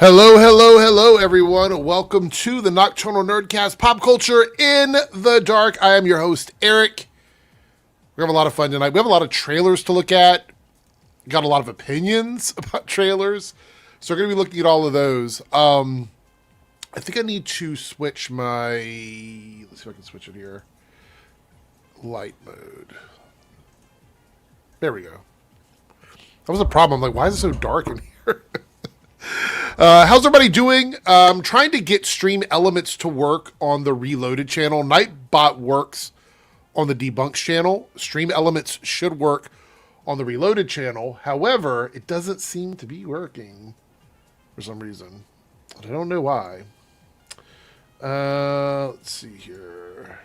Hello, hello, hello, everyone. Welcome to the Nocturnal Nerdcast Pop Culture in the Dark. I am your host, Eric. We have a lot of fun tonight. We have a lot of trailers to look at. Got a lot of opinions about trailers. So we're going to be looking at all of those. I think I need to switch my... Let's see if I can switch it here. Light mode. There we go. That was a problem. I'm like, why is it so dark in here? How's everybody doing? I'm trying to get stream elements to work on the Reloaded channel. Nightbot works on the Debunks channel. Stream elements should work on the Reloaded channel. However, it doesn't seem to be working for some reason. I don't know why. Let's see here.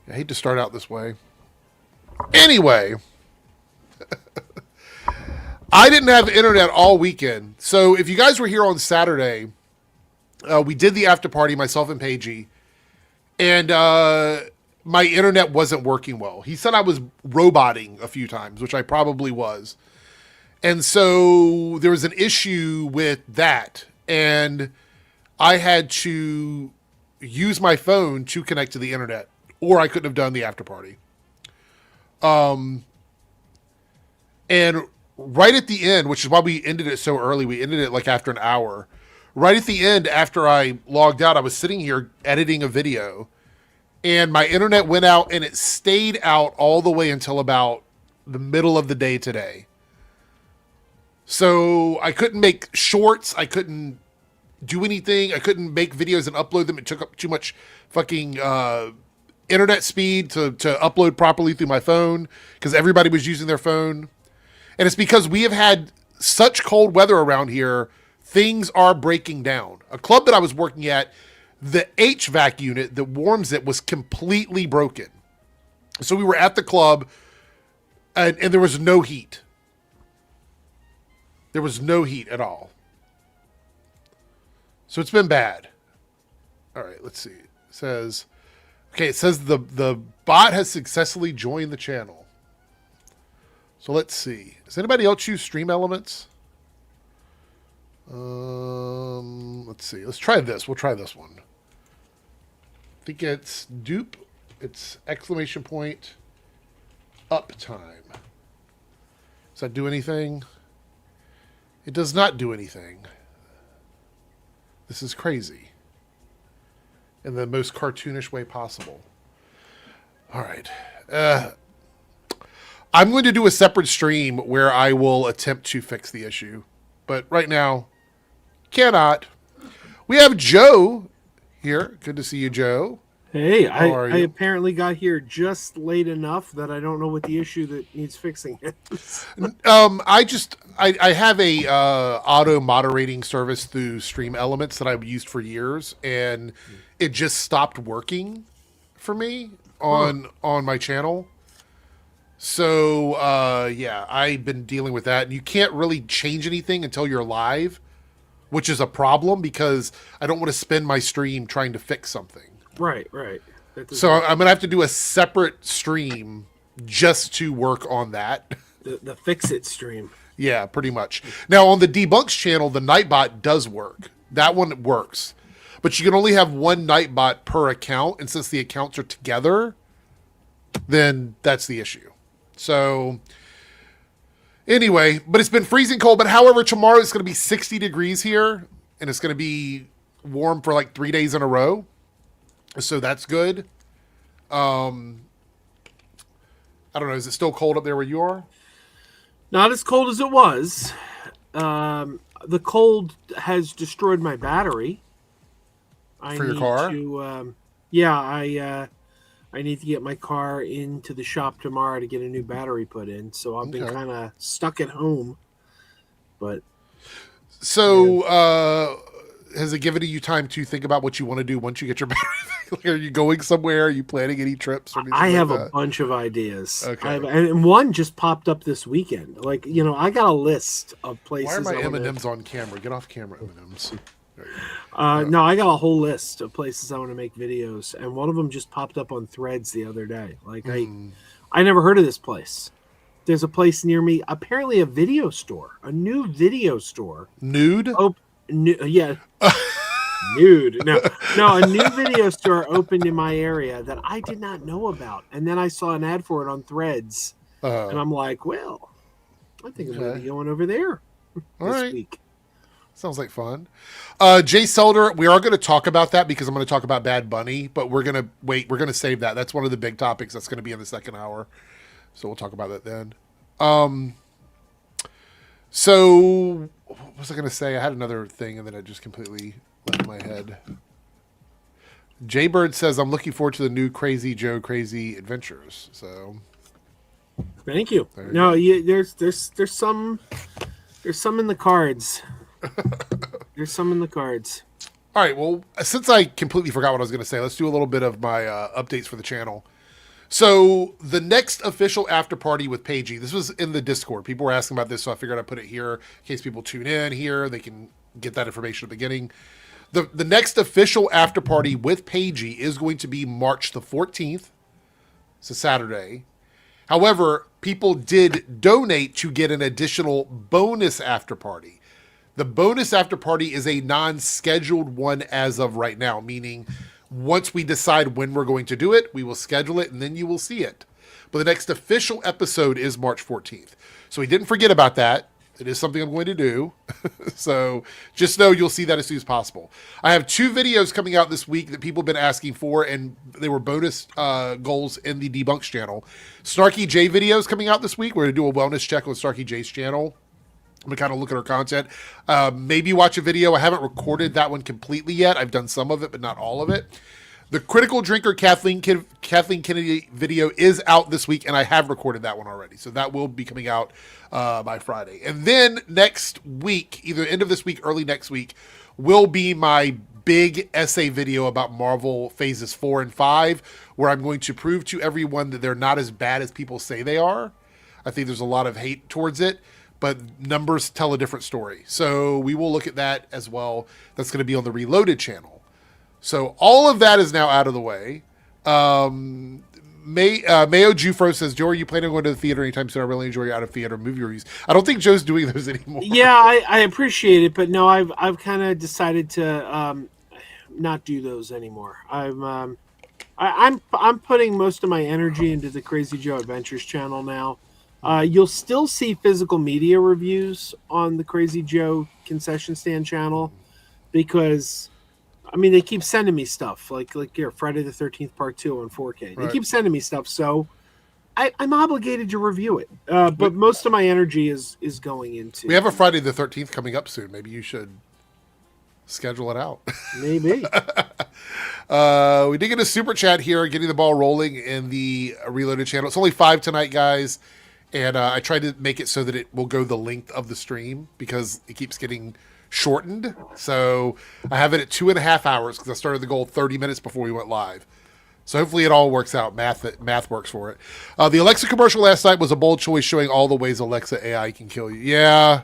I hate to start out this way. Anyway, I didn't have internet all weekend. So if you guys were here on Saturday, we did the after party, myself and Paigey, and my internet wasn't working well. He said I was roboting a few times, which I probably was. And so there was an issue with that, and I had to use my phone to connect to the internet, or I couldn't have done the after party. And right at the end, which is why we ended it so early, we ended it like after an hour. Right at the end, after I logged out, I was sitting here editing a video, and my internet went out, and it stayed out all the way until about the middle of the day today. So I couldn't make shorts. I couldn't do anything. I couldn't make videos and upload them. It took up too much fucking internet speed to upload properly through my phone because everybody was using their phone. And it's because we have had such cold weather around here, things are breaking down. A club that I was working at, the HVAC unit that warms it was completely broken. So we were at the club and there was no heat. There was no heat at all. So it's been bad. All right, let's see. It says the bot has successfully joined the channel. So let's see. Does anybody else use Stream Elements? Let's see. Let's try this. We'll try this one. I think it's dupe. It's exclamation point uptime. Does that do anything? It does not do anything. This is crazy. In the most cartoonish way possible. All right. I'm going to do a separate stream where I will attempt to fix the issue. But right now, cannot. We have Joe here. Good to see you, Joe. Hey, I apparently got here just late enough that I don't know what the issue that needs fixing is. I have a auto moderating service through Stream Elements that I've used for years, and it just stopped working for me on my channel. So yeah, I've been dealing with that, and you can't really change anything until you're live, which is a problem because I don't want to spend my stream trying to fix something. Right. So I'm gonna have to do a separate stream just to work on that. The fix-it stream. Yeah, pretty much. Now on the Debunks channel, the Nightbot does work. That one works, but you can only have one Nightbot per account, and since the accounts are together, then that's the issue. So anyway, but it's been freezing cold. But however, tomorrow it's going to be 60 degrees here, and it's going to be warm for like 3 days in a row. So that's good. I don't know. Is it still cold up there where you are? Not as cold as it was. The cold has destroyed my battery. For your car? I need to get my car into the shop tomorrow to get a new battery put in. So I've been kind of stuck at home. But so has it given you time to think about what you want to do once you get your battery? Like, are you going somewhere? Are you planning any trips? Or I have a bunch of ideas. Okay. And one just popped up this weekend. Like, I got a list of places. Why are my M&Ms on camera? Get off camera, M&Ms. No, I got a whole list of places I want to make videos, and one of them just popped up on Threads the other day. Like I never heard of this place. There's a place near me, apparently a video store, a new video store. Nude? Yeah. Nude. No, a new video store opened in my area that I did not know about. And then I saw an ad for it on Threads. And I'm like, well, I think I'm going to be going over there this week. Sounds like fun. Jay Selder, we are going to talk about that because I'm going to talk about Bad Bunny, but we're going to wait. We're going to save that. That's one of the big topics that's going to be in the second hour. So we'll talk about that then. So what was I going to say? I had another thing and then it just completely left my head. Jaybird says, I'm looking forward to the new Crazy Joe Crazy Adventures. So thank you. No, there's some in the cards. There's some in the cards. All right. Well, since I completely forgot what I was going to say, let's do a little bit of my updates for the channel. So the next official after party with Paigey, this was in the Discord. People were asking about this, so I figured I'd put it here in case people tune in here. They can get that information at the beginning. The next official after party with Paigey is going to be March the 14th. It's a Saturday. However, people did donate to get an additional bonus after party. The bonus after party is a non-scheduled one as of right now, meaning once we decide when we're going to do it, we will schedule it and then you will see it. But the next official episode is March 14th. So we didn't forget about that. It is something I'm going to do. So just know you'll see that as soon as possible. I have 2 videos coming out this week that people have been asking for, and they were bonus goals in the Debunks channel. Snarky J videos coming out this week. We're going to do a wellness check on Snarky J's channel. I'm going to kind of look at her content. Maybe watch a video. I haven't recorded that one completely yet. I've done some of it, but not all of it. The Critical Drinker Kathleen Kennedy video is out this week, and I have recorded that one already. So that will be coming out by Friday. And then next week, either end of this week, early next week, will be my big essay video about Marvel Phases 4 and 5, where I'm going to prove to everyone that they're not as bad as people say they are. I think there's a lot of hate towards it, but numbers tell a different story. So we will look at that as well. That's going to be on the Reloaded channel. So all of that is now out of the way. Mayo Jufro says, Joe, are you planning on going to the theater anytime soon? I really enjoy your out of theater movie reviews. I don't think Joe's doing those anymore. Yeah, I appreciate it, but no, I've kind of decided to not do those anymore. I'm putting most of my energy into the Crazy Joe Adventures channel now. You'll still see physical media reviews on the Crazy Joe concession stand channel because, I mean, they keep sending me stuff like here, Friday the 13th Part 2 on 4K. They keep sending me stuff, so I'm obligated to review it. But most of my energy is going into. We have a Friday the 13th coming up soon. Maybe you should schedule it out. Maybe. We did get a super chat here, getting the ball rolling in the Reloaded channel. It's only 5 tonight, guys. And I tried to make it so that it will go the length of the stream because it keeps getting shortened. So I have it at 2.5 hours because I started the goal 30 minutes before we went live. So hopefully it all works out. Math works for it. The Alexa commercial last night was a bold choice showing all the ways Alexa AI can kill you. Yeah.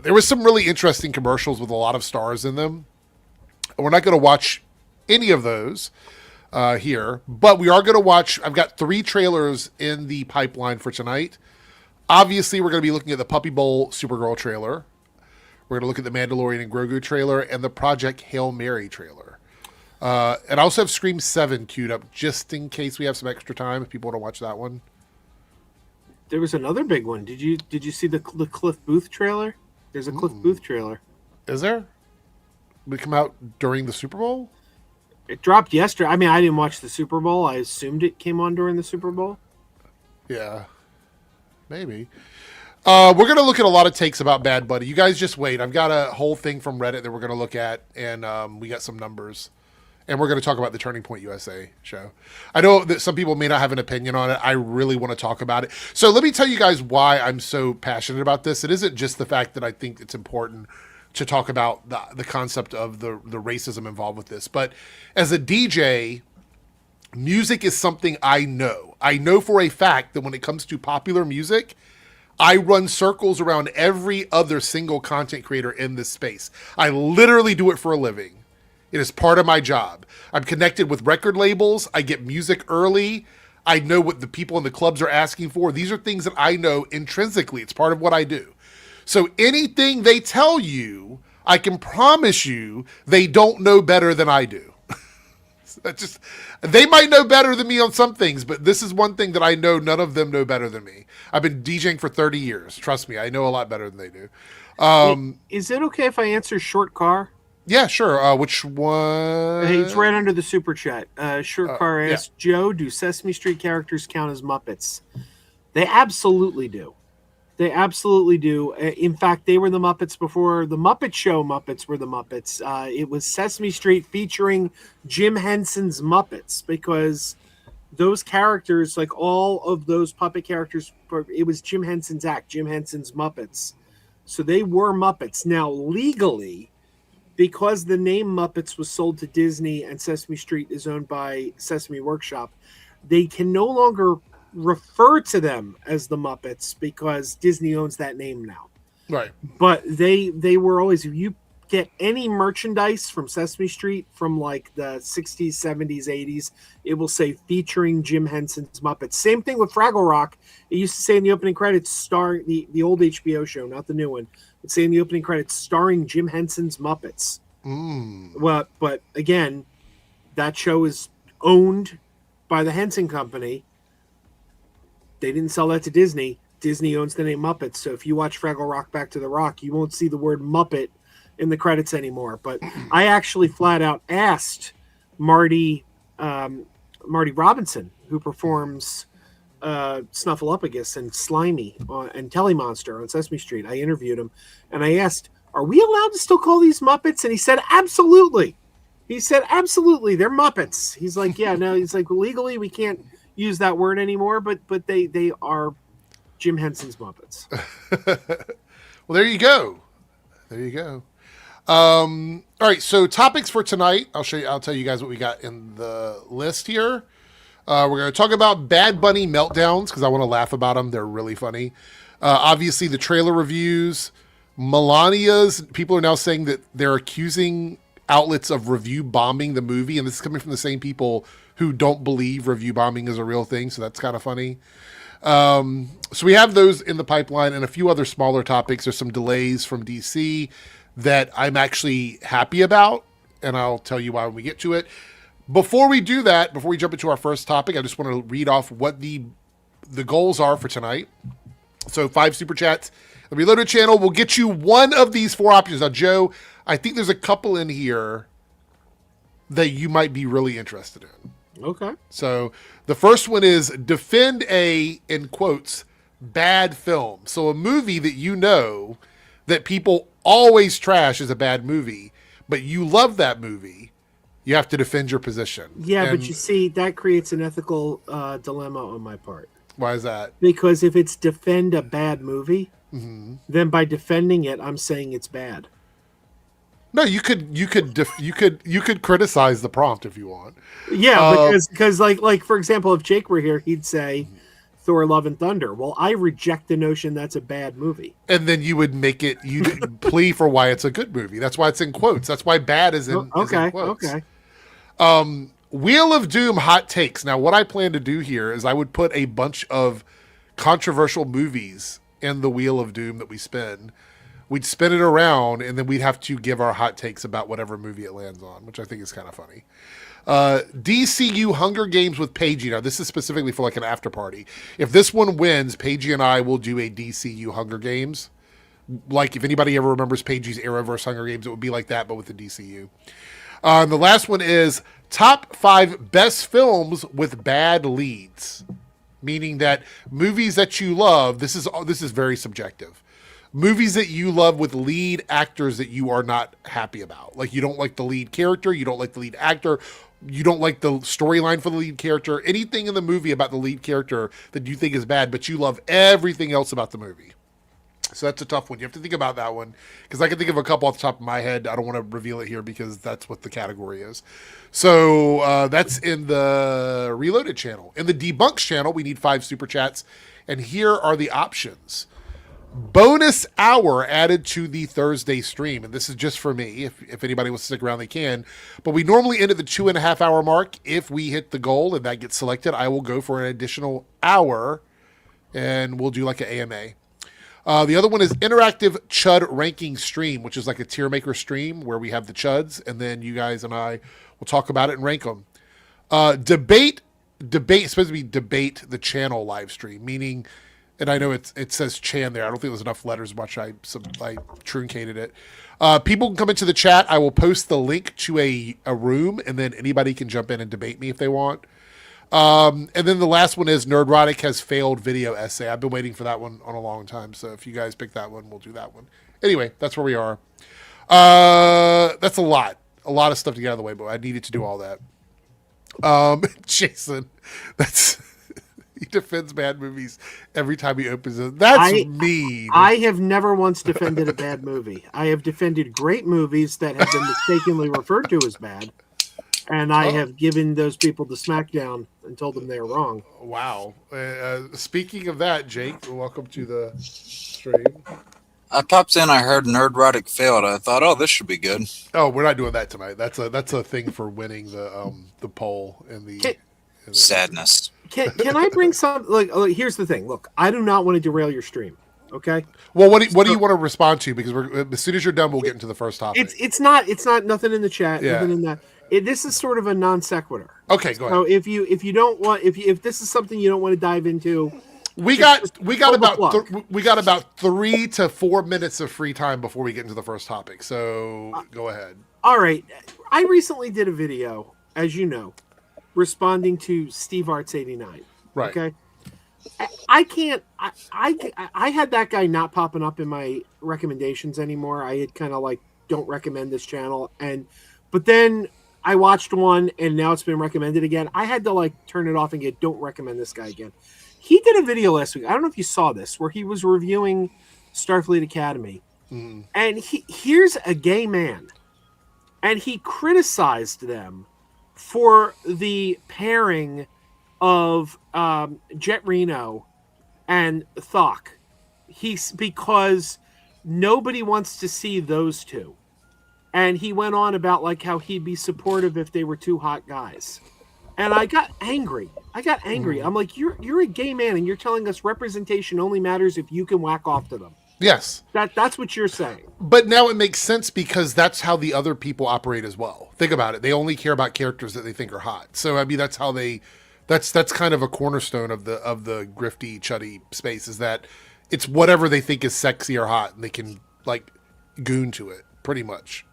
There was some really interesting commercials with a lot of stars in them. We're not going to watch any of those here, but we are going to watch. I've got 3 trailers in the pipeline for tonight. Obviously, we're going to be looking at the Puppy Bowl Supergirl trailer. We're going to look at the Mandalorian and Grogu trailer and the Project Hail Mary trailer. And I also have Scream 7 queued up just in case we have some extra time if people want to watch that one. There was another big one. Did you see the Cliff Booth trailer? There's a Cliff Booth trailer. Is there? Did it come out during the Super Bowl? It dropped yesterday. I mean, I didn't watch the Super Bowl. I assumed it came on during the Super Bowl. Yeah. Maybe. We're going to look at a lot of takes about Bad Bunny. You guys just wait. I've got a whole thing from Reddit that we're going to look at, and we got some numbers. And we're going to talk about the Turning Point USA show. I know that some people may not have an opinion on it. I really want to talk about it. So let me tell you guys why I'm so passionate about this. It isn't just the fact that I think it's important to talk about the concept of the racism involved with this. But as a DJ, music is something I know. I know for a fact that when it comes to popular music, I run circles around every other single content creator in this space. I literally do it for a living. It is part of my job. I'm connected with record labels. I get music early. I know what the people in the clubs are asking for. These are things that I know intrinsically. It's part of what I do. So anything they tell you, I can promise you they don't know better than I do. They might know better than me on some things, but this is one thing that I know none of them know better than me. I've been DJing for 30 years. Trust me, I know a lot better than they do. Is it okay if I answer short car? Yeah, sure. Which one? Hey, it's right under the super chat. Short car asks, Joe, do Sesame Street characters count as Muppets? They absolutely do. They absolutely do. In fact, they were the Muppets before the Muppet Show Muppets were the Muppets. It was Sesame Street featuring Jim Henson's Muppets, because those characters, like all of those puppet characters, it was Jim Henson's act, Jim Henson's Muppets. So they were Muppets. Now, legally, because the name Muppets was sold to Disney and Sesame Street is owned by Sesame Workshop, they can no longer refer to them as the Muppets because Disney owns that name now. Right. But they were always, if you get any merchandise from Sesame Street from like the 60s, 70s, 80s, it will say featuring Jim Henson's Muppets. Same thing with Fraggle Rock. It used to say in the opening credits, starring the old HBO show, not the new one. It'd say in the opening credits, starring Jim Henson's Muppets. Well, but again, that show is owned by the Henson Company. They didn't sell that to Disney. Disney owns the name Muppets. So if you watch Fraggle Rock Back to the Rock, you won't see the word Muppet in the credits anymore. But I actually flat out asked Marty Robinson, who performs Snuffleupagus and Slimy and Telemonster on Sesame Street. I interviewed him and I asked, are we allowed to still call these Muppets? And he said, absolutely. He said, absolutely. They're Muppets. He's like, yeah, no, he's like, legally we can't use that word anymore, but they are Jim Henson's Muppets. Well, there you go. All right, so topics for tonight. I'll tell you guys what we got in the list here. We're going to talk about Bad Bunny meltdowns because I want to laugh about them. They're really funny. Obviously, the trailer reviews. Melania's people are now saying that they're accusing outlets of review bombing the movie, and this is coming from the same people who don't believe review bombing is a real thing, so that's kind of funny. So we have those in the pipeline and a few other smaller topics. There's some delays from DC that I'm actually happy about, and I'll tell you why when we get to it. Before we do that, before we jump into our first topic, I just want to read off what the goals are for tonight. So 5 super chats. The Reloaded channel will get you one of these 4 options. Now, Joe, I think there's a couple in here that you might be really interested in. Okay. So the first one is defend a, in quotes, bad film. So a movie that you know that people always trash as a bad movie, but you love that movie. You have to defend your position. Yeah, but you see, that creates an ethical dilemma on my part. Why is that? Because if it's defend a bad movie, then by defending it, I'm saying it's bad. No, you could criticize the prompt if you want. Yeah, because like for example, if Jake were here, he'd say Thor: Love and Thunder. Well, I reject the notion that's a bad movie. And then you would make it plea for why it's a good movie. That's why it's in quotes. That's why bad is in, is in quotes. Okay. Wheel of Doom hot takes. Now, what I plan to do here is I would put a bunch of controversial movies in the Wheel of Doom that we spin. We'd spin it around, and then we'd have to give our hot takes about whatever movie it lands on, which I think is kind of funny. DCU Hunger Games with Paigey. Now, this is specifically for like an after party. If this one wins, Paigey and I will do a DCU Hunger Games. Like, if anybody ever remembers Paigey's Arrowverse Hunger Games, it would be like that, but with the DCU. The last one is top 5 best films with bad leads. Meaning that movies that you love, this is very subjective. Movies that you love with lead actors that you are not happy about. Like, you don't like the lead character, you don't like the lead actor, you don't like the storyline for the lead character, anything in the movie about the lead character that you think is bad, but you love everything else about the movie. So that's a tough one. You have to think about that one, because I can think of a couple off the top of my head. I don't want to reveal it here because that's what the category is. So that's in the Reloaded channel. In the Debunks channel, we need 5 super chats, and here are the options. bonus hour added to the Thursday stream. And this is just for me. If anybody wants to stick around, they can. But we normally end at the 2.5 hour mark. If we hit the goal and that gets selected, I will go for an additional hour and we'll do like an AMA. The other one is interactive Chud ranking stream, which is like a tier maker stream where we have the Chuds and then you guys and I will talk about it and rank them. Debate, it's supposed to be debate the channel live stream, meaning, and I know it says Chan there. I don't think there's enough letters much. I truncated it. People can come into the chat. I will post the link to a room, and then anybody can jump in and debate me if they want. And then the last one is Nerdrotic has failed video essay. I've been waiting for that one on a long time. So if you guys pick that one, we'll do that one. Anyway, that's where we are. That's a lot of stuff to get out of the way, but I needed to do all that. Jason, he defends bad movies every time he opens it. That's mean. I have never once defended a bad movie. I have defended great movies that have been mistakenly referred to as bad. And I have given those people the smackdown and told them they were wrong. Wow. Speaking of that, Jake, welcome to the stream. I popped in, I heard Nerdrotic failed. I thought, oh, this should be good. Oh, we're not doing that tonight. That's a thing for winning the poll and the sadness. Can I bring some like here's the thing. Look, I do not want to derail your stream. Okay. Well, what do you want to respond to? Because as soon as you're done, we'll get into the first topic. It's not nothing in the chat. Yeah. Nothing in that. This is sort of a non sequitur. Okay, go ahead. So if you don't want if this is something you don't want to dive into, we got about 3 to 4 minutes of free time before we get into the first topic. So go ahead. All right. I recently did a video, as you know, responding to Steve Arts 89. Right. Okay. I had that guy not popping up in my recommendations anymore. I had kind of like don't recommend this channel, but then I watched one and now it's been recommended again. I had to like turn it off and get don't recommend this guy again. He did a video last week. I don't know if you saw this, where he was reviewing Starfleet Academy, and here's a gay man, and he criticized them for the pairing of Jet Reno and Thok. Because nobody wants to see those two. And he went on about like how he'd be supportive if they were two hot guys. And I got angry. I'm like, you're a gay man and you're telling us representation only matters if you can whack off to them. Yes. That's what you're saying. But now it makes sense because that's how the other people operate as well. Think about it. They only care about characters that they think are hot. So I mean that's how that's kind of a cornerstone of the grifty, chuddy space, is that it's whatever they think is sexy or hot and they can like goon to it pretty much.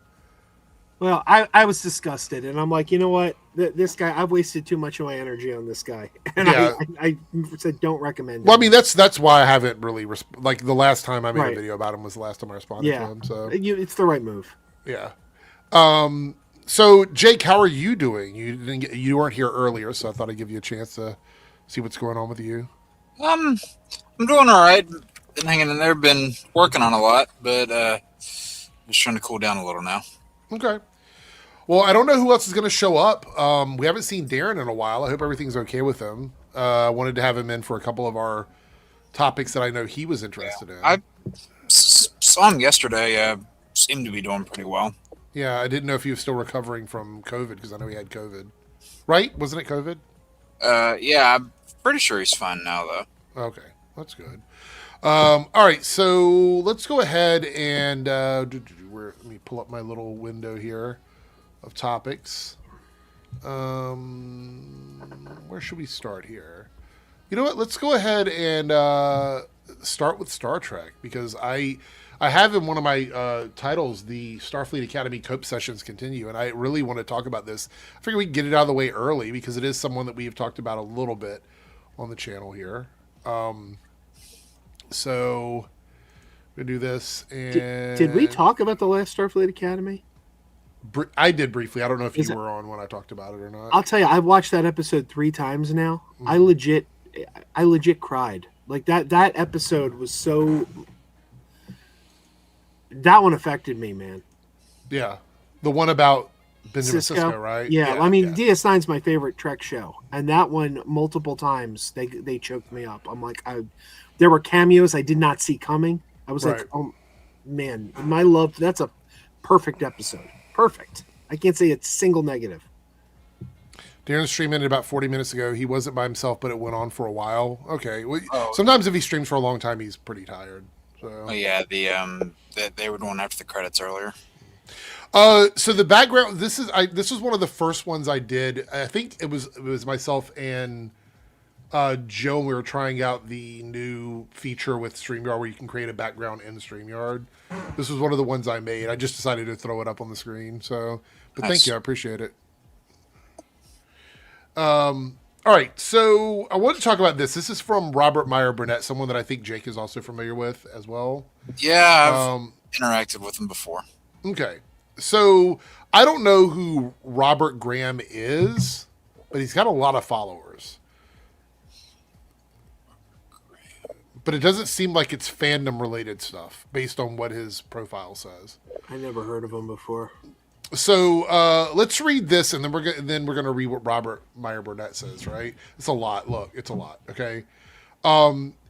Well, I was disgusted, and I'm like, you know what? This guy, I've wasted too much of my energy on this guy, and yeah. I said don't recommend. Well, I mean that's why I haven't really like the last time I made a video about him was the last time I responded to him. So it's the right move. Yeah. So Jake, how are you doing? You weren't here earlier, so I thought I'd give you a chance to see what's going on with you. I'm doing all right. Been hanging in there. Been working on a lot, but just trying to cool down a little now. Okay. Well, I don't know who else is going to show up. We haven't seen Darren in a while. I hope everything's okay with him. I wanted to have him in for a couple of our topics that I know he was interested in. I saw him yesterday. Seemed to be doing pretty well. Yeah, I didn't know if he was still recovering from COVID because I know he had COVID. Right? Wasn't it COVID? Yeah, I'm pretty sure he's fine now, though. Okay, that's good. All right, so let's go ahead and let me pull up my little window here of topics. Where should we start here? You know what? Let's go ahead and start with Star Trek, because I have in one of my titles the Starfleet Academy Cope Sessions continue, and I really want to talk about this. I figure we can get it out of the way early because it is someone that we have talked about a little bit on the channel here. So we do this. And did we talk about the last Starfleet Academy? I did briefly. I don't know if you were on when I talked about it or not. I'll tell you, I've watched that episode 3 times now. Mm-hmm. I legit cried. Like that episode was so. That one affected me, man. Yeah, the one about Benjamin Sisko, right? Yeah, I mean, DS9's my favorite Trek show, and that one multiple times they choked me up. I'm like, there were cameos I did not see coming. I was Right. like, oh man, my love. That's a perfect episode. Perfect. I can't say it's single negative. Darren's stream ended about 40 minutes ago. He wasn't by himself, but it went on for a while. Okay. Well, Oh. sometimes if he streams for a long time, he's pretty tired. So. Oh yeah, they were doing after the credits earlier. So the background. This was one of the first ones I did. I think it was myself and Joe. We were trying out the new feature with StreamYard where you can create a background in StreamYard. This was one of the ones I made. I just decided to throw it up on the screen. So, but Nice. Thank you. I appreciate it. All right, so I want to talk about this. This is from Robert Meyer Burnett, someone that I think Jake is also familiar with as well. Yeah, I've interacted with him before. Okay, so I don't know who Robert Graham is, but he's got a lot of followers. But it doesn't seem like it's fandom related stuff based on what his profile says. I never heard of him before. So let's read this, and then we're gonna read what Robert Meyer Burnett says. Right? It's a lot. Look, it's a lot. Okay.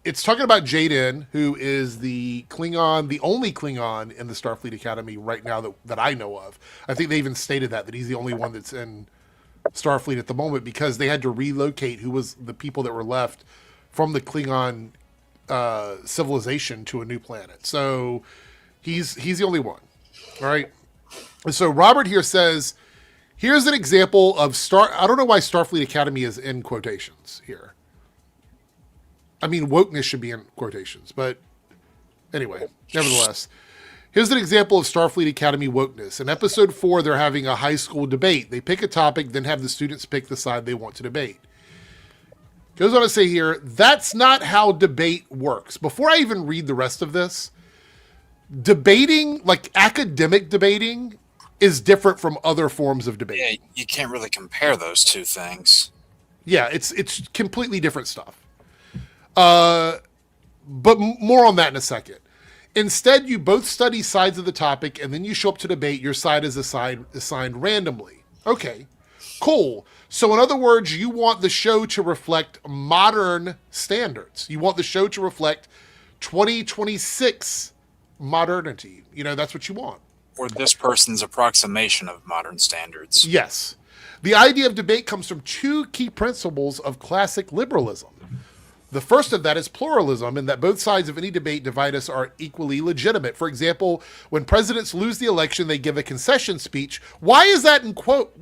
It's talking about Jaden, who is the Klingon, the only Klingon in the Starfleet Academy right now that I know of. I think they even stated that he's the only one that's in Starfleet at the moment because they had to relocate who was the people that were left from the Klingon civilization to a new planet. So he's the only one. All right. So Robert here says, here's an example of I don't know why Starfleet Academy is in quotations here. I mean, wokeness should be in quotations, but anyway, nevertheless, here's an example of Starfleet Academy wokeness. In episode 4, they're having a high school debate. They pick a topic, then have the students pick the side they want to debate. Goes on to say here, that's not how debate works. Before I even read the rest of this, debating, like academic debating, is different from other forms of debate. Yeah, you can't really compare those two things. Yeah, it's completely different stuff. But more on that in a second. Instead, you both study sides of the topic, and then you show up to debate. Your side is assigned randomly. Okay, cool. So in other words, you want the show to reflect modern standards. You want the show to reflect 2026 modernity. You know, that's what you want. Or this person's approximation of modern standards. Yes. The idea of debate comes from two key principles of classic liberalism. The first of that is pluralism, in that both sides of any debate divide us are equally legitimate. For example, when presidents lose the election, they give a concession speech. Why is that in quote?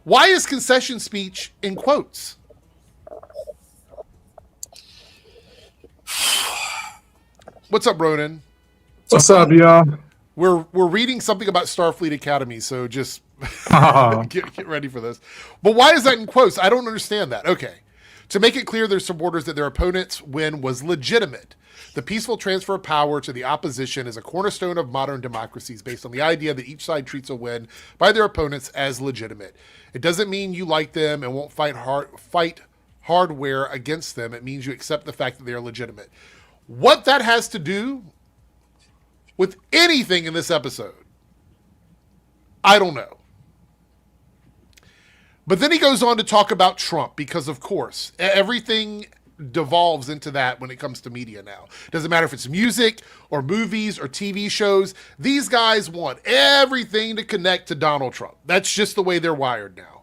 Why is concession speech in quotes? What's up, Ronan? What's up, y'all? We're reading something about Starfleet Academy, so just get ready for this. But why is that in quotes? I don't understand that. Okay. To make it clear, their supporters that their opponent's win was legitimate. The peaceful transfer of power to the opposition is a cornerstone of modern democracies based on the idea that each side treats a win by their opponents as legitimate. It doesn't mean you like them and won't fight hardware against them. It means you accept the fact that they are legitimate. What that has to do with anything in this episode, I don't know. But then he goes on to talk about Trump because, of course, everything devolves into that when it comes to media now. Doesn't matter if it's music or movies or TV shows. These guys want everything to connect to Donald Trump. That's just the way they're wired now.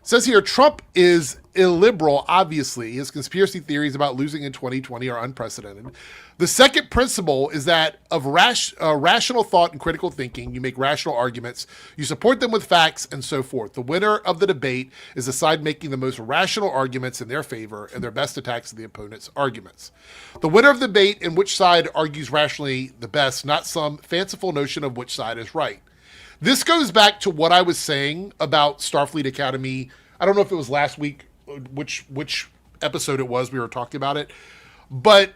It says here, Trump is illiberal, obviously. His conspiracy theories about losing in 2020 are unprecedented. The second principle is that of rational thought and critical thinking, you make rational arguments, you support them with facts, and so forth. The winner of the debate is the side making the most rational arguments in their favor and their best attacks of the opponent's arguments. The winner of the debate in which side argues rationally the best, not some fanciful notion of which side is right. This goes back to what I was saying about Starfleet Academy. I don't know if it was last week, which episode it was, we were talking about it, but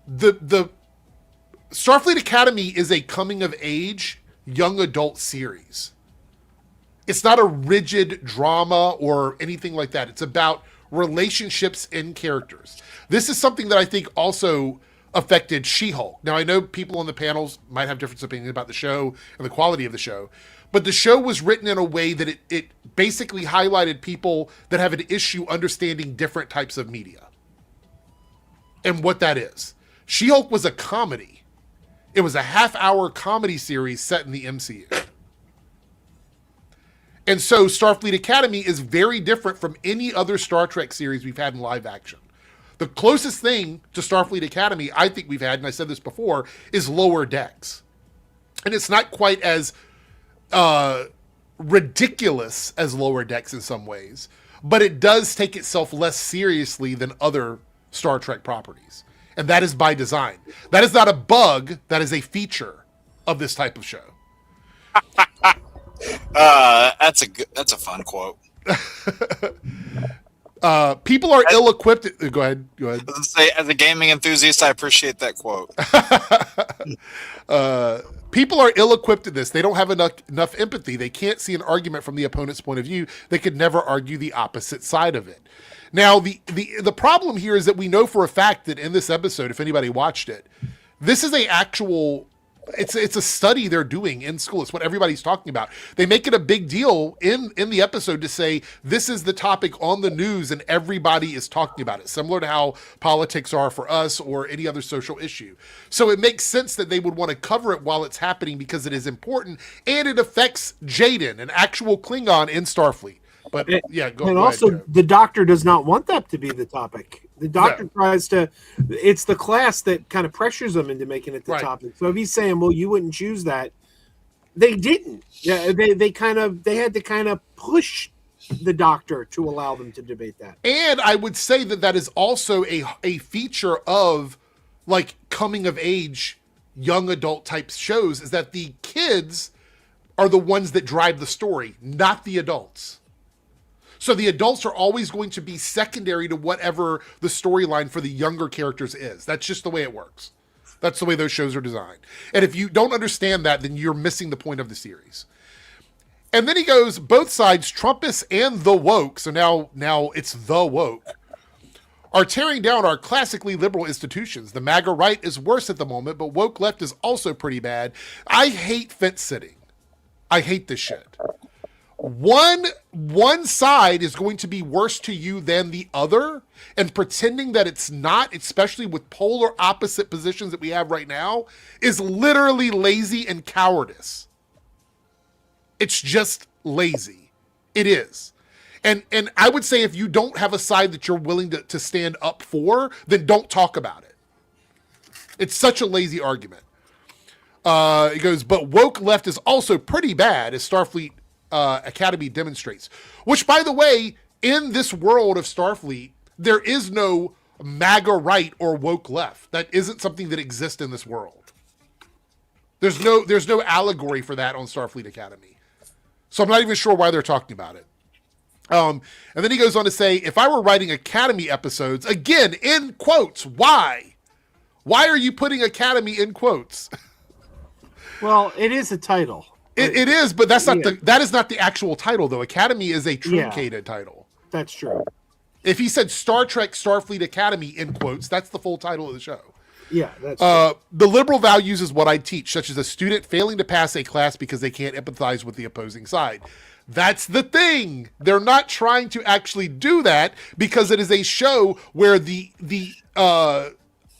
the Starfleet Academy is a coming of age young adult series. It's not a rigid drama or anything like that. It's about relationships and characters. This is something that I think also affected She-Hulk. Now, I know people on the panels might have different opinions about the show and the quality of the show, but the show was written in a way that it basically highlighted people that have an issue understanding different types of media and what that is. She-Hulk was a comedy. It was a half-hour comedy series set in the MCU. And so Starfleet Academy is very different from any other Star Trek series we've had in live action. The closest thing to Starfleet Academy I think we've had, and I said this before, is Lower Decks. And it's not quite as ridiculous as Lower Decks in some ways, but it does take itself less seriously than other Star Trek properties. And that is by design. That is not a bug, that is a feature of this type of show. That's a fun quote. People are ill-equipped. Go ahead. Say, as a gaming enthusiast, I appreciate that quote. People are ill-equipped at this. They don't have enough empathy. They can't see an argument from the opponent's point of view. They could never argue the opposite side of it. Now, the problem here is that we know for a fact that in this episode, if anybody watched it, this is it's a study they're doing in school. It's what everybody's talking about. They make it a big deal in the episode to say this is the topic on the news and everybody is talking about it, similar to how politics are for us or any other social issue. So it makes sense that they would want to cover it while it's happening because it is important and it affects Jaden, an actual Klingon in Starfleet. But yeah, go ahead. And also, the Doctor does not want that to be the topic. The Doctor tries to. It's the class that kind of pressures them into making it the topic. So if he's saying, "Well, you wouldn't choose that," they didn't. Yeah, they had to kind of push the Doctor to allow them to debate that. And I would say that is also a feature of like coming of age, young adult type shows, is that the kids are the ones that drive the story, not the adults. So the adults are always going to be secondary to whatever the storyline for the younger characters is. That's just the way it works. That's the way those shows are designed. And if you don't understand that, then you're missing the point of the series. And then he goes, both sides, Trumpists and the woke, so now it's the woke, are tearing down our classically liberal institutions. The MAGA right is worse at the moment, but woke left is also pretty bad. I hate fence sitting. I hate this shit. One side is going to be worse to you than the other, and pretending that it's not, especially with polar opposite positions that we have right now, is literally lazy and cowardice. It's just lazy. It is. And I would say if you don't have a side that you're willing to stand up for, then don't talk about it. It's such a lazy argument. It goes, but woke left is also pretty bad, as Starfleet Academy demonstrates. Which, by the way, in this world of Starfleet, there is no MAGA right or woke left. That isn't something that exists in this world. There's no allegory for that on Starfleet Academy. So I'm not even sure why they're talking about it. And then he goes on to say, if I were writing Academy episodes, again, in quotes, why? Why are you putting Academy in quotes? Well, it is a title. It is, but that's not that is not the actual title, though. Academy is a truncated title. That's true. If he said Star Trek Starfleet Academy in quotes, that's the full title of the show. Yeah, that's true. The liberal values is what I teach, such as a student failing to pass a class because they can't empathize with the opposing side. That's the thing. They're not trying to actually do that because it is a show where the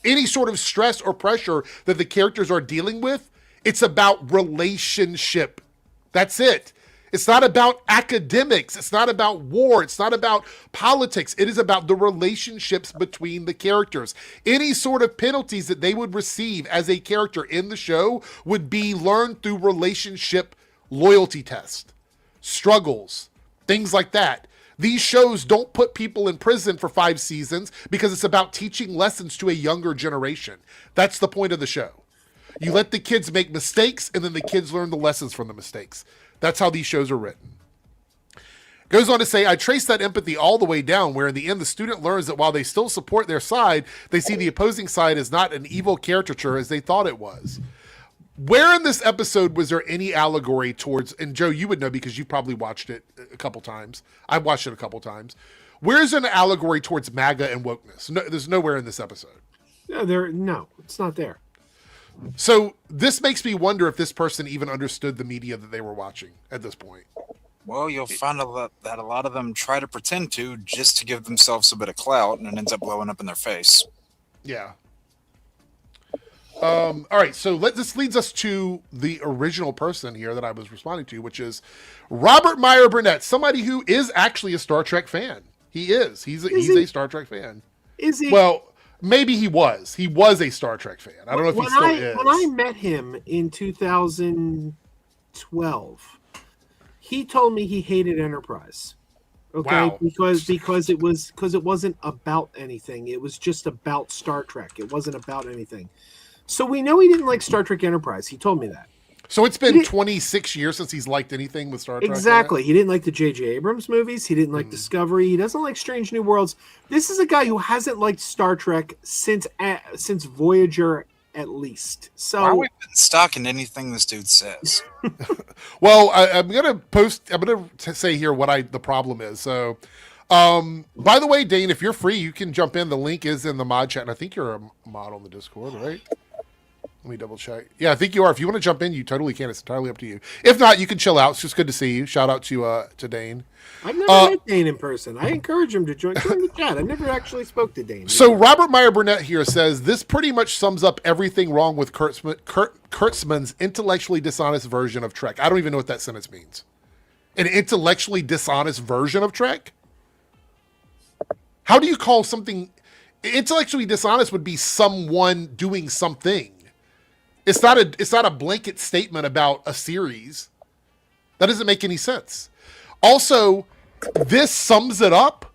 any sort of stress or pressure that the characters are dealing with, it's about relationship. That's it. It's not about academics. It's not about war. It's not about politics. It is about the relationships between the characters. Any sort of penalties that they would receive as a character in the show would be learned through relationship loyalty test, struggles, things like that. These shows don't put people in prison for 5 seasons because it's about teaching lessons to a younger generation. That's the point of the show. You let the kids make mistakes, and then the kids learn the lessons from the mistakes. That's how these shows are written. Goes on to say, I trace that empathy all the way down, where in the end, the student learns that while they still support their side, they see the opposing side as not an evil caricature as they thought it was. Where in this episode was there any allegory towards, and Joe, you would know because you probably watched it a couple times. I've watched it a couple times. Where's an allegory towards MAGA and wokeness? No, there's nowhere in this episode. No, it's not there. So this makes me wonder if this person even understood the media that they were watching at this point. Well, you'll find that a lot of them try to pretend to just to give themselves a bit of clout, and it ends up blowing up in their face. Yeah. All right, so this leads us to the original person here that I was responding to, which is Robert Meyer Burnett, somebody who is actually a Star Trek fan. He is. He's a Star Trek fan. Is he? Well, maybe he was. He was a Star Trek fan. I don't know if he still is. When I met him in 2012, he told me he hated Enterprise. Okay, Wow. because it wasn't about anything. It was just about Star Trek. It wasn't about anything. So we know he didn't like Star Trek Enterprise. He told me that. So it's been 26 years since he's liked anything with Star Trek. Exactly. He didn't like the J.J. Abrams movies. He didn't like Discovery. He doesn't like Strange New Worlds. This is a guy who hasn't liked Star Trek since Voyager, at least. So Why are we been stalking anything this dude says? Well, I'm gonna say here what the problem is. So, by the way, Dane, if you're free, you can jump in. The link is in the mod chat, and I think you're a mod on the Discord, right? Let me double check. Yeah, I think you are. If you want to jump in, you totally can. It's entirely up to you. If not, you can chill out. It's just good to see you. Shout out to Dane. I've never met Dane in person. I encourage him to join the chat. I never actually spoke to Dane. So Robert Meyer Burnett here says, this pretty much sums up everything wrong with Kurtzman's intellectually dishonest version of Trek. I don't even know what that sentence means. An intellectually dishonest version of Trek? How do you call something... Intellectually dishonest would be someone doing something. It's not a blanket statement about a series. That doesn't make any sense. Also, this sums it up.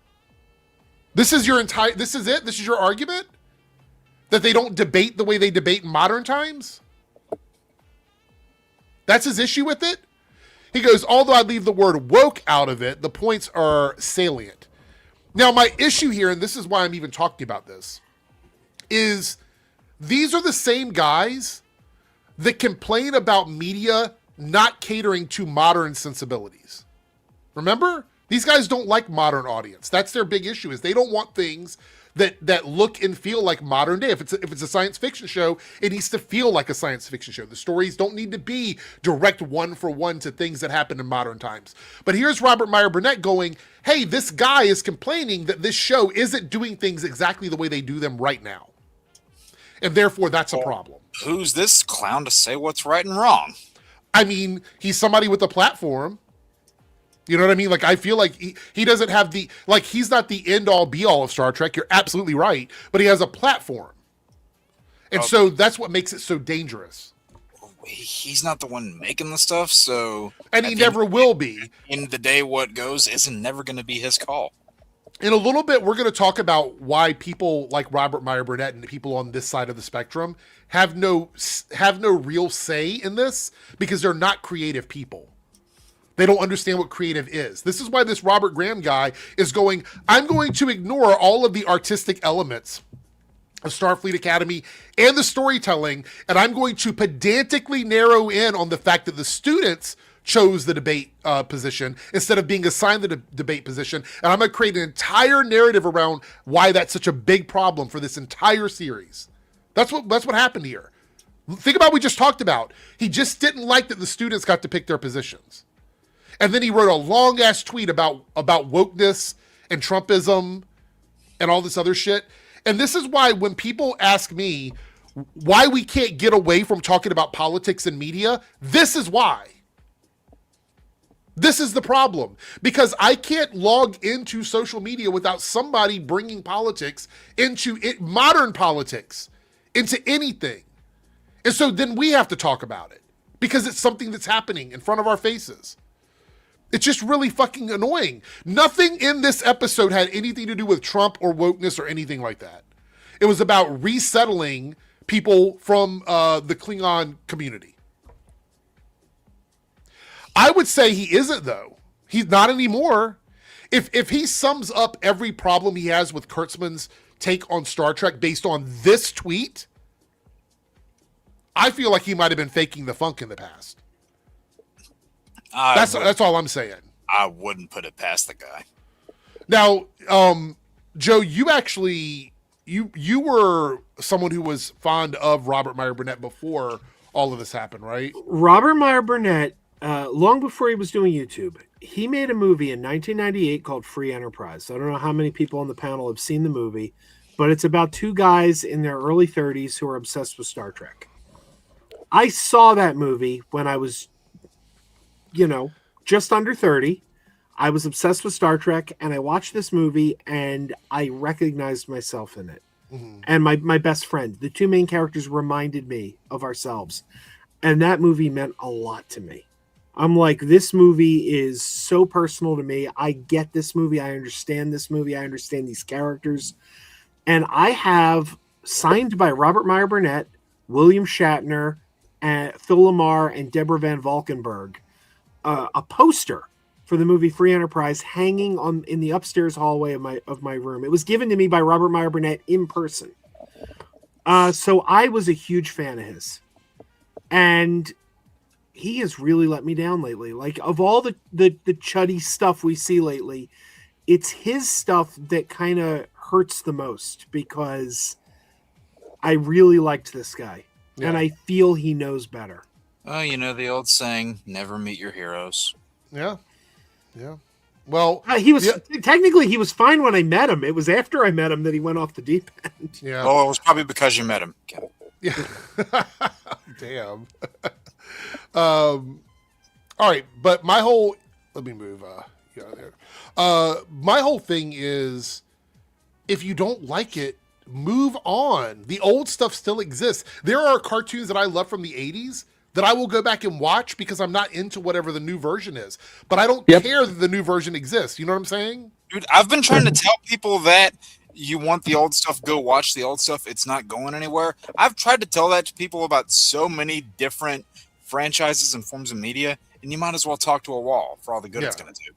This is it. This is your argument that they don't debate the way they debate in modern times. That's his issue with it. He goes, although I leave the word woke out of it, the points are salient. Now, my issue here, and this is why I'm even talking about this, is these are the same guys that complain about media not catering to modern sensibilities. Remember? These guys don't like modern audience. That's their big issue, is they don't want things that look and feel like modern day. If it's a science fiction show, it needs to feel like a science fiction show. The stories don't need to be direct one-for-one to things that happen in modern times. But here's Robert Meyer Burnett going, hey, this guy is complaining that this show isn't doing things exactly the way they do them right now. And therefore, that's a problem. Who's this clown to say what's right and wrong? I mean, he's somebody with a platform. You know what I mean? Like, I feel like he doesn't have he's not the end-all, be-all of Star Trek. You're absolutely right. But he has a platform. And so that's what makes it so dangerous. He's not the one making the stuff, so... And he never will be. In the day, what goes isn't never going to be his call. In a little bit, we're going to talk about why people like Robert Meyer Burnett and people on this side of the spectrum have no real say in this, because they're not creative people. They don't understand what creative is. This is why this Robert Graham guy is going, I'm going to ignore all of the artistic elements of Starfleet Academy and the storytelling, and I'm going to pedantically narrow in on the fact that the students chose the debate position instead of being assigned the debate position, and I'm going to create an entire narrative around why that's such a big problem for this entire series. That's what happened here. Think about what we just talked about. He just didn't like that the students got to pick their positions. And then he wrote a long-ass tweet about wokeness and Trumpism and all this other shit. And this is why when people ask me why we can't get away from talking about politics and media, this is why. This is the problem. Because I can't log into social media without somebody bringing politics into it, modern politics, into anything. And so then we have to talk about it because it's something that's happening in front of our faces. It's just really fucking annoying. Nothing in this episode had anything to do with Trump or wokeness or anything like that. It was about resettling people from the Klingon community. I would say he isn't, though. He's not anymore. If he sums up every problem he has with Kurtzman's take on Star Trek based on this tweet, I feel like he might have been faking the funk in the past. That's all I'm saying. I wouldn't put it past the guy. Now, Joe, you actually you were someone who was fond of Robert Meyer Burnett before all of this happened, right? Robert Meyer Burnett, long before he was doing YouTube, he made a movie in 1998 called Free Enterprise. I don't know how many people on the panel have seen the movie, but it's about two guys in their early 30s who are obsessed with Star Trek. I saw that movie when I was, just under 30. I was obsessed with Star Trek, and I watched this movie, and I recognized myself in it. Mm-hmm. And my best friend, the two main characters reminded me of ourselves. And that movie meant a lot to me. I'm like, this movie is so personal to me. I get this movie. I understand this movie. I understand these characters. And I have, signed by Robert Meyer Burnett, William Shatner, and Phil Lamar, and Deborah Van Valkenburg, a poster for the movie Free Enterprise hanging in the upstairs hallway of my room. It was given to me by Robert Meyer Burnett in person. So I was a huge fan of his. And he has really let me down lately. Like, of all the chuddy stuff we see lately, it's his stuff that kind of hurts the most, because I really liked this guy. Yeah. And I feel he knows better. Oh, the old saying, never meet your heroes. Yeah. Yeah. Well, technically he was fine when I met him. It was after I met him that he went off the deep end. Yeah. Oh, it was probably because you met him. Yeah. Damn. All right, but my whole let me move there. My whole thing is, if you don't like it, move on. The old stuff still exists. There are cartoons that I love from the 80s that I will go back and watch because I'm not into whatever the new version is. But I don't care that the new version exists. You know what I'm saying? Dude, I've been trying to tell people that you want the old stuff, go watch the old stuff. It's not going anywhere. I've tried to tell that to people about so many different franchises and forms of media, and you might as well talk to a wall for all the good it's going to do.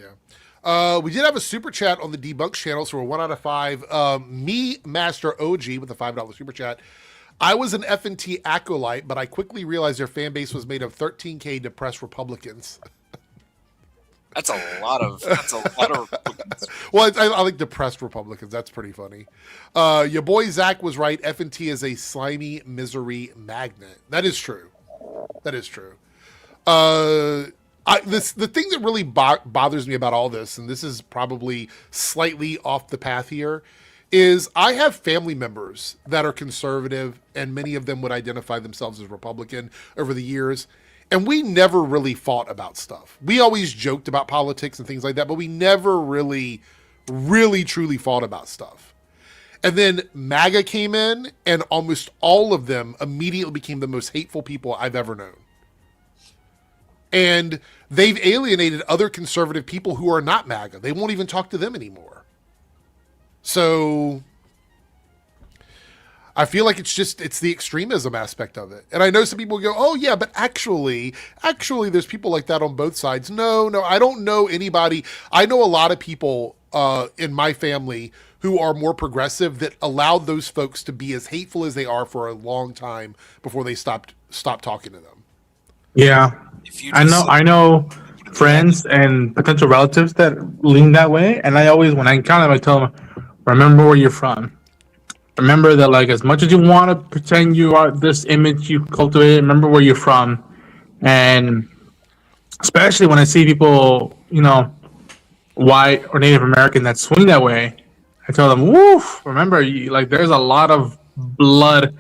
Yeah. We did have a super chat on the Debunks channel, so we're 1 out of 5. Me, Master OG, with a $5 super chat. I was an F&T acolyte, but I quickly realized their fan base was made of 13K depressed Republicans. That's a lot of Republicans. Well, I like depressed Republicans. That's pretty funny. Your boy Zach was right. F&T is a slimy misery magnet. That is true. That is true. The thing that really bothers me about all this, and this is probably slightly off the path here, is I have family members that are conservative, and many of them would identify themselves as Republican over the years. And we never really fought about stuff. We always joked about politics and things like that, but we never really truly fought about stuff. And then MAGA came in, and almost all of them immediately became the most hateful people I've ever known. And they've alienated other conservative people who are not MAGA. They won't even talk to them anymore. So I feel like it's the extremism aspect of it. And I know some people go, oh yeah, but actually there's people like that on both sides. No, I don't know anybody. I know a lot of people in my family who are more progressive that allowed those folks to be as hateful as they are for a long time before they stopped talking to them. Yeah. I know friends and potential relatives that lean that way. And I always, when I encounter them, I tell them, remember where you're from. Remember that, like, as much as you want to pretend you are this image you cultivated, remember where you're from. And especially when I see people, white or Native American that swing that way, I tell them, woof, remember, there's a lot of blood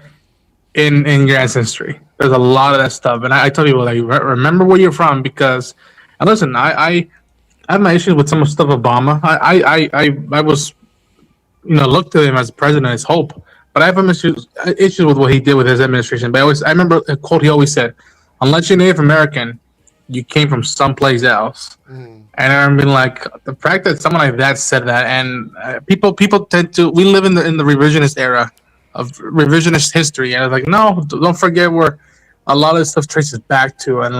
in your ancestry. There's a lot of that stuff. And I tell people, remember where you're from, because, and listen, I have my issues with some of the stuff Obama. I was, look to him as president as hope. But I have issues with what he did with his administration. But I remember a quote he always said, unless you're Native American, you came from someplace else. Mm. And I remember the fact that someone like that said that, and people tend to, we live in the revisionist era of revisionist history. And I was like, no, don't forget where a lot of this stuff traces back to. And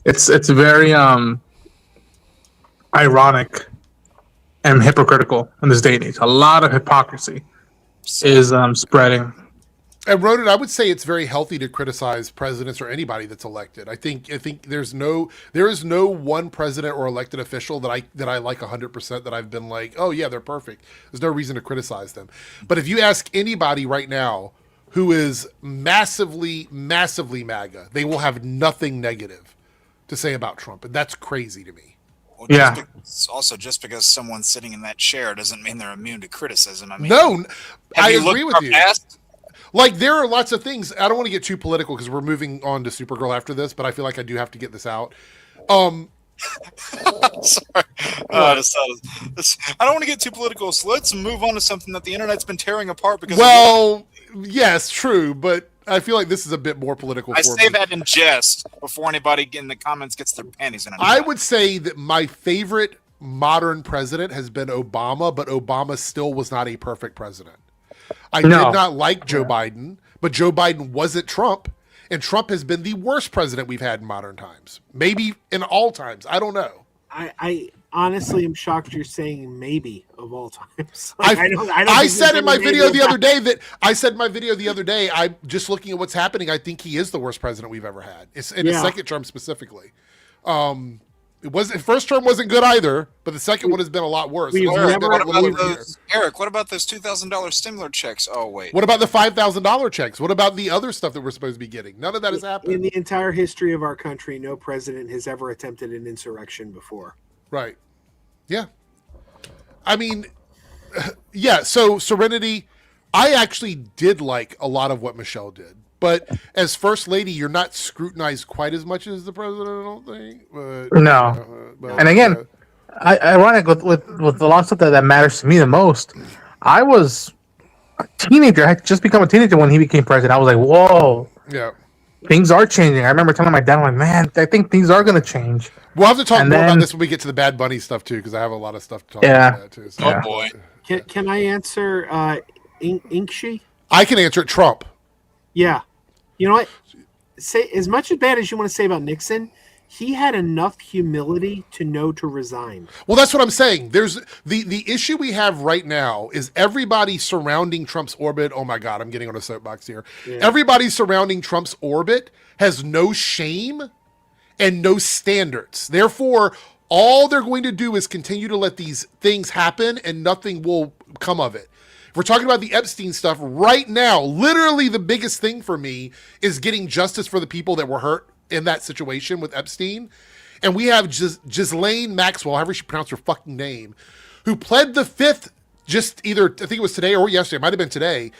it's very ironic and hypocritical in this day and age. A lot of hypocrisy is spreading. And Ronan, I would say it's very healthy to criticize presidents or anybody that's elected. I think there is no one president or elected official that I like 100% that I've been like, oh yeah, they're perfect. There's no reason to criticize them. But if you ask anybody right now who is massively MAGA, they will have nothing negative to say about Trump, and that's crazy to me. Well, Yeah. just because someone's sitting in that chair doesn't mean they're immune to criticism. I mean, No, I agree with our you. past? Like, there are lots of things. I don't want to get too political because we're moving on to Supergirl after this, but I feel like I do have to get this out. Sorry. I don't want to get too political, so let's move on to something that the internet's been tearing apart because. Well, yes, true, but I feel like this is a bit more political. I say that in jest before anybody in the comments gets their panties in a knot. I would say that my favorite modern president has been Obama, but Obama still was not a perfect president. I did not like Joe Biden, but Joe Biden wasn't Trump, and Trump has been the worst president we've had in modern times. Maybe in all times. I don't know. I honestly am shocked you're saying maybe of all times. I said in my video the other day I'm just looking at what's happening. I think he is the worst president we've ever had. It's in his second term specifically. First term wasn't good either, but the second one has been a lot worse. Eric, what about those $2,000 stimulus checks? Oh, wait. What about the $5,000 checks? What about the other stuff that we're supposed to be getting? None of that has happened. In the entire history of our country, no president has ever attempted an insurrection before. Right. Yeah. I mean, yeah, so Serenity, I actually did like a lot of what Michelle did. But as First Lady, you're not scrutinized quite as much as the president, I don't think. And again, ironic with the lot of stuff that matters to me the most, I was a teenager. I had just become a teenager when he became president. I was like, whoa. Yeah. Things are changing. I remember telling my dad, I'm like, man, I think things are going to change. We'll have to talk more about this when we get to the Bad Bunny stuff, too, because I have a lot of stuff to talk about that, too. So. Oh, boy. Can I answer Inkshi? I can answer it, Trump. Yeah. You know what? Say as much as bad as you want to say about Nixon, he had enough humility to know to resign. Well, that's what I'm saying. There's the issue we have right now is everybody surrounding Trump's orbit. Oh my God, I'm getting on a soapbox here. Yeah. Everybody surrounding Trump's orbit has no shame and no standards. Therefore, all they're going to do is continue to let these things happen and nothing will come of it. We're talking about the Epstein stuff right now. Literally the biggest thing for me is getting justice for the people that were hurt in that situation with Epstein. And we have Ghislaine Maxwell, however she pronounced her fucking name, who pled the fifth just either, I think it was today or yesterday, it might have been today,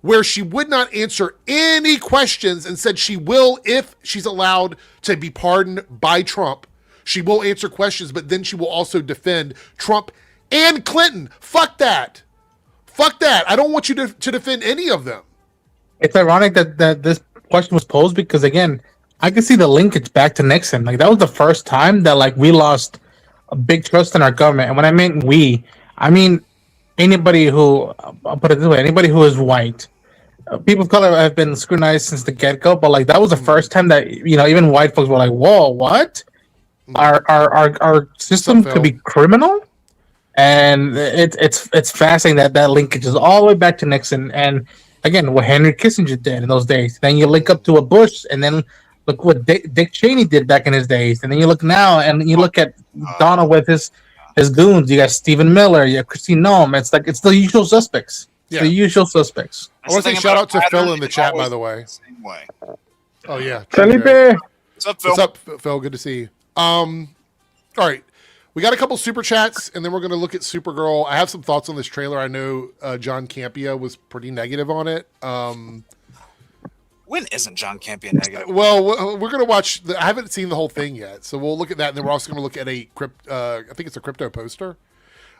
where she would not answer any questions and said she will, if she's allowed to be pardoned by Trump, she will answer questions, but then she will also defend Trump and Clinton. Fuck that. Fuck that. I don't want you to defend any of them. It's ironic that this question was posed because, again, I can see the linkage back to Nixon. Like, that was the first time that, like, we lost a big trust in our government. And when I mean we, I mean anybody who, I'll put it this way, anybody who is white. People of color have been scrutinized since the get-go, but, like, that was the first time that, you know, even white folks were like, whoa, what? Our system could be criminal? And it's fascinating that linkage is all the way back to Nixon. And again, what Henry Kissinger did in those days. Then you link up to a Bush, and then look what Dick Cheney did back in his days. And then you look now, and you look at Donald with his goons. You got Stephen Miller, you got Christine Noem. It's like it's the usual suspects. Yeah. The usual suspects. I want to say shout out to Phil in the chat, by the way. Same way. Oh yeah, Felipe. What's up, Phil? What's up, Phil? Good to see you. All right. We got a couple super chats, and then we're going to look at Supergirl. I have some thoughts on this trailer. I know John Campea was pretty negative on it. When isn't John Campea negative? Well, we're going to watch. I haven't seen the whole thing yet, so we'll look at that, and then we're also going to look at I think it's a crypto poster.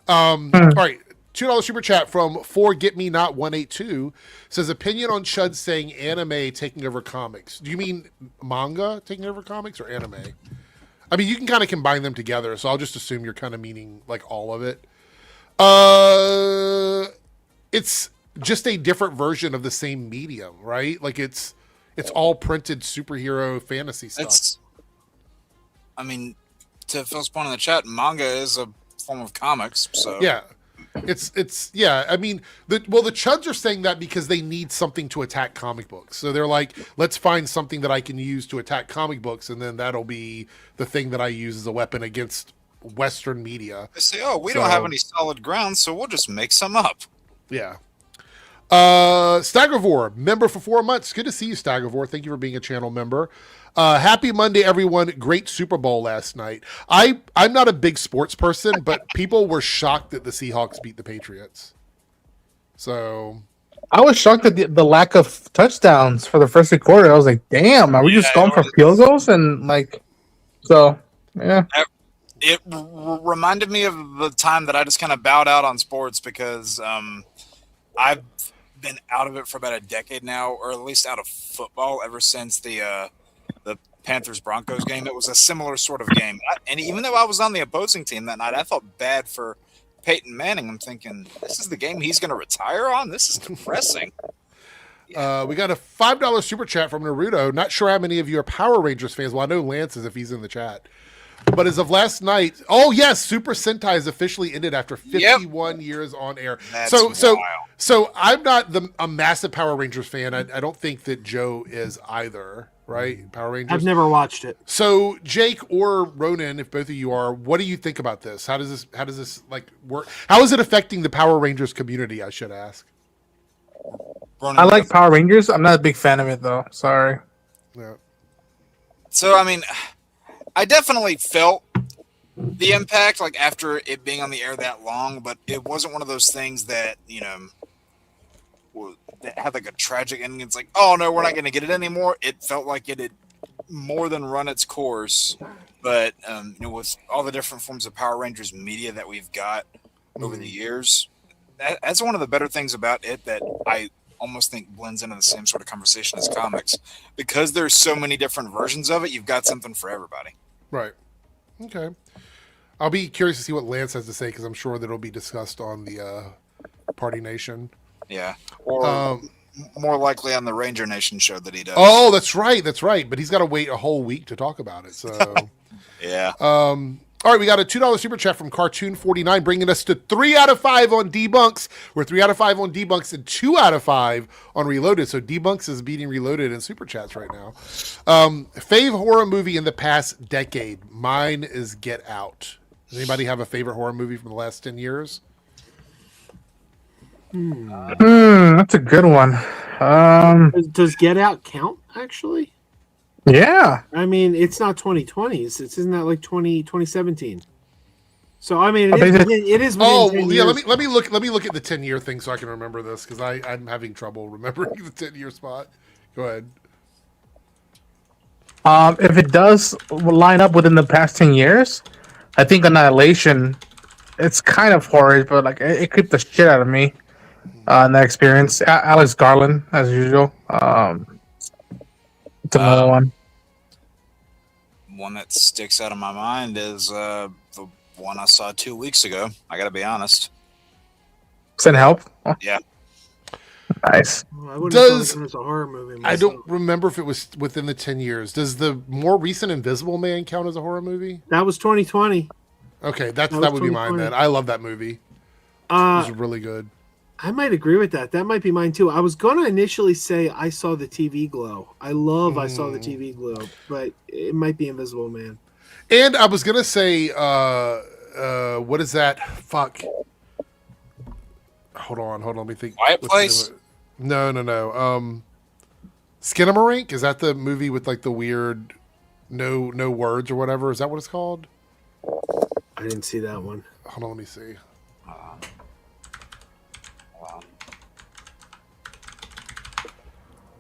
All right. $2 super chat from Forget Me Not 182 says opinion on Chud saying anime taking over comics. Do you mean manga taking over comics or anime? I mean, you can kind of combine them together, so I'll just assume you're kind of meaning like all of it. It's just a different version of the same medium, right? Like it's all printed superhero fantasy stuff. I mean, to Phil's point in the chat, manga is a form of comics, so yeah. It's yeah. I mean, the Chuds are saying that because they need something to attack comic books. So they're like, let's find something that I can use to attack comic books, and then that'll be the thing that I use as a weapon against Western media. They say, oh, we don't have any solid ground, so we'll just make some up. Yeah. Staggervore, member for 4 months. Good to see you, Staggervore. Thank you for being a channel member. Happy Monday, everyone. Great Super Bowl last night. I'm not a big sports person, but people were shocked that the Seahawks beat the Patriots. So I was shocked at the lack of touchdowns for the first quarter. I was like, damn, are we just going for field goals? And yeah. It reminded me of the time that I just kind of bowed out on sports because I've been out of it for about a decade now, or at least out of football ever since the Panthers-Broncos game. It was a similar sort of game. And even though I was on the opposing team that night, I felt bad for Peyton Manning. I'm thinking, this is the game he's going to retire on? This is depressing. Yeah. We got a $5 super chat from Naruto. Not sure how many of you are Power Rangers fans. Well, I know Lance is if he's in the chat. But as of last night, oh yes, Super Sentai has officially ended after 51 years on air. That's so I'm not a massive Power Rangers fan. I don't think that Joe is either, right? Power Rangers. I've never watched it. So Jake or Ronan, if both of you are, what do you think about this? How does this like work? How is it affecting the Power Rangers community? I should ask. I like Power Rangers. I'm not a big fan of it though. Sorry. Yeah. So I mean, I definitely felt the impact, like after it being on the air that long, but it wasn't one of those things that, you know, that had like a tragic ending. It's like, oh no, we're not going to get it anymore. It felt like it had more than run its course. But, you know, with all the different forms of Power Rangers media that we've got over the years, that's one of the better things about it that I almost think blends into the same sort of conversation as comics. Because there's so many different versions of it, you've got something for everybody. Right. Okay. I'll be curious to see what Lance has to say because I'm sure that it'll be discussed on the Party Nation. Yeah. Or more likely on the Ranger Nation show that he does. Oh, that's right. That's right. But he's got to wait a whole week to talk about it. So, yeah. All right, we got a $2 super chat from Cartoon49, bringing us to 3 out of 5 on Debunks. We're 3 out of 5 on Debunks and 2 out of 5 on Reloaded. So Debunks is beating Reloaded in super chats right now. Fave horror movie in the past decade. Mine is Get Out. Does anybody have a favorite horror movie from the last 10 years? That's a good one. Does Get Out count, actually? Yeah. I mean, it's not 2020. Isn't that like 2017? So I mean, it is. Oh, yeah. Let me look at the 10-year thing so I can remember this because I'm having trouble remembering the 10-year spot. Go ahead. If it does line up within the past 10 years, I think Annihilation. It's kind of horror, but like it creeped the shit out of me. In that experience, Alex Garland as usual. It's another one. One that sticks out of my mind is the one I saw 2 weeks ago. I got to be honest. Send Help? Oh. Yeah. Nice. Well, I wouldn't have thought it was a horror movie myself. I don't remember if it was within the 10 years. Does the more recent Invisible Man count as a horror movie? That was 2020. Okay, that would be mine then. I love that movie. It was really good. I might agree with that. That might be mine too. I was going to initially say I Saw the TV Glow. I Saw the TV Glow, but it might be Invisible Man. And I was going to say, what is that? Fuck. Hold on. Let me think. Quiet Place? No. Skinamarink? Is that the movie with like the weird no words or whatever? Is that what it's called? I didn't see that one. Hold on, let me see.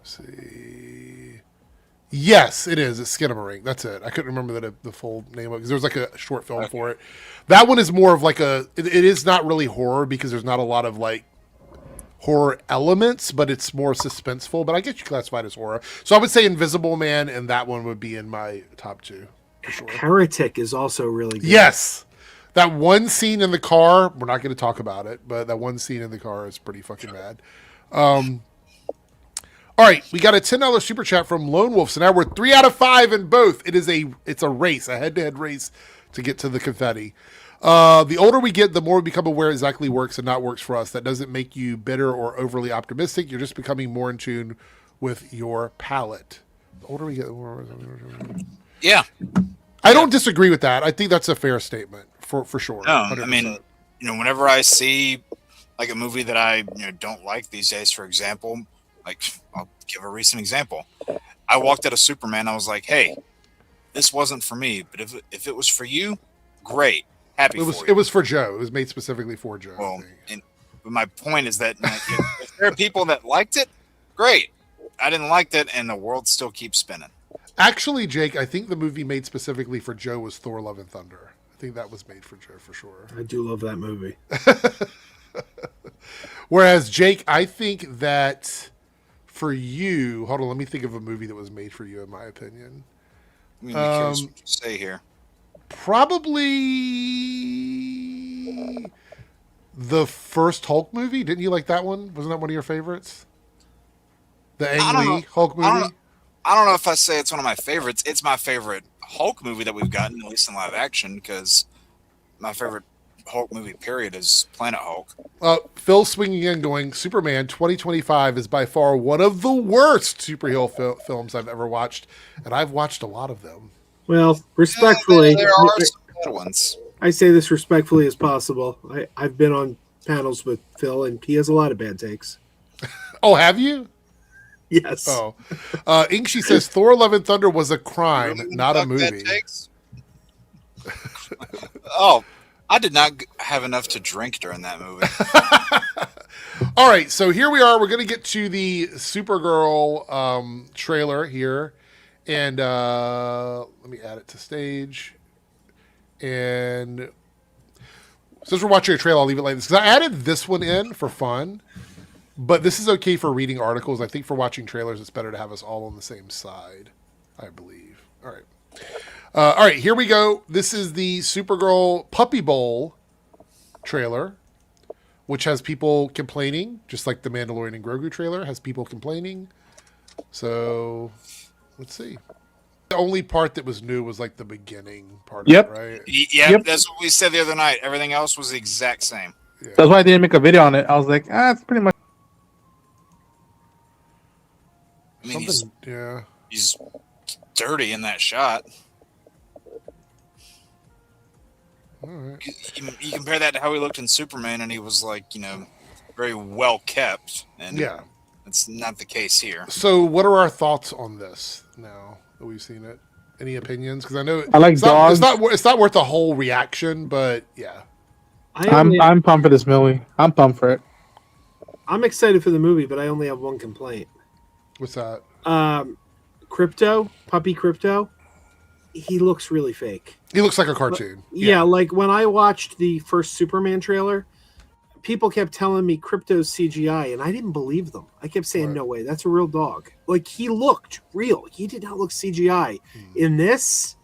See. Yes, it is. It's Skinamarink. That's it. I couldn't remember the full name of it because there was like a short film for it. That one is more of like it is not really horror because there's not a lot of like horror elements, but it's more suspenseful. But I guess you classify it as horror. So I would say Invisible Man, and that one would be in my top 2 for sure. Heretic is also really good. Yes. That one scene in the car, we're not going to talk about it, but that one scene in the car is pretty fucking bad. All right, we got a $10 super chat from Lone Wolf. So now we're 3 out of 5 in both. It's a race, a head-to-head race to get to the confetti. The older we get, the more we become aware it exactly works and not works for us. That doesn't make you bitter or overly optimistic. You're just becoming more in tune with your palate. The older we get, the more... Yeah. I don't disagree with that. I think that's a fair statement for sure. No, 100%. I mean, whenever I see like a movie that I don't like these days, for example, like I'll give a recent example. I walked out of Superman. I was like, hey, this wasn't for me, but if it was for you, great. Happy for you. It was for Joe. It was made specifically for Joe. Well, but my point is that if there are people that liked it, great. I didn't like that, and the world still keeps spinning. Actually, Jake, I think the movie made specifically for Joe was Thor: Love and Thunder. I think that was made for Joe for sure. I do love that movie. Whereas, Jake, I think that for you, hold on, let me think of a movie that was made for you, in my opinion. I'm gonna be curious what you say here. Probably the first Hulk movie. Didn't you like that one? Wasn't that one of your favorites? The Ang Lee Hulk movie? I don't know if I say it's one of my favorites. It's my favorite Hulk movie that we've gotten, at least in live action, because my favorite Hulk movie, period, is Planet Hulk. Phil swinging in going, Superman 2025 is by far one of the worst superhero films I've ever watched, and I've watched a lot of them. Well, respectfully, there are some good ones. I say this respectfully as possible. I've been on panels with Phil, and he has a lot of bad takes. Oh, have you? Yes. Oh. Inkshi says Thor: Love and Thunder was a crime, not a movie. Oh, I did not have enough to drink during that movie. All right, so here we are. We're going to get to the Supergirl trailer here. And let me add it to stage. And since we're watching a trailer, I'll leave it like this. Because I added this one in for fun. But this is okay for reading articles. I think for watching trailers, it's better to have us all on the same side, I believe. All right, here we go. This is the Supergirl Puppy Bowl trailer, which has people complaining, just like the Mandalorian and Grogu trailer has people complaining. So, let's see. The only part that was new was like the beginning part of it, right? Yeah, that's what we said the other night. Everything else was the exact same. Yeah. That's why I didn't make a video on it. I was like, it's pretty much. I mean, he's dirty in that shot. All right. You compare that to how he looked in Superman, and he was like, very well kept. And it's not the case here. So, what are our thoughts on this now that we've seen it? Any opinions? Because I know I like dogs. It's not worth the whole reaction, but yeah. I'm pumped for this movie. I'm pumped for it. I'm excited for the movie, but I only have one complaint. What's that? Puppy Crypto. He looks really fake. He looks like a cartoon. Yeah, like when I watched the first Superman trailer, people kept telling me Crypto's CGI, and I didn't believe them. I kept saying, no way, that's a real dog. Like, he looked real. He did not look CGI. In this,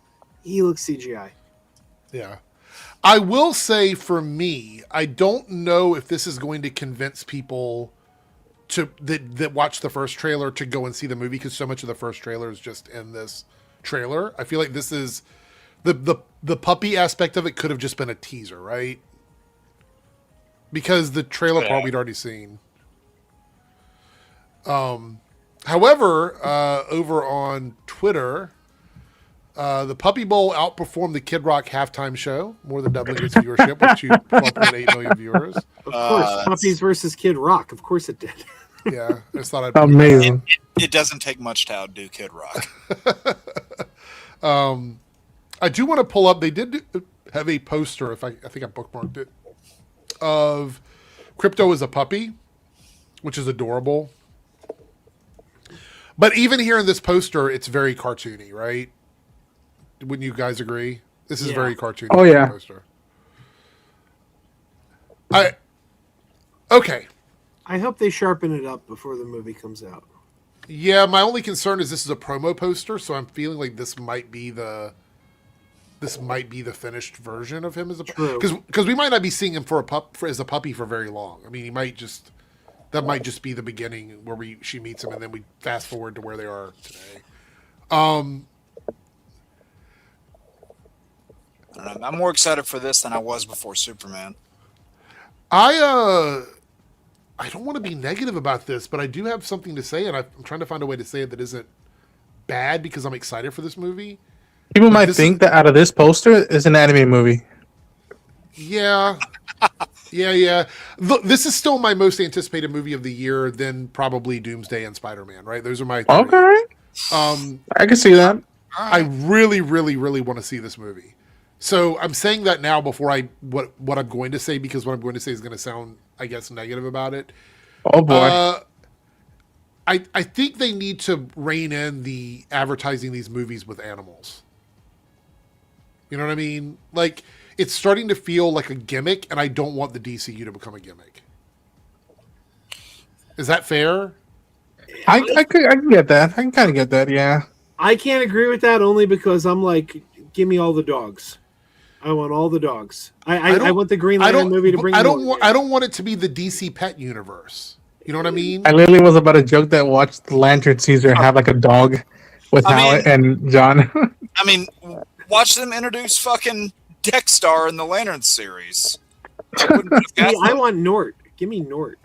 he looks CGI. Yeah. I will say for me, I don't know if this is going to convince people that watch the first trailer to go and see the movie, because so much of the first trailer is just in this trailer. I feel like this is the puppy aspect of it could have just been a teaser, right? Because the trailer part we'd already seen. However, over on Twitter, the Puppy Bowl outperformed the Kid Rock halftime show, more than doubling its viewership with 12.8 million viewers. Of course, Puppies versus Kid Rock. Of course it did. Yeah, I just thought I'd amazing. It doesn't take much to outdo Kid Rock. I do want to pull up. They did have a poster. I think I bookmarked it, of Crypto as a puppy, which is adorable. But even here in this poster, it's very cartoony, right? Wouldn't you guys agree? This is very cartoony. Oh yeah. Poster. Okay. I hope they sharpen it up before the movie comes out. Yeah, my only concern is this is a promo poster, so I'm feeling like this might be the finished version of him as a because we might not be seeing him as a puppy for very long. I mean, that might just be the beginning where she meets him, and then we fast forward to where they are today. I'm more excited for this than I was before Superman. I don't want to be negative about this, but I do have something to say, and I'm trying to find a way to say it that isn't bad because I'm excited for this movie. People might think that out of this poster is an anime movie. Yeah. Yeah. Look, this is still my most anticipated movie of the year, then probably Doomsday and Spider-Man, right? Those are my three. Okay. I can see that. I really, really, really want to see this movie. So I'm saying that now before what I'm going to say, because what I'm going to say is going to sound, I guess, negative about it. Oh boy. I think they need to rein in the advertising these movies with animals. You know what I mean? Like, it's starting to feel like a gimmick, and I don't want the DCU to become a gimmick. Is that fair? I can get that. I can kind of get that. Yeah. I can't agree with that only because I'm like, give me all the dogs. I want all the dogs. I want the Green Lantern movie to bring. I don't want it to be the DC pet universe. You know what I mean? I literally was about to joke that watched Lantern Caesar have like a dog with Howard and John. I mean, watch them introduce fucking Dexstar in the Lantern series. I want Nort. Give me Nort.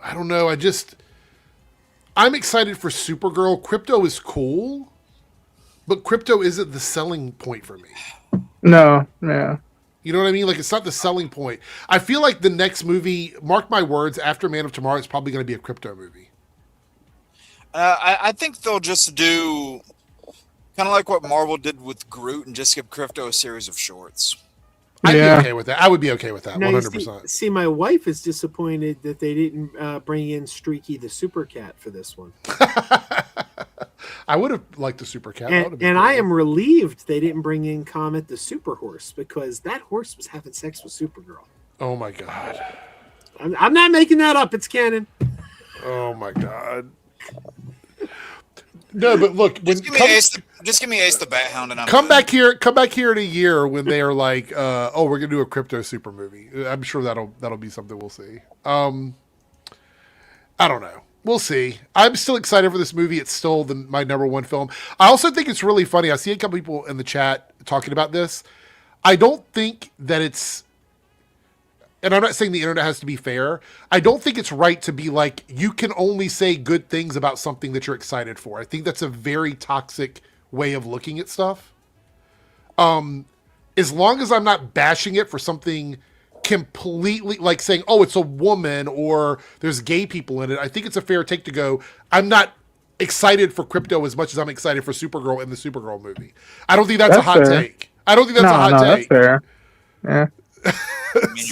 I don't know. I'm excited for Supergirl. Crypto is cool, but Crypto isn't the selling point for me. No, yeah. You know what I mean? Like, it's not the selling point. I feel like the next movie, mark my words, after Man of Tomorrow, is probably going to be a Crypto movie. I think they'll just do kind of like what Marvel did with Groot and just give Crypto a series of shorts. I'd be okay with that. I would be okay with that, 100%. See, my wife is disappointed that they didn't bring in Streaky the Super Cat for this one. I would have liked the Super Cat. And cool. I am relieved they didn't bring in Comet the Super Horse, because that horse was having sex with Supergirl. Oh my god! I'm not making that up. It's canon. Oh my god! No, but look, just give me Ace the Bat Hound, and come back here in a year when they are like, oh, we're gonna do a Crypto Super movie. I'm sure that'll be something we'll see. I don't know. We'll see. I'm still excited for this movie. It's still my number one film. I also think it's really funny. I see a couple people in the chat talking about this. I don't think that it's, and I'm not saying the internet has to be fair. I don't think it's right to be like, you can only say good things about something that you're excited for. I think that's a very toxic way of looking at stuff. As long as I'm not bashing it for something completely, like saying, oh, it's a woman or there's gay people in it, I think it's a fair take to go, I'm not excited for Crypto as much as I'm excited for Supergirl in the Supergirl movie. I don't think that's a hot fair. take. I don't think that's a hot take. That's fair. Yeah.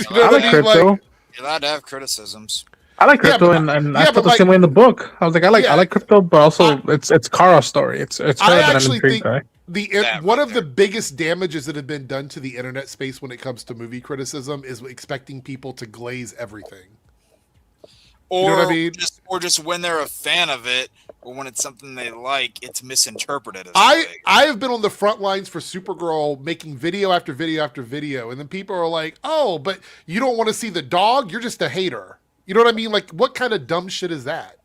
I like Crypto. You're allowed to have criticisms. I like Crypto, and I felt the same way in the book. I was like, I like Crypto, but also it's Kara's story. It's her that I'm intrigued by. One of the biggest damages that have been done to the internet space when it comes to movie criticism is expecting people to glaze everything. Or, you know what I mean? just when they're a fan of it, or when it's something they like, it's misinterpreted. I have been on the front lines for Supergirl, making video after video after video, and then people are like, oh, but you don't want to see the dog? You're just a hater. You know what I mean? Like, what kind of dumb shit is that?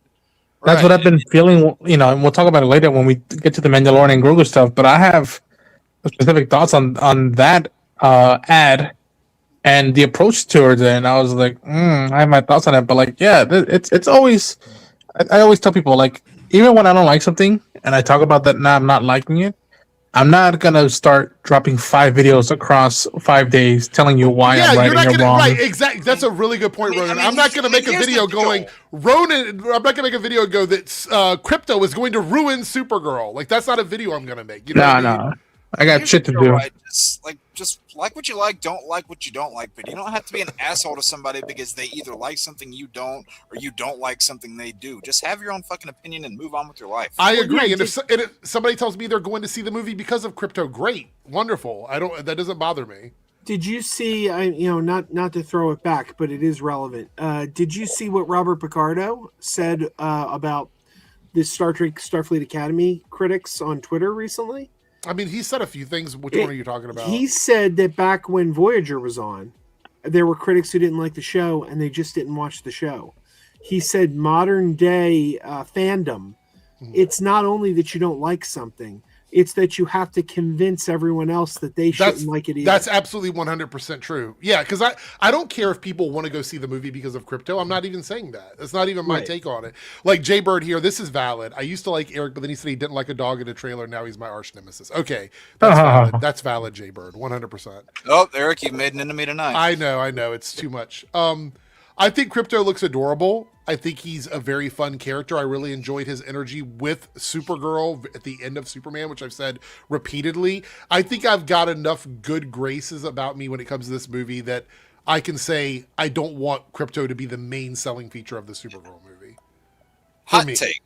That's what I've been feeling, you know, and we'll talk about it later when we get to the Mandalorian and Grogu stuff, but I have specific thoughts on that ad and the approach towards it, and I was like, I have my thoughts on it, but like, yeah, it's always, I always tell people, like, even when I don't like something, and I talk about that now I'm not liking it, I'm not gonna start dropping 5 videos across 5 days telling you why I'm right and you're wrong. Right, exactly. That's a really good point, Ronan. I'm not gonna make a video going, Ronan. I'm not gonna make a video go that Crypto is going to ruin Supergirl. Like, that's not a video I'm gonna make. You know what I mean? I got shit to do. Right. Just like what you like, don't like what you don't like, but you don't have to be an asshole to somebody because they either like something you don't, or you don't like something they do. Just have your own fucking opinion and move on with your life. I agree. And if somebody tells me they're going to see the movie because of Crypto, great, wonderful. That doesn't bother me. Did you see? Not to throw it back, but it is relevant. Did you see what Robert Picardo said about the Star Trek Starfleet Academy critics on Twitter recently? I mean, he said a few things. Which one are you talking about? He said that back when Voyager was on, there were critics who didn't like the show, and they just didn't watch the show. He said modern day fandom, it's not only that you don't like something, it's that you have to convince everyone else that they shouldn't like it either. That's absolutely 100% true. Yeah, because I don't care if people want to go see the movie because of Crypto. I'm not even saying that. That's not even my take on it. Like Jay Bird here, this is valid. I used to like Eric, but then he said he didn't like a dog in a trailer. Now he's my arch nemesis. Okay, that's valid. That's valid, Jay Bird, 100%. Oh, Eric, you've made an enemy tonight. I know. It's too much. I think Crypto looks adorable. I think he's a very fun character. I really enjoyed his energy with Supergirl at the end of Superman, which I've said repeatedly. I think I've got enough good graces about me when it comes to this movie that I can say I don't want Crypto to be the main selling feature of the Supergirl movie. Hot take.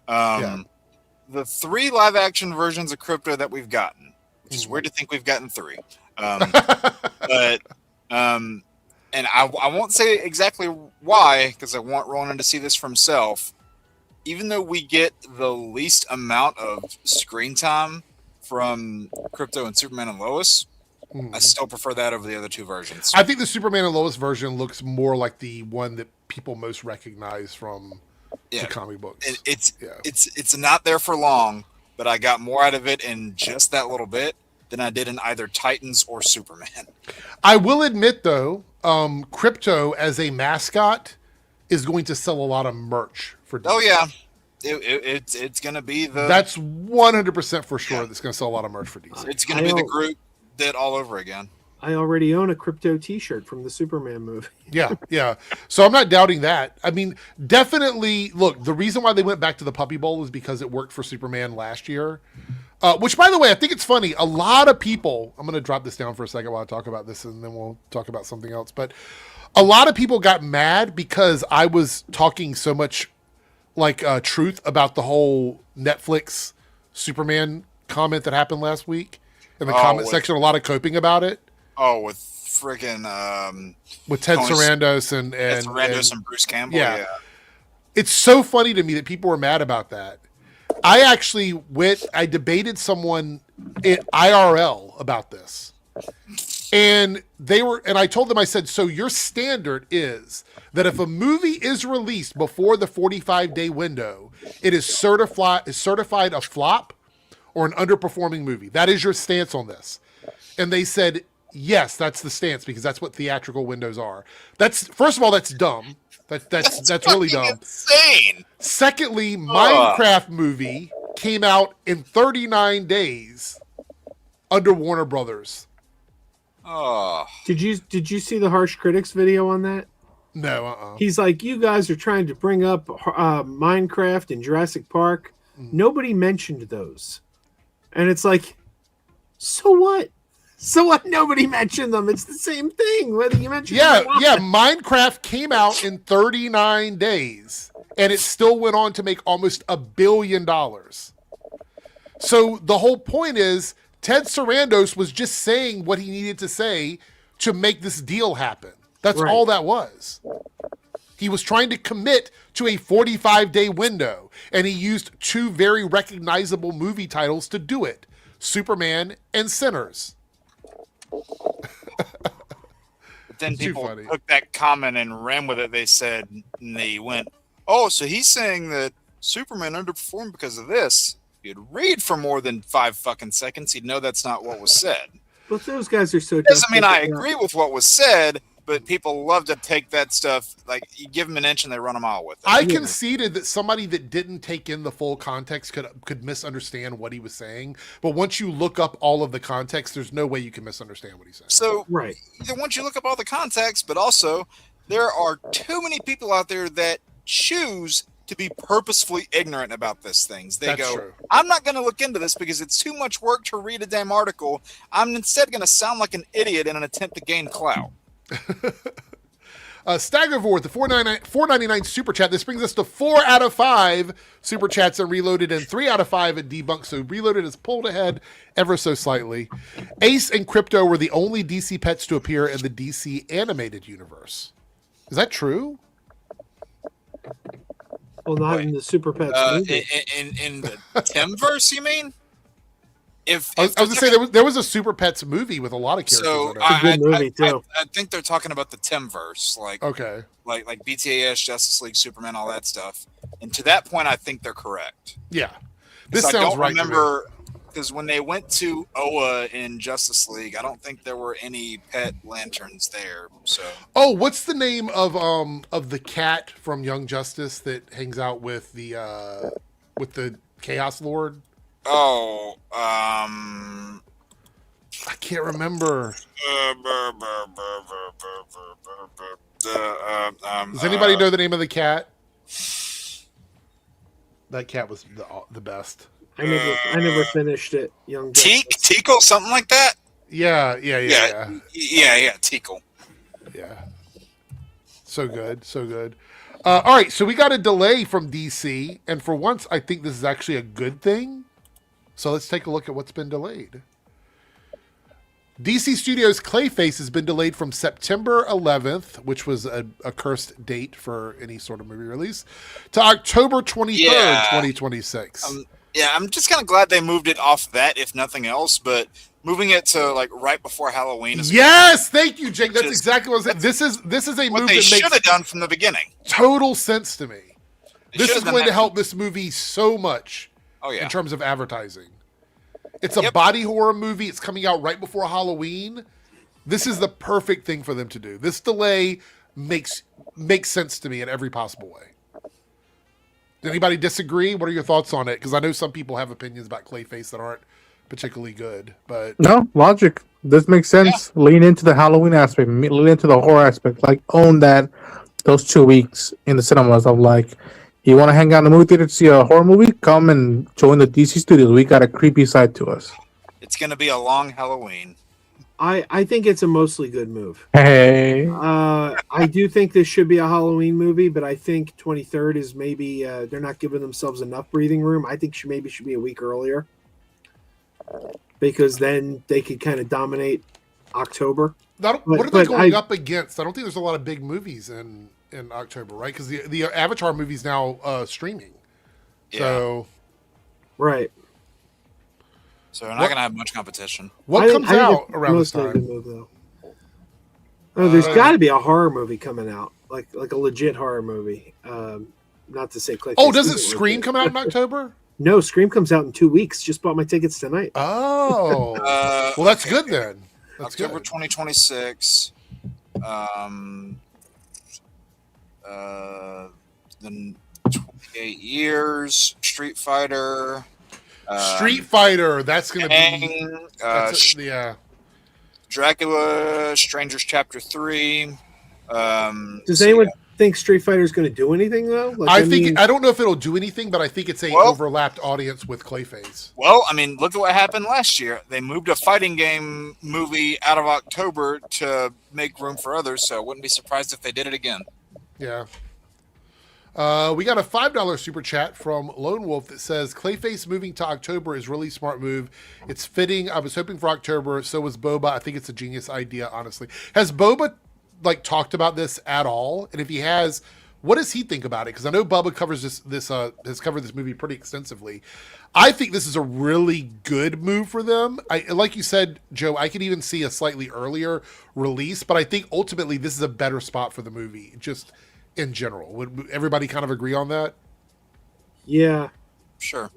The 3 live action versions of Crypto that we've gotten, which is weird to think we've gotten 3. And I won't say exactly why, because I want Ronan to see this for himself. Even though we get the least amount of screen time from Crypto and Superman and Lois, I still prefer that over the other 2 versions. I think the Superman and Lois version looks more like the one that people most recognize from the comic books. It's not there for long, but I got more out of it in just that little bit than I did in either Titans or Superman. I will admit, though, Crypto as a mascot is going to sell a lot of merch for DC. Oh, yeah. It's going to be the... That's 100% for sure that's going to sell a lot of merch for DC. It's going to be the group that all over again. I already own a Crypto t-shirt from the Superman movie. Yeah. So I'm not doubting that. I mean, definitely, look, the reason why they went back to the Puppy Bowl is because it worked for Superman last year. Which, by the way, I think it's funny. A lot of people, I'm going to drop this down for a second while I talk about this, and then we'll talk about something else. But a lot of people got mad because I was talking so much truth about the whole Netflix Superman comment that happened last week in the comment section. A lot of coping about it. Oh, with friggin' with Ted Sarandos and Bruce Campbell. Yeah. It's so funny to me that people were mad about that. I actually I debated someone at IRL about this. And I told them, I said, so your standard is that if a movie is released before the 45-day window, it is certified a flop or an underperforming movie. That is your stance on this. And they said, yes, that's the stance because that's what theatrical windows are. First of all, that's dumb. That's really dumb. Insane. Secondly, Minecraft movie came out in 39 days under Warner Brothers. Did you see the Harsh Critics video on that? No. He's like, you guys are trying to bring up Minecraft and Jurassic Park. Nobody mentioned those. And it's like, so what? So what? Nobody mentioned them. It's the same thing, whether you mention them or not. Minecraft came out in 39 days, and it still went on to make almost $1 billion. So the whole point is Ted Sarandos was just saying what he needed to say to make this deal happen. That's all that was. He was trying to commit to a 45-day window, and he used 2 very recognizable movie titles to do it, Superman and Sinners. But then people took that comment and ran with it. They went, oh, so he's saying that Superman underperformed because of this. If you'd read for more than 5 fucking seconds, you'd know that's not what was said. But those guys are so... Doesn't mean I agree with what was said, but people love to take that stuff, like, you give them an inch and they run a mile with it. I conceded that somebody that didn't take in the full context could misunderstand what he was saying, but once you look up all of the context, there's no way you can misunderstand what he's saying. So, once you look up all the context, but also, there are too many people out there that choose to be purposefully ignorant about these things. They go, true. I'm not going to look into this because it's too much work to read a damn article. I'm instead going to sound like an idiot in an attempt to gain clout. Staggervore, the $4.99 super chat. This brings us to 4 out of 5 super chats and Reloaded, and 3 out of 5 at Debunked. So Reloaded is pulled ahead ever so slightly. Ace and Crypto were the only DC pets to appear in the DC animated universe. Is that true? Well, not in the Super Pets movie. In the Timverse, you mean? I was going to say there was a Super Pets movie with a lot of characters. So it's a good movie too. I think they're talking about the Timverse, like BTAS, Justice League, Superman, all that stuff. And to that point, I think they're correct. Yeah, this sounds right. I don't remember because when they went to Oa in Justice League, I don't think there were any pet lanterns there. So what's the name of the cat from Young Justice that hangs out with the Chaos Lord? I can't remember. Does anybody know the name of the cat? That cat was the best. I never finished it. Young Tickle, something like that. Yeah. Tickle. Yeah. So good. All right, so we got a delay from DC, and for once, I think this is actually a good thing. So let's take a look at what's been delayed. DC Studios' Clayface has been delayed from September 11th, which was a cursed date for any sort of movie release, to October 23rd, 2026. I'm just kind of glad they moved it off that, if nothing else, but moving it to like right before Halloween is yes, thank you, Jake. That's exactly what I was saying. This is a what move they that should makes have done from the beginning. Total sense to me. This is going to that. help this movie so much in terms of advertising. It's a body horror movie. It's coming out right before Halloween. This is the perfect thing for them to do. This delay makes sense to me in every possible way. Does anybody disagree? What are your thoughts on it? Because I know some people have opinions about Clayface that aren't particularly good. But no, logic. This makes sense. Yeah. Lean into the Halloween aspect. Lean into the horror aspect. Like, own those 2 weeks in the cinemas of like, you want to hang out in the movie theater to see a horror movie? Come and join the DC Studios. We got a creepy side to us. It's going to be a long Halloween. I think it's a mostly good move. Hey. I do think this should be a Halloween movie, but I think 23rd is maybe they're not giving themselves enough breathing room. I think maybe should be a week earlier because then they could kind of dominate October. What are they going up against? I don't think there's a lot of big movies in October, right? Because the Avatar movie's now streaming. Yeah. So, right. So we're not going to have much competition. What comes out around this time? There's got to be a horror movie coming out, like a legit horror movie. Not to say Clayface. Oh, doesn't Scream come out in October? No, Scream comes out in 2 weeks. Just bought my tickets tonight. Oh, well, that's good then. That's October good. 2026. Then 28 years. Street Fighter. That's going to be. Yeah. Dracula, Strangers Chapter 3. Does anyone think Street Fighter is going to do anything though? Like, I don't know if it'll do anything, but I think it's a overlapped audience with Clayface. Well, I mean, look at what happened last year. They moved a fighting game movie out of October to make room for others, so I wouldn't be surprised if they did it again. Yeah. We got a $5 super chat from Lone Wolf that says, Clayface moving to October is really smart move. It's fitting. I was hoping for October. So was Boba. I think it's a genius idea, honestly. Has Boba talked about this at all? And if he has, what does he think about it? Because I know Bubba covers has covered this movie pretty extensively. I think this is a really good move for them. Like you said, Joe, I could even see a slightly earlier release, but I think ultimately this is a better spot for the movie. Just in general, would everybody kind of agree on that? Yeah, sure.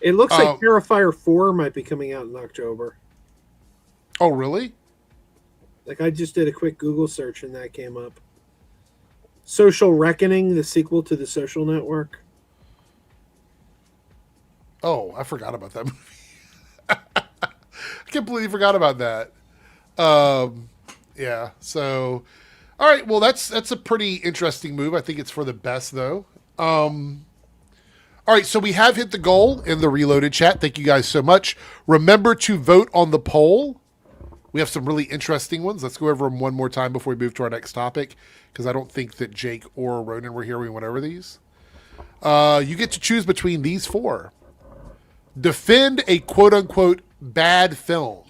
It looks like Terrifier 4 might be coming out in October. Oh, really? Like, I just did a quick Google search and that came up. Social Reckoning, the sequel to The Social Network. Oh, I forgot about that movie. I completely forgot about that. Yeah, so all right, well that's a pretty interesting move. I think it's for the best though. All right, so we have hit the goal in the Reloaded chat. Thank you guys so much. Remember to vote on the poll. We have some really interesting ones. Let's go over them one more time before we move to our next topic, because I don't think that Jake or Ronan were here when we went over these. You get to choose between these four. Defend a quote-unquote bad film,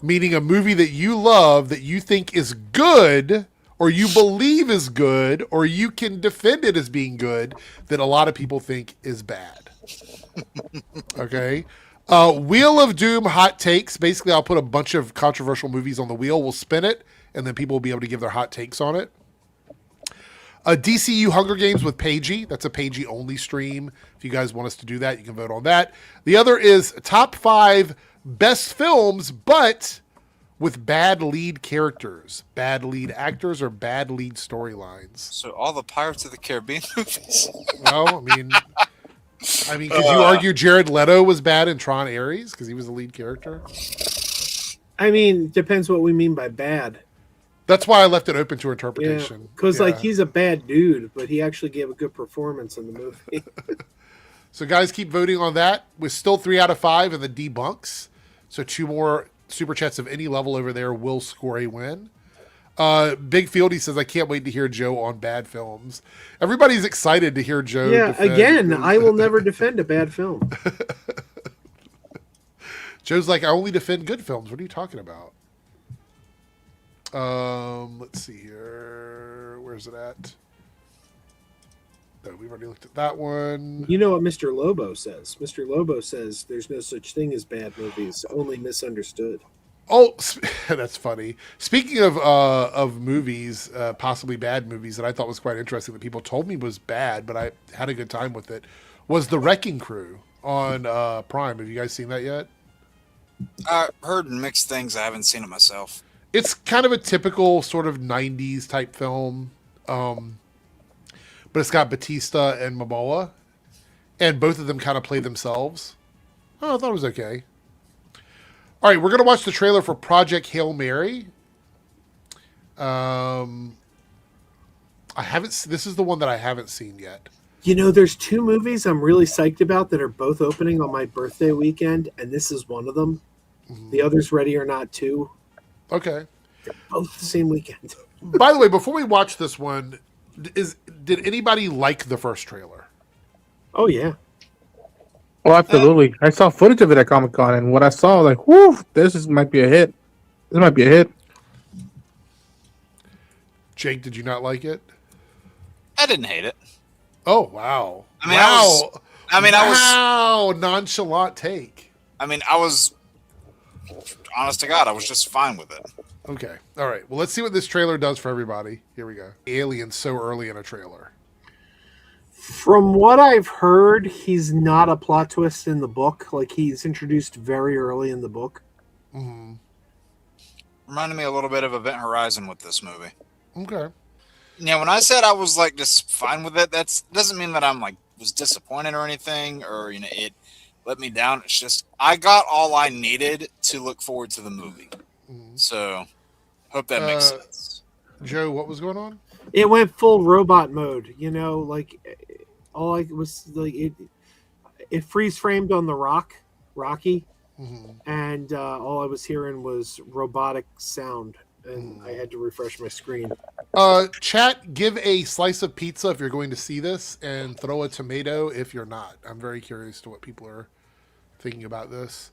meaning a movie that you love, that you think is good, or you believe is good, or you can defend it as being good, that a lot of people think is bad. Okay? Wheel of Doom hot takes. Basically, I'll put a bunch of controversial movies on the wheel. We'll spin it, and then people will be able to give their hot takes on it. A DCU Hunger Games with Pagey. That's a Pagey only stream. If you guys want us to do that, you can vote on that. The other is top 5 best films, but with bad lead characters, bad lead actors, or bad lead storylines. So all the Pirates of the Caribbean movies. Well, I mean, could you argue Jared Leto was bad in Tron Ares because he was the lead character? I mean, depends what we mean by bad. That's why I left it open to interpretation. Because like he's a bad dude, but he actually gave a good performance in the movie. So guys, keep voting on that. We're still 3 out of 5 in the debunks. So 2 more super chats of any level over there will score a win. Big Fieldy says, I can't wait to hear Joe on bad films. Everybody's excited to hear Joe. Yeah, again, I will never defend a bad film. Joe's like, I only defend good films. What are you talking about? Let's see here. Where's it at? No, we've already looked at that one. You know what Mr. Lobo says? Mr. Lobo says there's no such thing as bad movies, only misunderstood. Oh, that's funny. Speaking of movies, possibly bad movies that I thought was quite interesting that people told me was bad, but I had a good time with it, was The Wrecking Crew on Prime. Have you guys seen that yet? I heard mixed things. I haven't seen it myself. It's kind of a typical sort of 90s type film, but it's got Batista and Momoa, and both of them kind of play themselves. Oh, I thought it was okay. All right, we're going to watch the trailer for Project Hail Mary. I haven't. This is the one that I haven't seen yet. You know, there's 2 movies I'm really psyched about that are both opening on my birthday weekend, and this is one of them. Mm-hmm. The other's Ready or Not 2. Okay. They're both the same weekend. By the way, before we watch this one, did anybody like the first trailer? Oh, yeah. Oh, absolutely. I saw footage of it at Comic-Con, and what I saw, like, whoo, might be a hit. This might be a hit. Jake, did you not like it? I didn't hate it. Oh, wow. I mean, wow, nonchalant take. I mean, I was, honest to God, I was just fine with it. Okay. All right. Well, let's see what this trailer does for everybody. Here we go. Alien so early in a trailer. From what I've heard, he's not a plot twist in the book. Like, he's introduced very early in the book. Mm-hmm. Reminded me a little bit of Event Horizon with this movie. Okay. Yeah, when I said I was like just fine with it, that doesn't mean that I'm like was disappointed or anything, or it let me down. It's just I got all I needed to look forward to the movie. Mm-hmm. So hope that makes sense. Joe, what was going on? It went full robot mode. You know, like all I was like it freeze framed on the Rocky, mm-hmm. and all I was hearing was robotic sound. And I had to refresh my screen. Chat, give a slice of pizza if you're going to see this, and throw a tomato if you're not. I'm very curious to what people are thinking about this.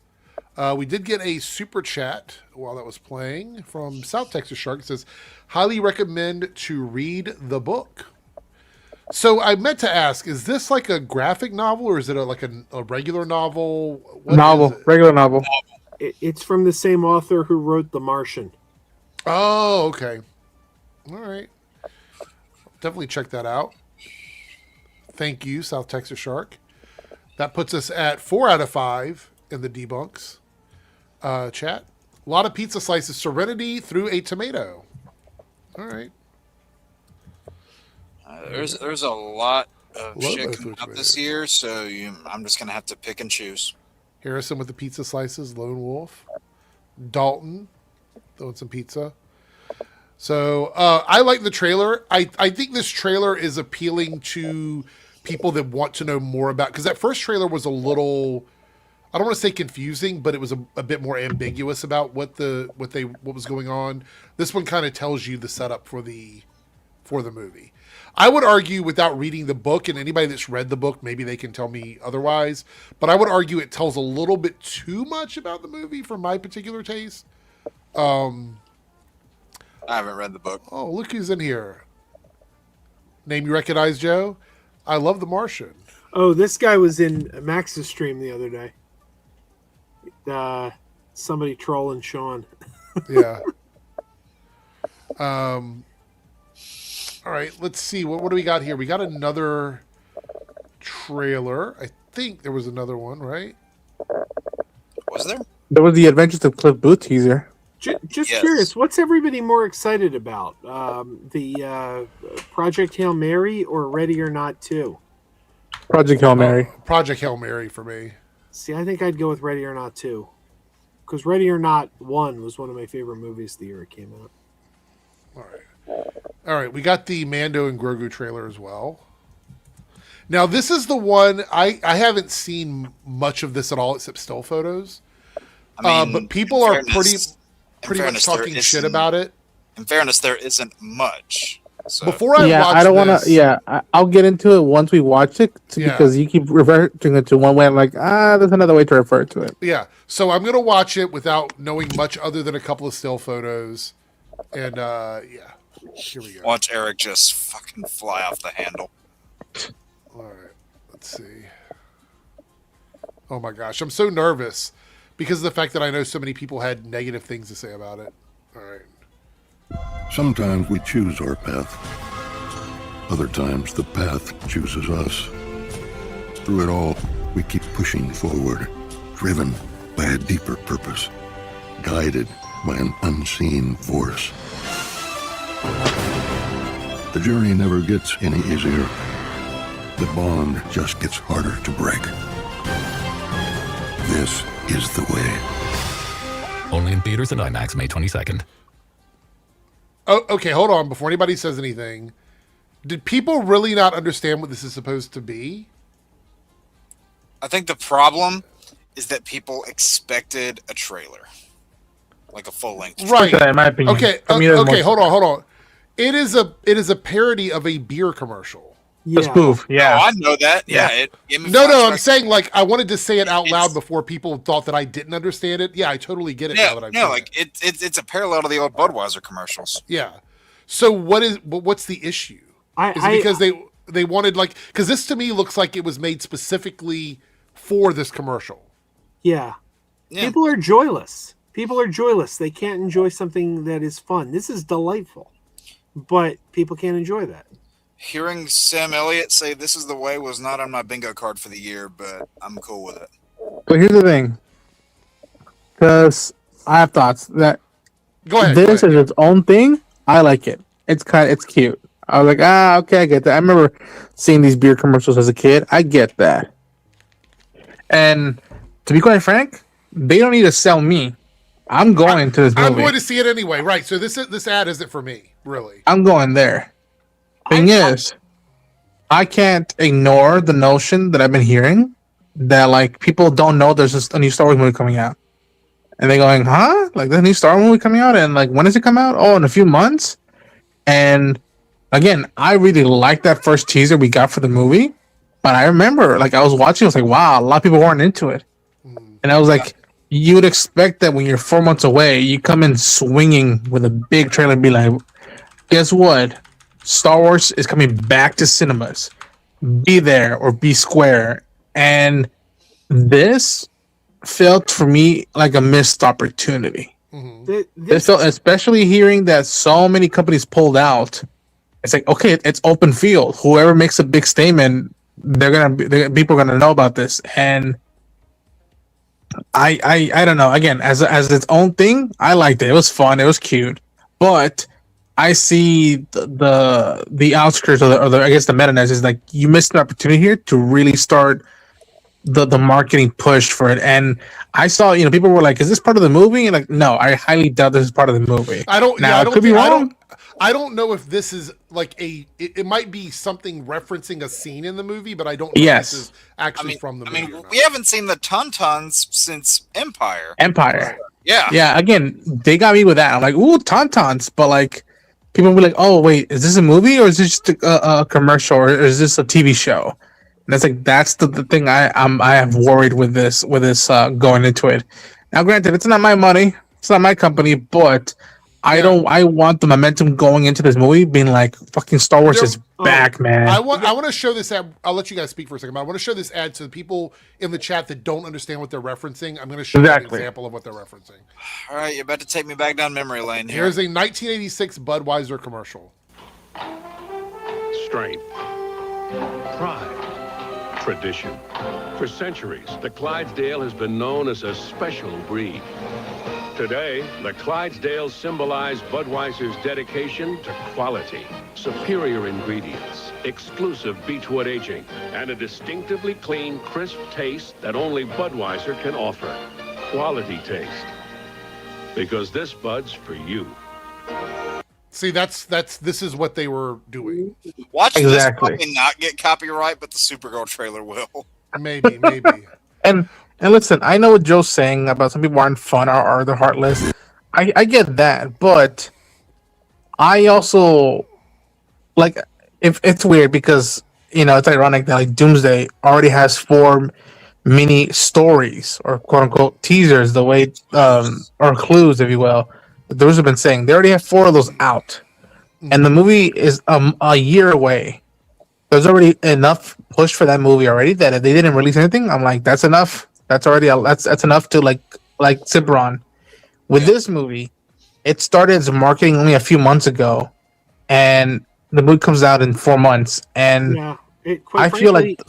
We did get a super chat while that was playing from South Texas Shark. It says, highly recommend to read the book. So I meant to ask, is this like a graphic novel, or is it like a regular novel? Regular novel. It's from the same author who wrote The Martian. Oh, okay. All right. Definitely check that out. Thank you, South Texas Shark. That puts us at 4 out of 5 in the debunks. Chat. A lot of pizza slices. Serenity through a tomato. All right. There's a lot of shit coming out this year, so I'm just going to have to pick and choose. Harrison with the pizza slices. Lone Wolf. Dalton. Throwing some pizza. So I like the trailer. I think this trailer is appealing to people that want to know more about, because that first trailer was a little, I don't want to say confusing, but it was a bit more ambiguous about what was going on. This one kind of tells you the setup for the movie. I would argue, without reading the book, and anybody that's read the book, maybe they can tell me otherwise, but I would argue it tells a little bit too much about the movie for my particular taste. I haven't read the book. Oh, look who's in here. Name you recognize, Joe? I love The Martian. Oh, this guy was in Max's stream the other day. Somebody trolling Sean. Yeah. All right, let's see. What do we got here? We got another trailer. I think there was another one, right? Was there? There was the Adventures of Cliff Booth teaser. Just curious, what's everybody more excited about? The Project Hail Mary or Ready or Not 2? Project Hail Mary. Project Hail Mary for me. See, I think I'd go with Ready or Not 2. Because Ready or Not 1 was one of my favorite movies the year it came out. All right, we got the Mando and Grogu trailer as well. Now, this is the one I haven't seen much of this at all except still photos. But people are pretty much talking shit about it. In fairness, there isn't much. So. Before I watch I don't want to. Yeah, I'll get into it once we watch it because you keep reverting it to one way. I'm like, there's another way to refer to it. Yeah, so I'm gonna watch it without knowing much other than a couple of still photos, and here we go. Watch Eric just fucking fly off the handle. All right, let's see. Oh my gosh, I'm so nervous because of the fact that I know so many people had negative things to say about it. All right. Sometimes we choose our path. Other times the path chooses us. Through it all, we keep pushing forward, driven by a deeper purpose, guided by an unseen force. The journey never gets any easier. The bond just gets harder to break. This is the way. Only in theaters and IMAX, May 22nd. Oh, okay, hold on. Before anybody says anything, did people really not understand what this is supposed to be? I think the problem is that people expected a trailer, like a full length. Right. In my opinion. Okay. Okay. Hold on. It is a parody of a beer commercial. Yeah. A spoof. Yeah. Oh, I know that. Yeah. No. I'm saying I wanted to say it out loud before people thought that I didn't understand it. Yeah, I totally get it now that I've seen it. It's a parallel to the old Budweiser commercials. Yeah. So what's the issue? Is it because they wanted because this to me looks like it was made specifically for this commercial. Yeah. People are joyless. They can't enjoy something that is fun. This is delightful, but people can't enjoy that. Hearing Sam Elliott say this is the way was not on my bingo card for the year, but I'm cool with it. But here's the thing, because I have thoughts that this is its own thing. I like it. It's cute. I was like, okay, I get that. I remember seeing these beer commercials as a kid. I get that. And to be quite frank, they don't need to sell me. I'm going to this movie. I'm going to see it anyway. Right. So this ad isn't for me, really. I'm going there. Thing is, I can't ignore the notion that I've been hearing that people don't know there's a new Star Wars movie coming out, and they're going, "Huh? Like there's a new Star Wars movie coming out, and when does it come out? Oh, in a few months." And again, I really liked that first teaser we got for the movie, but I remember I was watching, I was like, "Wow, a lot of people weren't into it," and I was like, "You would expect that when you're 4 months away, you come in swinging with a big trailer and be like, guess what? Star Wars is coming back to cinemas. Be there or be square." And this felt for me like a missed opportunity. Mm-hmm. This felt, especially hearing that so many companies pulled out. It's like, okay, it's open field. Whoever makes a big statement, people are gonna know about this. And I don't know. Again, as its own thing, I liked it. It was fun. It was cute, but I see the outskirts or the I guess the meta-ness is you missed an opportunity here to really start the marketing push for it. And I saw people were like, "Is this part of the movie?" And no, I highly doubt this is part of the movie. I don't. Now, I don't could be wrong. I don't know if this is it might be something referencing a scene in the movie, but I don't know if this is actually from the movie. We haven't seen the Tauntauns since Empire. Yeah. Yeah. Again, they got me with that. I'm like, ooh, Tauntauns, but people will be like, "Oh, wait, is this a movie or is this just a commercial or is this a TV show?" And that's the thing I have worried with this going into it. Now, granted, it's not my money, it's not my company, but I want the momentum going into this movie being like, fucking Star Wars is back, man. I want to show this ad. I'll let you guys speak for a second, but I want to show this ad to the people in the chat that don't understand what they're referencing. I'm going to show you an example of what they're referencing. All right, you're about to take me back down memory lane here. Here's a 1986 Budweiser commercial. Strength, pride, tradition. For centuries, the Clydesdale has been known as a special breed. Today, the Clydesdales symbolize Budweiser's dedication to quality, superior ingredients, exclusive beechwood aging, and a distinctively clean, crisp taste that only Budweiser can offer. Quality taste. Because this Bud's for you. See, this is what they were doing. Watch Exactly. this probably not get copyright, but the Supergirl trailer will. Maybe. And listen, I know what Joe's saying about some people aren't fun or they're heartless. I get that, but I also like if it's weird because it's ironic that like Doomsday already has 4 mini stories or quote unquote teasers, the way or clues, if you will. Those have been saying they already have 4 of those out, and the movie is a year away. There's already enough push for that movie already that if they didn't release anything, I'm like, that's enough. That's already that's enough to like zipper on. With this movie, it started its marketing only a few months ago, and the movie comes out in 4 months. And I feel like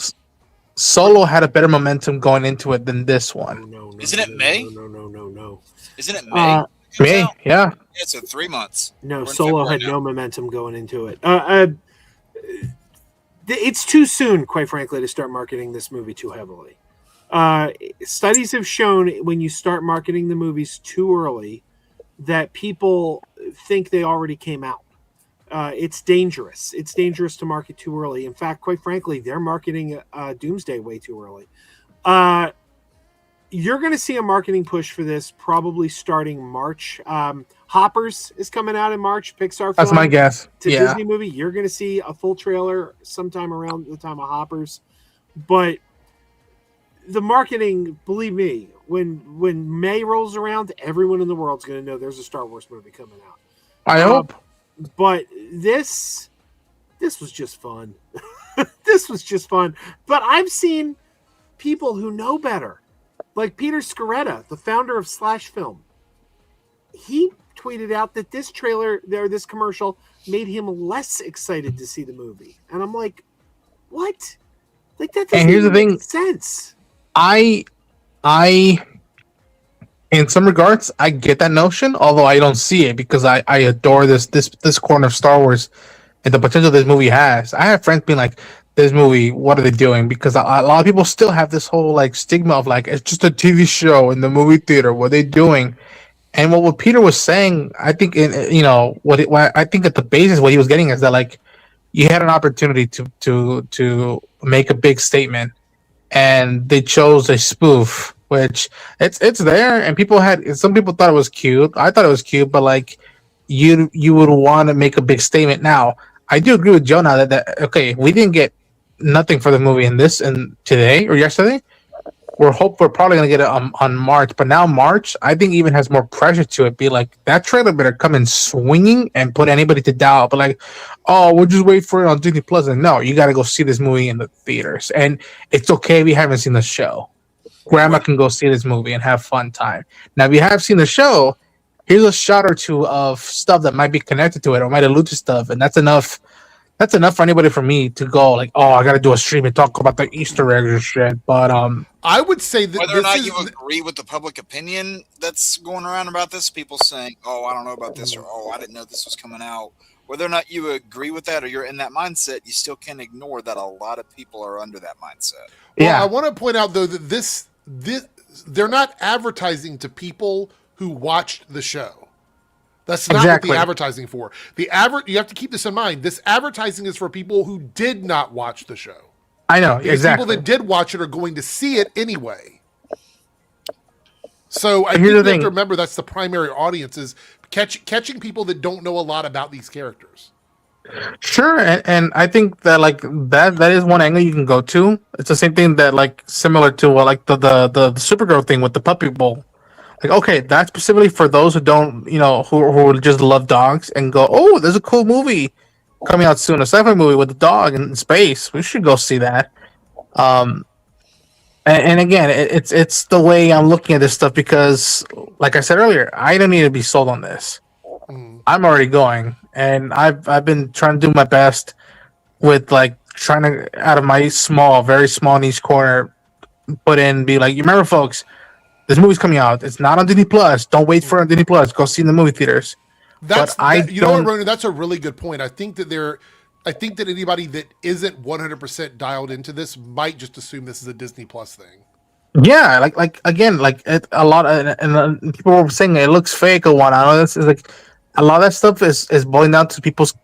Solo had a better momentum going into it than this one. No, Isn't it May? No. Isn't it May? May, yeah. It's 3 months. No, Solo had no momentum going into it. It's too soon, quite frankly, to start marketing this movie too heavily. Studies have shown when you start marketing the movies too early that people think they already came out. It's dangerous. It's dangerous to market too early. In fact, quite frankly, they're marketing Doomsday way too early. You're going to see a marketing push for this probably starting March. Hoppers is coming out in March. Pixar film. That's my guess. It's a Disney movie. You're going to see a full trailer sometime around the time of Hoppers. But the marketing, believe me, when May rolls around, everyone in the world's going to know there's a Star Wars movie coming out. I hope. But this was just fun. This was just fun. But I've seen people who know better, like Peter Sciretta, the founder of Slash Film. He tweeted out that this trailer, or this commercial, made him less excited to see the movie. And I'm like, what? Like, that doesn't even make sense. I in some regards, I get that notion, although I don't see it because I adore this corner of Star Wars and the potential this movie has. I have friends being like, this movie, what are they doing? Because a lot of people still have this whole like stigma of like, it's just a TV show in the movie theater. What are they doing? And what Peter was saying, I think what I think at the basis what he was getting is that like you had an opportunity to make a big statement, and they chose a spoof, which it's there, and some people thought it was cute. I thought it was cute, but like you would want to make a big statement. Now, I do agree with Joe now that okay, we didn't get nothing for the movie in today or yesterday. We're probably gonna get it on March, but now March I think even has more pressure to it. Be like, that trailer better come in swinging and put anybody to doubt. But like, oh, we'll just wait for it on Disney Plus. And no, you got to go see this movie in the theaters, and it's okay if you haven't seen the show. Grandma can go see this movie and have fun time. Now, if you have seen the show, here's a shot or two of stuff that might be connected to it or might allude to stuff, and that's enough. That's enough for anybody for me to go like, oh, I got to do a stream and talk about the Easter eggs or shit. But I would say that whether or not you agree with the public opinion that's going around about this, people saying, oh, I don't know about this, or oh, I didn't know this was coming out. Whether or not you agree with that or you're in that mindset, you still can't ignore that a lot of people are under that mindset. Well, I want to point out though that this they're not advertising to people who watched the show. That's not what the advertising for. You have to keep this in mind. This advertising is for people who did not watch the show. I know, because people that did watch it are going to see it anyway. So I think you have to remember that's the primary audience is catching people that don't know a lot about these characters. Sure, and I think that like that is one angle you can go to. It's the same thing that like similar to like the Supergirl thing with the puppy bowl. Like, okay, that's specifically for those who don't, who just love dogs and go, oh, there's a cool movie coming out soon, a sci-fi movie with a dog in space. We should go see that. And again, it's the way I'm looking at this stuff because, like I said earlier, I don't need to be sold on this. I'm already going, and I've been trying to do my best with like trying to out of my very small niche corner, be like, you remember, folks. This movie's coming out. It's not on Disney Plus. Don't wait for it on Disney Plus. Go see it in the movie theaters. Know what, Ronan? That's a really good point. I think that anybody that isn't 100% dialed into this might just assume this is a Disney Plus thing. Yeah, like again, like a lot, and people were saying it looks fake or whatnot. This is like a lot of that stuff is boiling down to people's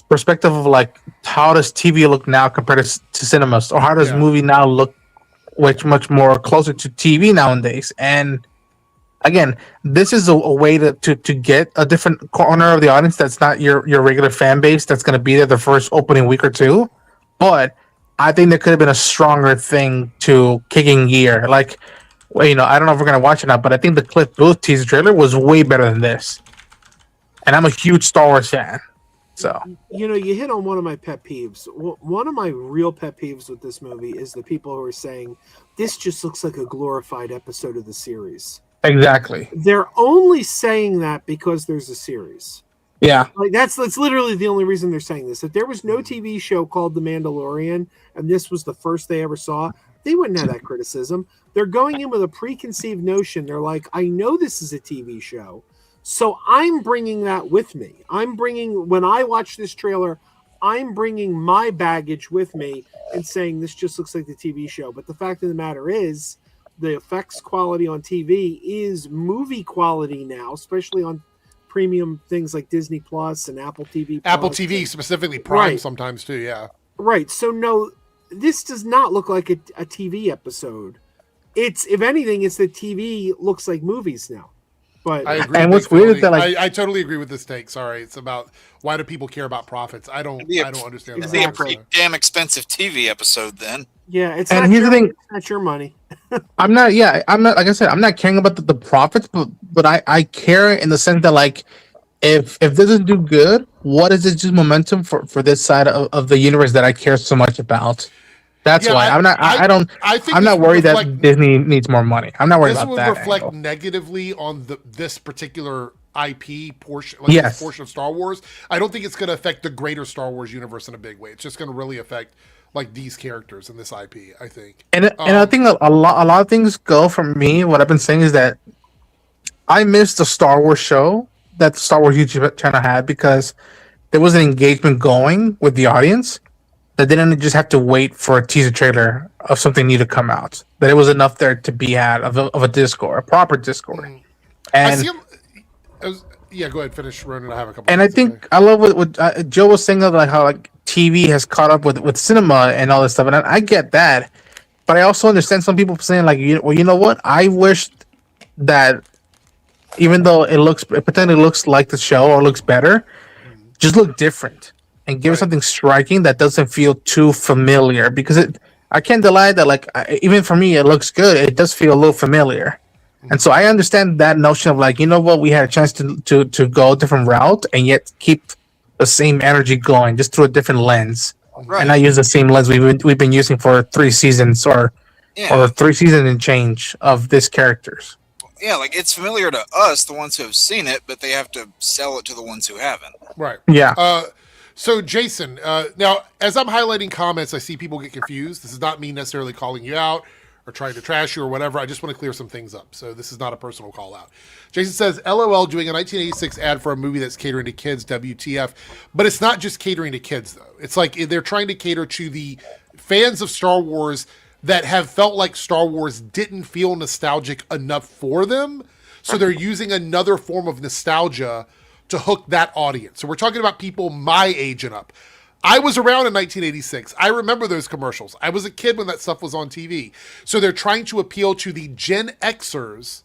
perspective of like how does TV look now compared to cinemas, or how does movie now look much more closer to TV nowadays. And again, this is a way to get a different corner of the audience that's not your regular fan base that's going to be there the first opening week or two. But I think there could have been a stronger thing to kicking gear. Like, well, you know, I don't know if we're going to watch it now, but I think the Cliff Booth teaser trailer was way better than this. And I'm a huge Star Wars fan. So, you know, you hit on one of my pet peeves. One of my real pet peeves with this movie is the people who are saying this just looks like a glorified episode of the series. Exactly. They're only saying that because there's a series. Yeah. Like that's literally the only reason they're saying this. If there was no TV show called The Mandalorian and this was the first they ever saw, they wouldn't have that criticism. They're going in with a preconceived notion. They're like, I know this is a TV show. So I'm bringing that with me. When I watch this trailer, I'm bringing my baggage with me and saying this just looks like the TV show. But the fact of the matter is the effects quality on TV is movie quality now, especially on premium things like Disney Plus and Apple TV. Apple TV, specifically Prime sometimes too, yeah. Right. So no, this does not look like a TV episode. It's, if anything, it's that TV looks like movies now. But I agree. And what's weird is that I totally agree with this take. Sorry, it's about why do people care about profits? I don't understand. It'd be a pretty damn expensive TV episode then. Yeah, it's and not here's the thing. It's not your money. I'm not. Like I said, I'm not caring about the profits, but I care in the sense that like if this doesn't do good, what is it just momentum for this side of the universe that I care so much about? That's why I'm not. I'm not worried that Disney needs more money. I'm not worried about that. This would reflect negatively on this particular IP portion, like this portion of Star Wars. I don't think it's going to affect the greater Star Wars universe in a big way. It's just going to really affect like these characters in this IP, I think. And I think a lot of things go from me. What I've been saying is that I missed the Star Wars show that the Star Wars YouTube channel had because there was an engagement going with the audience. That they didn't just have to wait for a teaser trailer of something new to come out. That it was enough there to be had of a Discord, a proper Discord. And I see him. Go ahead, finish, Ronan. I have a couple. And I think I love what Joe was saying of like how like TV has caught up with cinema and all this stuff, and I get that. But I also understand some people saying like, you know what? I wish that even though it potentially looks like the show or looks better, just look different. And give it something striking that doesn't feel too familiar, because I can't deny that like even for me it looks good. It does feel a little familiar, and so I understand that notion of like, you know what, we had a chance to go a different route and yet keep the same energy going just through a different lens, and not use the same lens we've been using for 3 seasons or 3 seasons and change of these characters. Yeah, like it's familiar to us, the ones who have seen it, but they have to sell it to the ones who haven't. Right. Yeah. So, Jason, now, as I'm highlighting comments, I see people get confused. This is not me necessarily calling you out or trying to trash you or whatever. I just want to clear some things up. So this is not a personal call out. Jason says, LOL, doing a 1986 ad for a movie that's catering to kids, WTF. But it's not just catering to kids, though. It's like they're trying to cater to the fans of Star Wars that have felt like Star Wars didn't feel nostalgic enough for them. So they're using another form of nostalgia to hook that audience. So we're talking about people my age and up. I was around in 1986. I remember those commercials. I was a kid when that stuff was on TV. So they're trying to appeal to the Gen Xers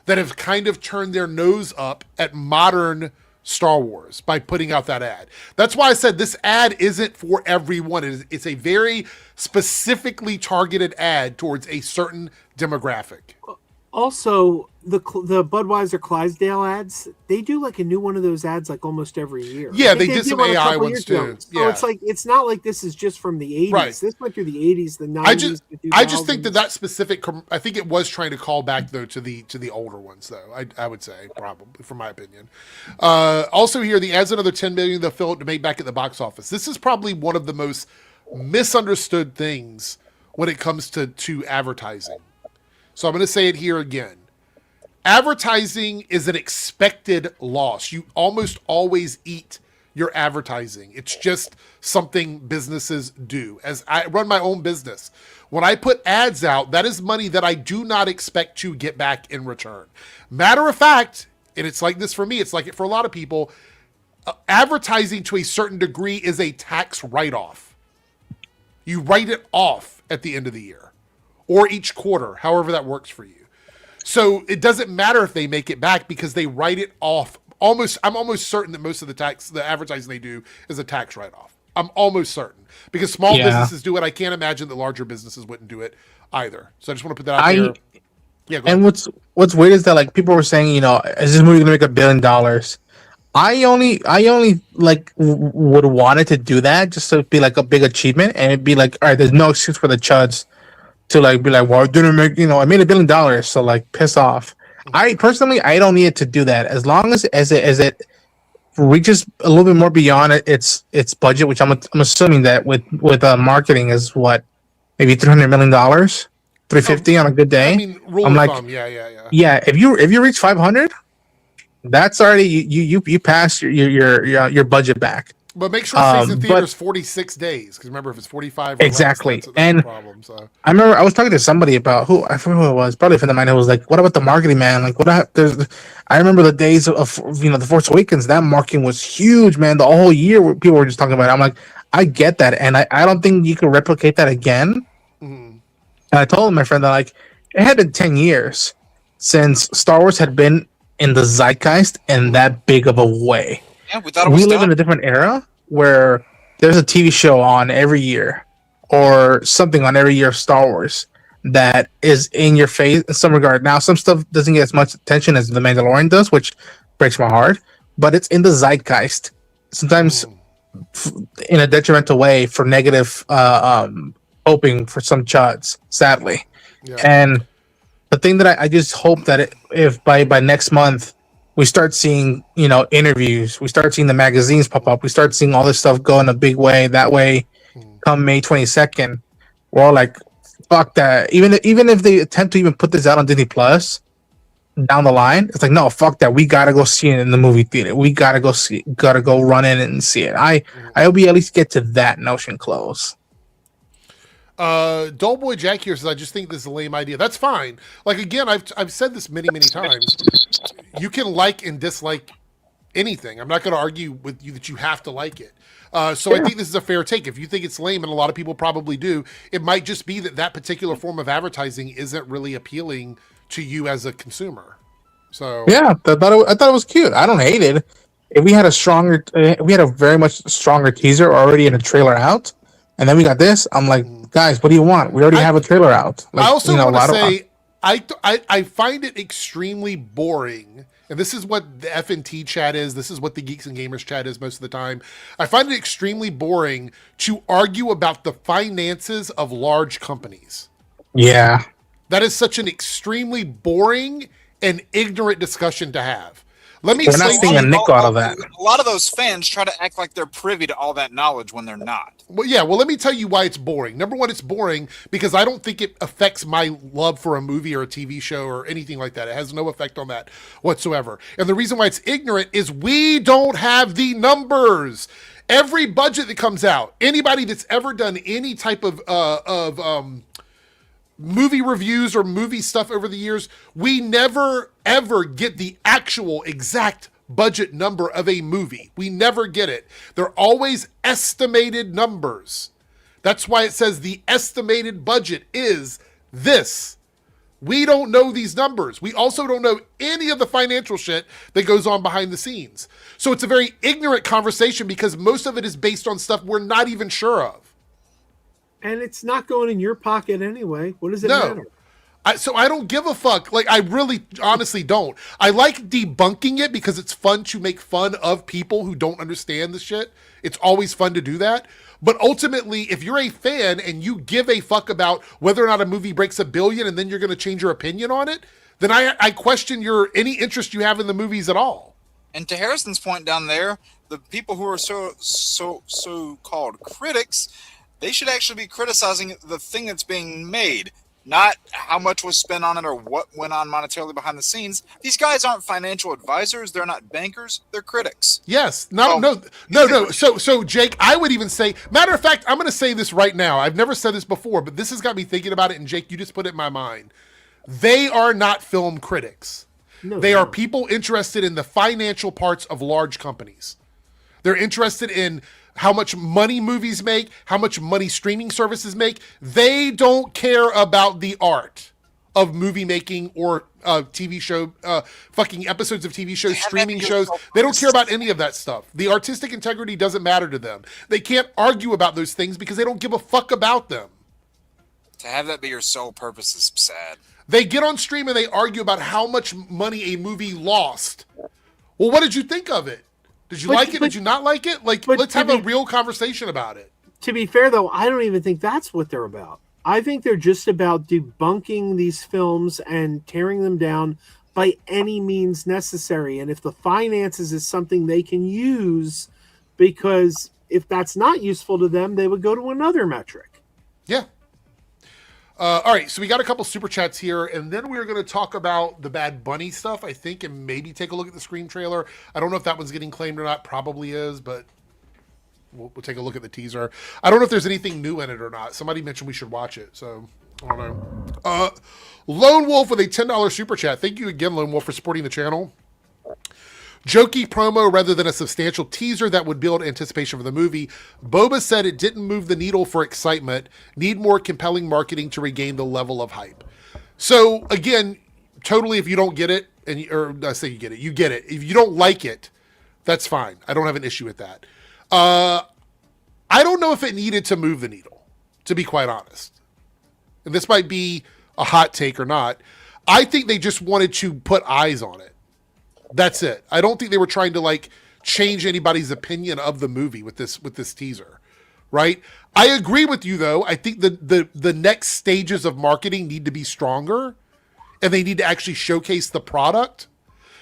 that have kind of turned their nose up at modern Star Wars by putting out that ad. That's why I said this ad isn't for everyone. It's a very specifically targeted ad towards a certain demographic. Also, the Budweiser Clydesdale ads, they do like a new one of those ads like almost every year. Yeah, they did some AI ones too. So it's like, it's not like this is just from the 80s. Right. This went through the 80s, the 90s, the 2000s. I just think that specific, I think it was trying to call back though to the older ones though. I would say probably, from my opinion. Also here, the adds another $10 million they'll fill it to make back at the box office. This is probably one of the most misunderstood things when it comes to advertising. So I'm going to say it here again. Advertising is an expected loss. You almost always eat your advertising. It's just something businesses do. As I run my own business, when I put ads out, that is money that I do not expect to get back in return. Matter of fact, and it's like this for me, it's like it for a lot of people, advertising to a certain degree is a tax write-off. You write it off at the end of the year or each quarter, however that works for you. So it doesn't matter if they make it back because they write it off. I'm almost certain that most of the advertising they do is a tax write-off. I'm almost certain because small businesses do it. I can't imagine that larger businesses wouldn't do it either. So I just want to put that out there. Yeah. And what's weird is that like people were saying, is this movie gonna make $1 billion? I only like would want it to do that just to be like a big achievement, and it'd be like, all right, there's no excuse for the chuds to like be like, well, it didn't make, I made $1 billion, so like piss off. I personally, I don't need it to do that as long as it reaches a little bit more beyond its budget, which I'm assuming that with marketing is what, maybe $300 million, 350 on a good day. I mean, rule of thumb, yeah. If you reach 500, that's already you passed your budget back. But make sure it stays in theaters 46 days, because remember, if it's 45 or exactly, less, that's and a problem. So I remember I was talking to somebody about I forget who it was, probably a friend of mine who was like, "What about the marketing, man? Like, I remember the days of the Force Awakens. That marketing was huge, man. The whole year people were just talking about it. I'm like, I get that, and I don't think you can replicate that again. And I told my friend that like it had been 10 years since Star Wars had been in the zeitgeist in that big of a way. Yeah, we thought it was live in a different era where there's a TV show on every year or something on every year of Star Wars that is in your face in some regard. Now, some stuff doesn't get as much attention as The Mandalorian does, which breaks my heart, but it's in the zeitgeist. Sometimes in a detrimental way for negative hoping for some chuds, sadly. Yeah. And the thing that I just hope that if by next month we start seeing, interviews, we start seeing the magazines pop up, we start seeing all this stuff go in a big way. That way, come May 22nd, we're all like, fuck that. Even if they attempt to even put this out on Disney Plus down the line, it's like, no, fuck that. We gotta go see it in the movie theater. We gotta go run in and see it. I hope we at least get to that notion close. Dullboy Jack here says, I just think this is a lame idea. That's fine. Like, again, I've said this many times. You can like and dislike anything. I'm not going to argue with you that you have to like it. So I think this is a fair take. If you think it's lame, and a lot of people probably do, it might just be that particular form of advertising isn't really appealing to you as a consumer. So yeah, I thought it was cute. I don't hate it. If we had a very much stronger teaser already and a trailer out, and then we got this, I'm like, guys, what do you want? We already have a trailer out. Like, I also want to say, I find it extremely boring, and this is what the FNT chat is, this is what the Geeks and Gamers chat is most of the time. I find it extremely boring to argue about the finances of large companies. Yeah. That is such an extremely boring and ignorant discussion to have. We're not seeing a nickel out of that. A lot of those fans try to act like they're privy to all that knowledge when they're not. Well, yeah. Well, let me tell you why it's boring. Number one, it's boring because I don't think it affects my love for a movie or a TV show or anything like that. It has no effect on that whatsoever. And the reason why it's ignorant is we don't have the numbers. Every budget that comes out, anybody that's ever done any type of movie reviews or movie stuff over the years, we never ever get the actual exact budget number of a movie. We never get it. They're always estimated numbers. That's why it says the estimated budget is this. We don't know these numbers. We also don't know any of the financial shit that goes on behind the scenes. So it's a very ignorant conversation because most of it is based on stuff we're not even sure of. And it's not going in your pocket anyway. What does it matter? So I don't give a fuck. Like, I really honestly don't. I like debunking it because it's fun to make fun of people who don't understand the shit. It's always fun to do that. But ultimately, if you're a fan and you give a fuck about whether or not a movie breaks $1 billion and then you're going to change your opinion on it, then I question any interest you have in the movies at all. And to Harrison's point down there, the people who are so-called critics, they should actually be criticizing the thing that's being made, not how much was spent on it or what went on monetarily behind the scenes. These guys aren't financial advisors. They're not bankers. They're critics. Yes. No. So Jake, I would even say, matter of fact, I'm going to say this right now. I've never said this before, but this has got me thinking about it. And Jake, you just put it in my mind. They are not film critics. No, They are no. people interested in the financial parts of large companies. They're interested in how much money movies make, how much money streaming services make. They don't care about the art of movie making or TV show, fucking episodes of TV shows, streaming shows. They don't care about any of that stuff. The artistic integrity doesn't matter to them. They can't argue about those things because they don't give a fuck about them. To have that be your sole purpose is sad. They get on stream and they argue about how much money a movie lost. Well, what did you think of it? Did you like it? Did you not like it? Like, let's have a real conversation about it. To be fair, though, I don't even think that's what they're about. I think they're just about debunking these films and tearing them down by any means necessary. And if the finances is something they can use, because if that's not useful to them, they would go to another metric. Yeah. All right, so we got a couple super chats here, and then we're going to talk about the Bad Bunny stuff, I think, and maybe take a look at the Scream trailer. I don't know if that one's getting claimed or not. Probably is, but we'll take a look at the teaser. I don't know if there's anything new in it or not. Somebody mentioned we should watch it, so I don't know. Lone Wolf with a $10 super chat. Thank you again, Lone Wolf, for supporting the channel. Jokey promo rather than a substantial teaser that would build anticipation for the movie. Boba said it didn't move the needle for excitement. Need more compelling marketing to regain the level of hype. So again, totally, if you don't get it, or I say you get it. If you don't like it, that's fine. I don't have an issue with that. I don't know if it needed to move the needle, to be quite honest. And this might be a hot take or not. I think they just wanted to put eyes on it. That's it. I don't think they were trying to like change anybody's opinion of the movie with this teaser, right? I agree with you though. I think the next stages of marketing need to be stronger, and they need to actually showcase the product,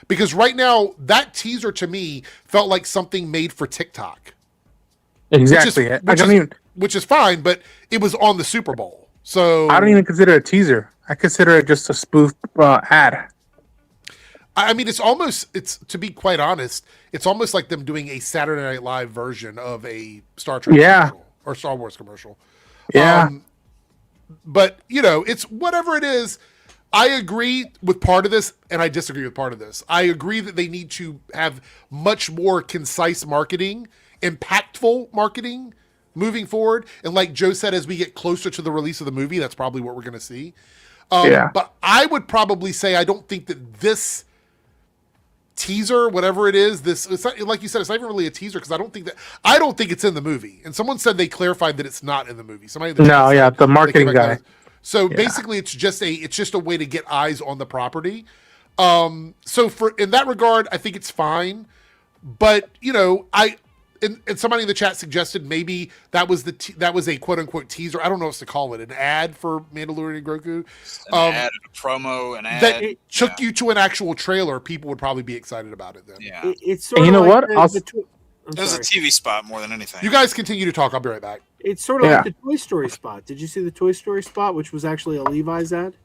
because right now that teaser to me felt like something made for TikTok. Exactly. Which is fine, but it was on the Super Bowl, so I don't even consider it a teaser. I consider it just a spoof ad. I mean, it's to be quite honest, it's almost like them doing a Saturday Night Live version of a Star Trek commercial or Star Wars commercial. Yeah. But, you know, it's whatever it is. I agree with part of this, and I disagree with part of this. I agree that they need to have much more concise marketing, impactful marketing moving forward. And like Joe said, as we get closer to the release of the movie, that's probably what we're going to see. But I would probably say I don't think that this teaser, whatever it is, it's not, like you said, it's not even really a teaser, because I don't think it's in the movie. And someone said they clarified that it's not in the movie. The marketing guy. So basically, it's just a way to get eyes on the property. So in that regard, I think it's fine. But you know, and somebody in the chat suggested maybe that was a quote unquote teaser. I don't know what to call it, an ad for Mandalorian and Grogu. An ad, a promo, an ad that took you to an actual trailer. People would probably be excited about it then. Yeah, it's sort of like it was a TV spot more than anything. You guys continue to talk. I'll be right back. It's sort of like the Toy Story spot. Did you see the Toy Story spot, which was actually a Levi's ad?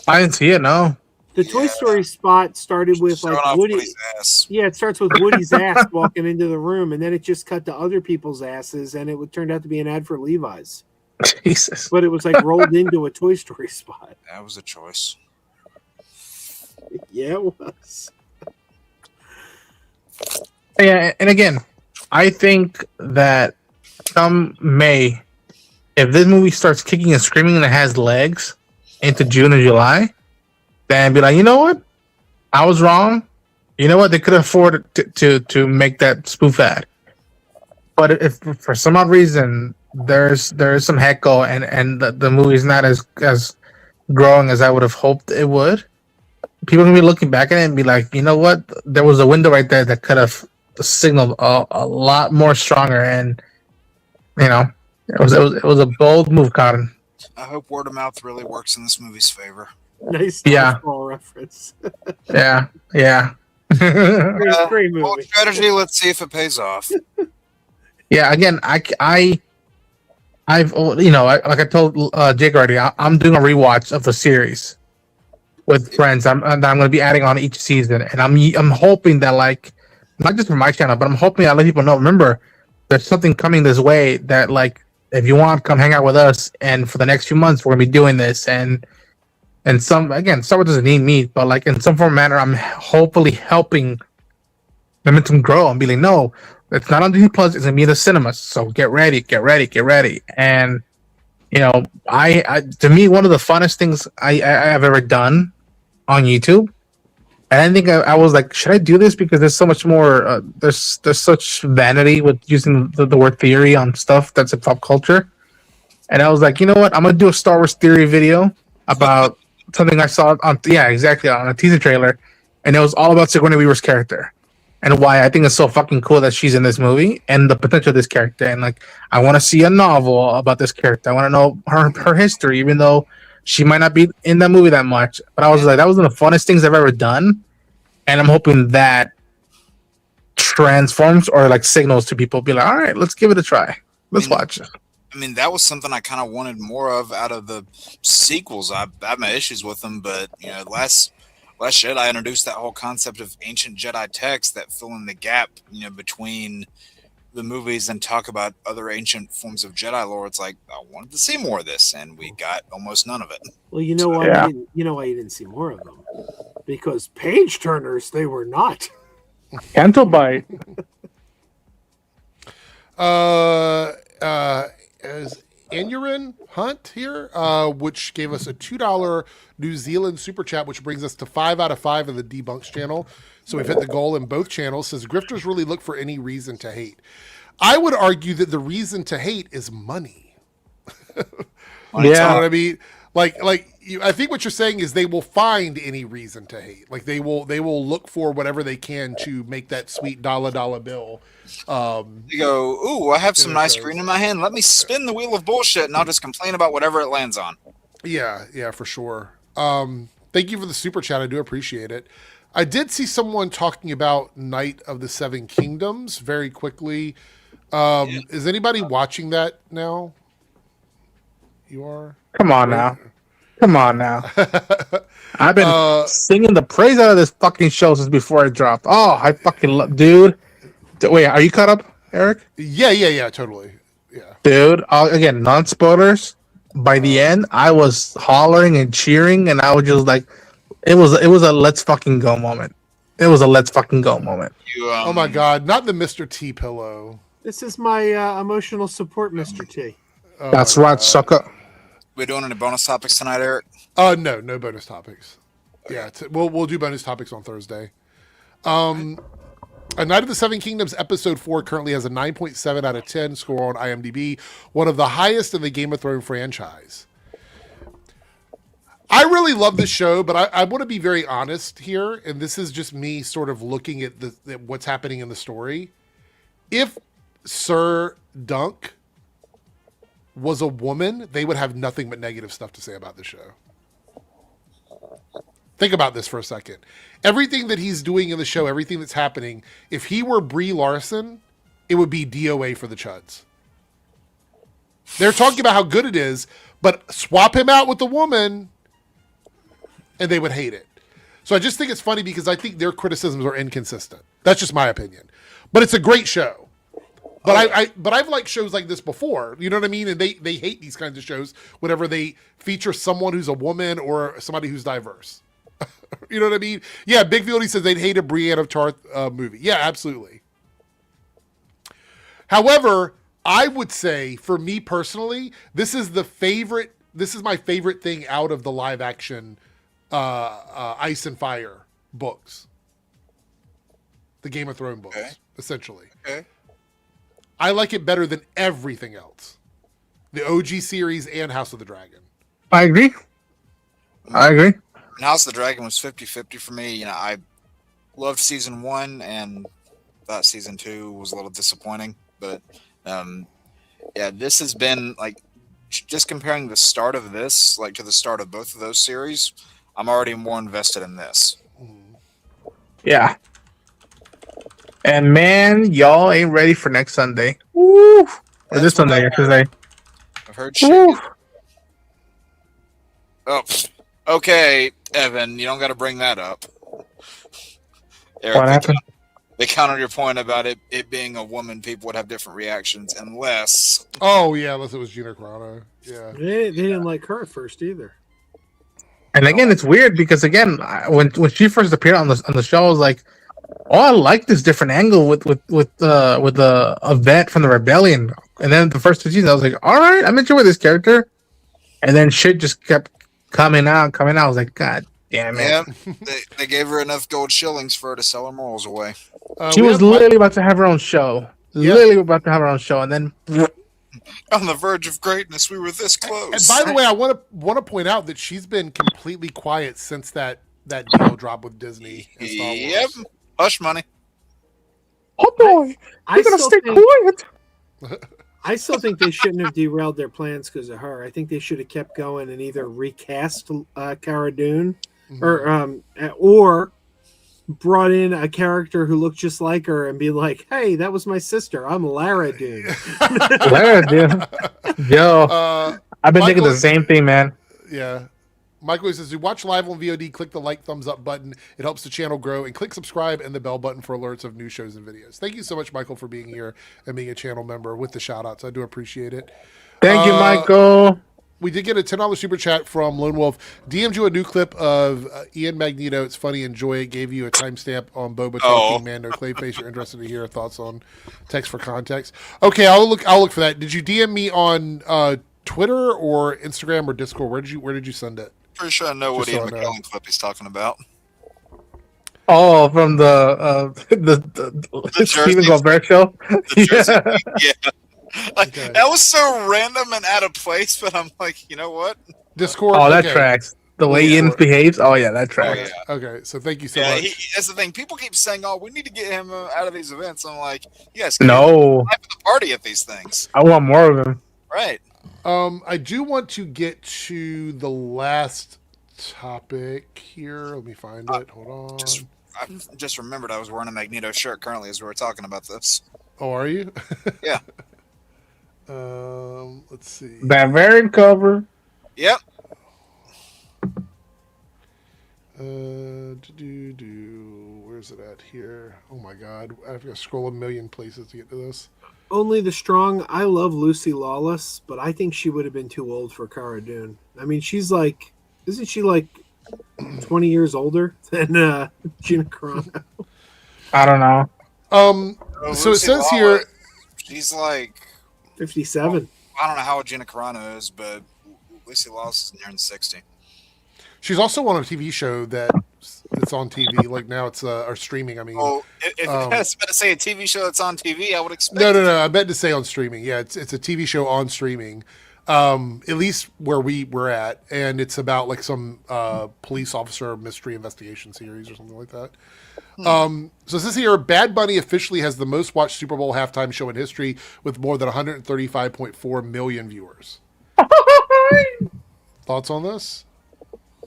I didn't see it. No. The Toy Story spot started with like Woody's ass. Yeah, it starts with Woody's ass walking into the room, and then it just cut to other people's asses, and it turned out to be an ad for Levi's. Jesus. But it was like rolled into a Toy Story spot. That was a choice. Yeah, it was. Yeah, and again, I think that come May, if this movie starts kicking and screaming and it has legs into June or July, then be like, you know what? I was wrong. You know what? They could afford to make that spoof ad. But if for some odd reason there's some heckle and the movie's not as growing as I would have hoped it would, people are gonna be looking back at it and be like, you know what? There was a window right there that could have signaled a lot more stronger, and you know, it was a bold move, Cotton. I hope word of mouth really works in this movie's favor. Nice ball reference. yeah. Great movie. Bold strategy. Let's see if it pays off. Yeah. Again, I've like I told Jake already, I'm doing a rewatch of the series with friends. I'm going to be adding on each season, and I'm hoping that, like, not just for my channel, but I'm hoping I let people know. Remember, there's something coming this way that, like, if you want, come hang out with us, and for the next few months we're going to be doing this, and And Star Wars doesn't need me, but like in some form or manner, I'm hopefully helping Momentum grow and be like, no, it's not on Disney Plus, it's gonna be in the cinemas. So get ready. And I to me, one of the funnest things I have ever done on YouTube. And I think I was like, should I do this? Because there's so much more. There's such vanity with using the word theory on stuff that's in pop culture. And I was like, you know what? I'm gonna do a Star Wars theory video about something I saw on a teaser trailer, and it was all about Sigourney Weaver's character and why I think it's so fucking cool that she's in this movie and the potential of this character. And like, I want to see a novel about this character. I want to know her history, even though she might not be in that movie that much. But I was like, that was one of the funnest things I've ever done. And I'm hoping that transforms or like signals to people, be like, all right, let's give it a try. Let's watch it. I mean, that was something I kind of wanted more of out of the sequels. I have my issues with them, but Last Jedi, I introduced that whole concept of ancient Jedi text that fill in the gap, between the movies and talk about other ancient forms of Jedi lore. It's like, I wanted to see more of this, and we got almost none of it. Well, you know why? Yeah. You know why you didn't see more of them? Because page turners, they were not. Canto bite. As Anurin Hunt here, which gave us a $2 New Zealand super chat, which brings us to 5 out of 5 in the Debunks channel. So we've hit the goal in both channels. Says grifters really look for any reason to hate. I would argue that the reason to hate is money. Yeah, you know what I mean. I think what you're saying is they will find any reason to hate. Like they will look for whatever they can to make that sweet dollar bill. You go, ooh, I have some nice green in my hand. Let me spin the wheel of bullshit, and I'll just complain about whatever it lands on. Yeah, for sure. Thank you for the super chat. I do appreciate it. I did see someone talking about Night of the Seven Kingdoms very quickly. Is anybody watching that now? You are? Come on now. I've been singing the praise out of this fucking show since before it dropped. Oh, I fucking love, dude. Wait, are you caught up, Eric? Yeah, totally. Yeah, dude. Again, non-spoilers. By the end, I was hollering and cheering, and I was just like, it was a let's fucking go moment. It was a let's fucking go moment. Oh my god, not the Mr. T pillow. This is my emotional support, Mr. T. Oh, that's right, sucker. We doing any bonus topics tonight, Eric? No bonus topics. Yeah, we'll do bonus topics on Thursday. A Night of the Seven Kingdoms episode 4 currently has a 9.7 out of 10 score on IMDb, one of the highest in the Game of Thrones franchise. I really love this show, but I want to be very honest here, and this is just me sort of looking at what's happening in the story. If Sir Dunk was a woman, they would have nothing but negative stuff to say about the show. Think about this for a second. Everything that he's doing in the show, everything that's happening, if he were Brie Larson, it would be DOA for the Chuds. They're talking about how good it is, but swap him out with the woman, and they would hate it. So I just think it's funny because I think their criticisms are inconsistent. That's just my opinion. But it's a great show. But I've liked shows like this before. You know what I mean? And they hate these kinds of shows whenever they feature someone who's a woman or somebody who's diverse. You know what I mean? Yeah, Big Field, he says they'd hate a Brienne of Tarth movie. Yeah, absolutely. However, I would say, for me personally, this is my favorite thing out of the live action Ice and Fire books. The Game of Thrones books, essentially. Okay. I like it better than everything else. The OG series and House of the Dragon. I agree. House of the Dragon was 50-50 for me. I loved season 1 and thought season 2 was a little disappointing. But this has been just comparing the start of this to the start of both of those series, I'm already more invested in this. Yeah. And man, y'all ain't ready for next Sunday. Woo! Or this Sunday, I've heard shit. Oh, okay, Evan, you don't got to bring that up. Eric, what happened? They countered your point about it being a woman. People would have different reactions unless. Oh yeah, unless it was Gina Carano. Yeah, they didn't like her at first either. And again, it's weird because again, when she first appeared on the show, I was like, "Oh, I like this different angle with the event from the rebellion." And then the first 2 seasons, I was like, "All right, I'm enjoying this character." And then shit just kept coming out. I was like, "God damn it!" Yeah, they gave her enough gold shillings for her to sell her morals away. She was literally about to have her own show. Literally about to have her own show, and then on the verge of greatness, we were this close. And by the way, I want to point out that she's been completely quiet since that deal dropped with Disney and Star Wars. Yep, hush money. Oh boy, you're gonna stay quiet. I still think they shouldn't have derailed their plans because of her. I think they should have kept going and either recast Cara Dune, or brought in a character who looked just like her and be like, "Hey, that was my sister. I'm Lara Dune." Lara Dune. Yo, I've been thinking the same thing, man. Yeah. Michael says, "You watch live on VOD, click the like, thumbs up button. It helps the channel grow. And click subscribe and the bell button for alerts of new shows and videos." Thank you so much, Michael, for being here and being a channel member with the shout-outs. I do appreciate it. Thank you, Michael. We did get a $10 super chat from Lone Wolf. DM'd you a new clip of Ian Magneto. It's funny, enjoy it. Gave you a timestamp on Boba talking Mando Clayface. You're interested to hear thoughts on text for context. Okay, I'll look for that. Did you DM me on Twitter or Instagram or Discord? Where did you send it? Pretty sure I know what Ian McKellen clip he's talking about. Oh, from the Stephen Colbert show. Yeah. Like, that was so random and out of place, but I'm like, you know what? Discord. Oh, that tracks. The way Ian behaves. Oh yeah, that tracks. Oh, yeah. Okay, so thank you so much. That's the thing. People keep saying, "Oh, we need to get him out of these events." I'm like, you guys, no, have the party at these things. I want more of him. Right. I do want to get to the last topic here. Let me find it. Hold on. I just remembered I was wearing a Magneto shirt currently as we were talking about this. Oh, are you? Yeah. Let's see. That variant cover. Yep. Where's it at here? Oh my God, I've got to scroll a million places to get to this. Only the strong. I love Lucy Lawless, but I think she would have been too old for Cara Dune. I mean, she's like, isn't she like 20 years older than Gina Carano? I don't know. So it says here, she's like 57. I don't know how old Gina Carano is, but Lucy Lawless is nearing 60. She's also on a TV show that's on TV. Like now it's or streaming. I mean, if I was about to say a TV show that's on TV, I would expect. No. I meant to say on streaming. Yeah, it's a TV show on streaming. At least where we're at, and it's about like some police officer mystery investigation series or something like that. So it says here, Bad Bunny officially has the most watched Super Bowl halftime show in history with more than 135.4 million viewers. Thoughts on this?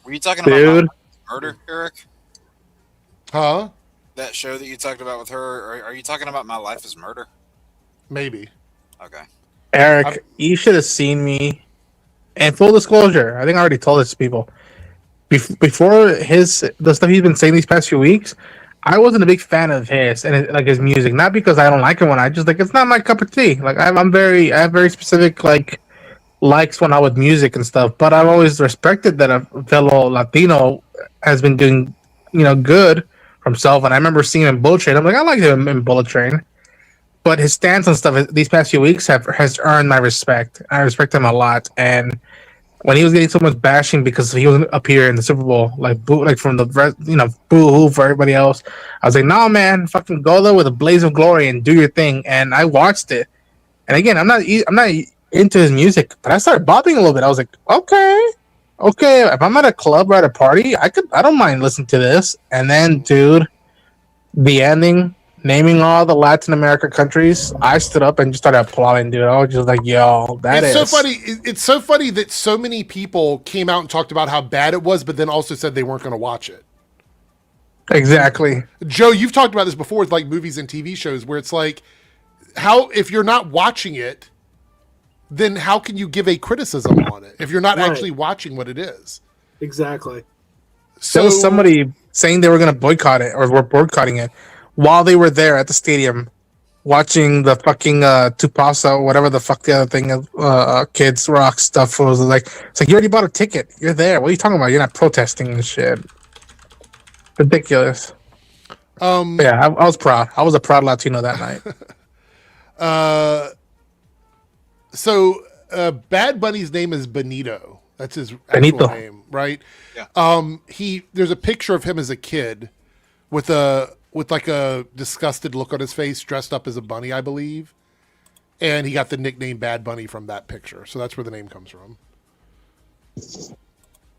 Were you talking about Murder, Eric? Huh? That show that you talked about with her, are you talking about My Life is Murder? Maybe. Okay. Eric, you should have seen me. And full disclosure, I think I already told this to people. Before the stuff he's been saying these past few weeks, I wasn't a big fan of his and like his music. Not because I don't like him, I just like it's not my cup of tea. Like I have very specific likes when I with music and stuff. But I've always respected that a fellow Latino has been doing good for himself. And I remember seeing him in Bullet Train. I'm like, I like him in Bullet Train. But his stance and stuff these past few weeks has earned my respect. I respect him a lot. And when he was getting so much bashing because he wasn't up here in the Super Bowl, from the boo-hoo for everybody else, I was like, no, man, fucking go there with a blaze of glory and do your thing. And I watched it. And again, I'm not into his music, but I started bopping a little bit. I was like, okay. If I'm at a club or at a party, I don't mind listening to this. And then, dude, the ending. Naming all the Latin America countries, I stood up and just started applauding, dude. I was just like, yo, it's so funny. It's so funny that so many people came out and talked about how bad it was, but then also said they weren't going to watch it. Exactly. Joe, you've talked about this before with like movies and TV shows where it's like, how, if you're not watching it, then how can you give a criticism on it if you're not actually watching what it is? Exactly. So there was somebody saying they were going to boycott it or were boycotting it while they were there at the stadium watching the fucking Tupasa, whatever the fuck the other thing Kids Rock stuff was like. It's like, you already bought a ticket. You're there. What are you talking about? You're not protesting and shit. Ridiculous. Yeah, I was proud. I was a proud Latino that night. So Bad Bunny's name is Benito. That's his actual name, right? Yeah. There's a picture of him as a kid with like a disgusted look on his face, dressed up as a bunny, I believe. And he got the nickname Bad Bunny from that picture. So that's where the name comes from.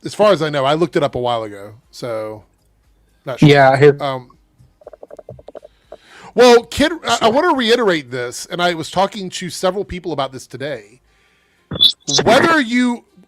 As far as I know, I looked it up a while ago. So not sure. Yeah. Well, Kid, I want to reiterate this, and I was talking to several people about this today.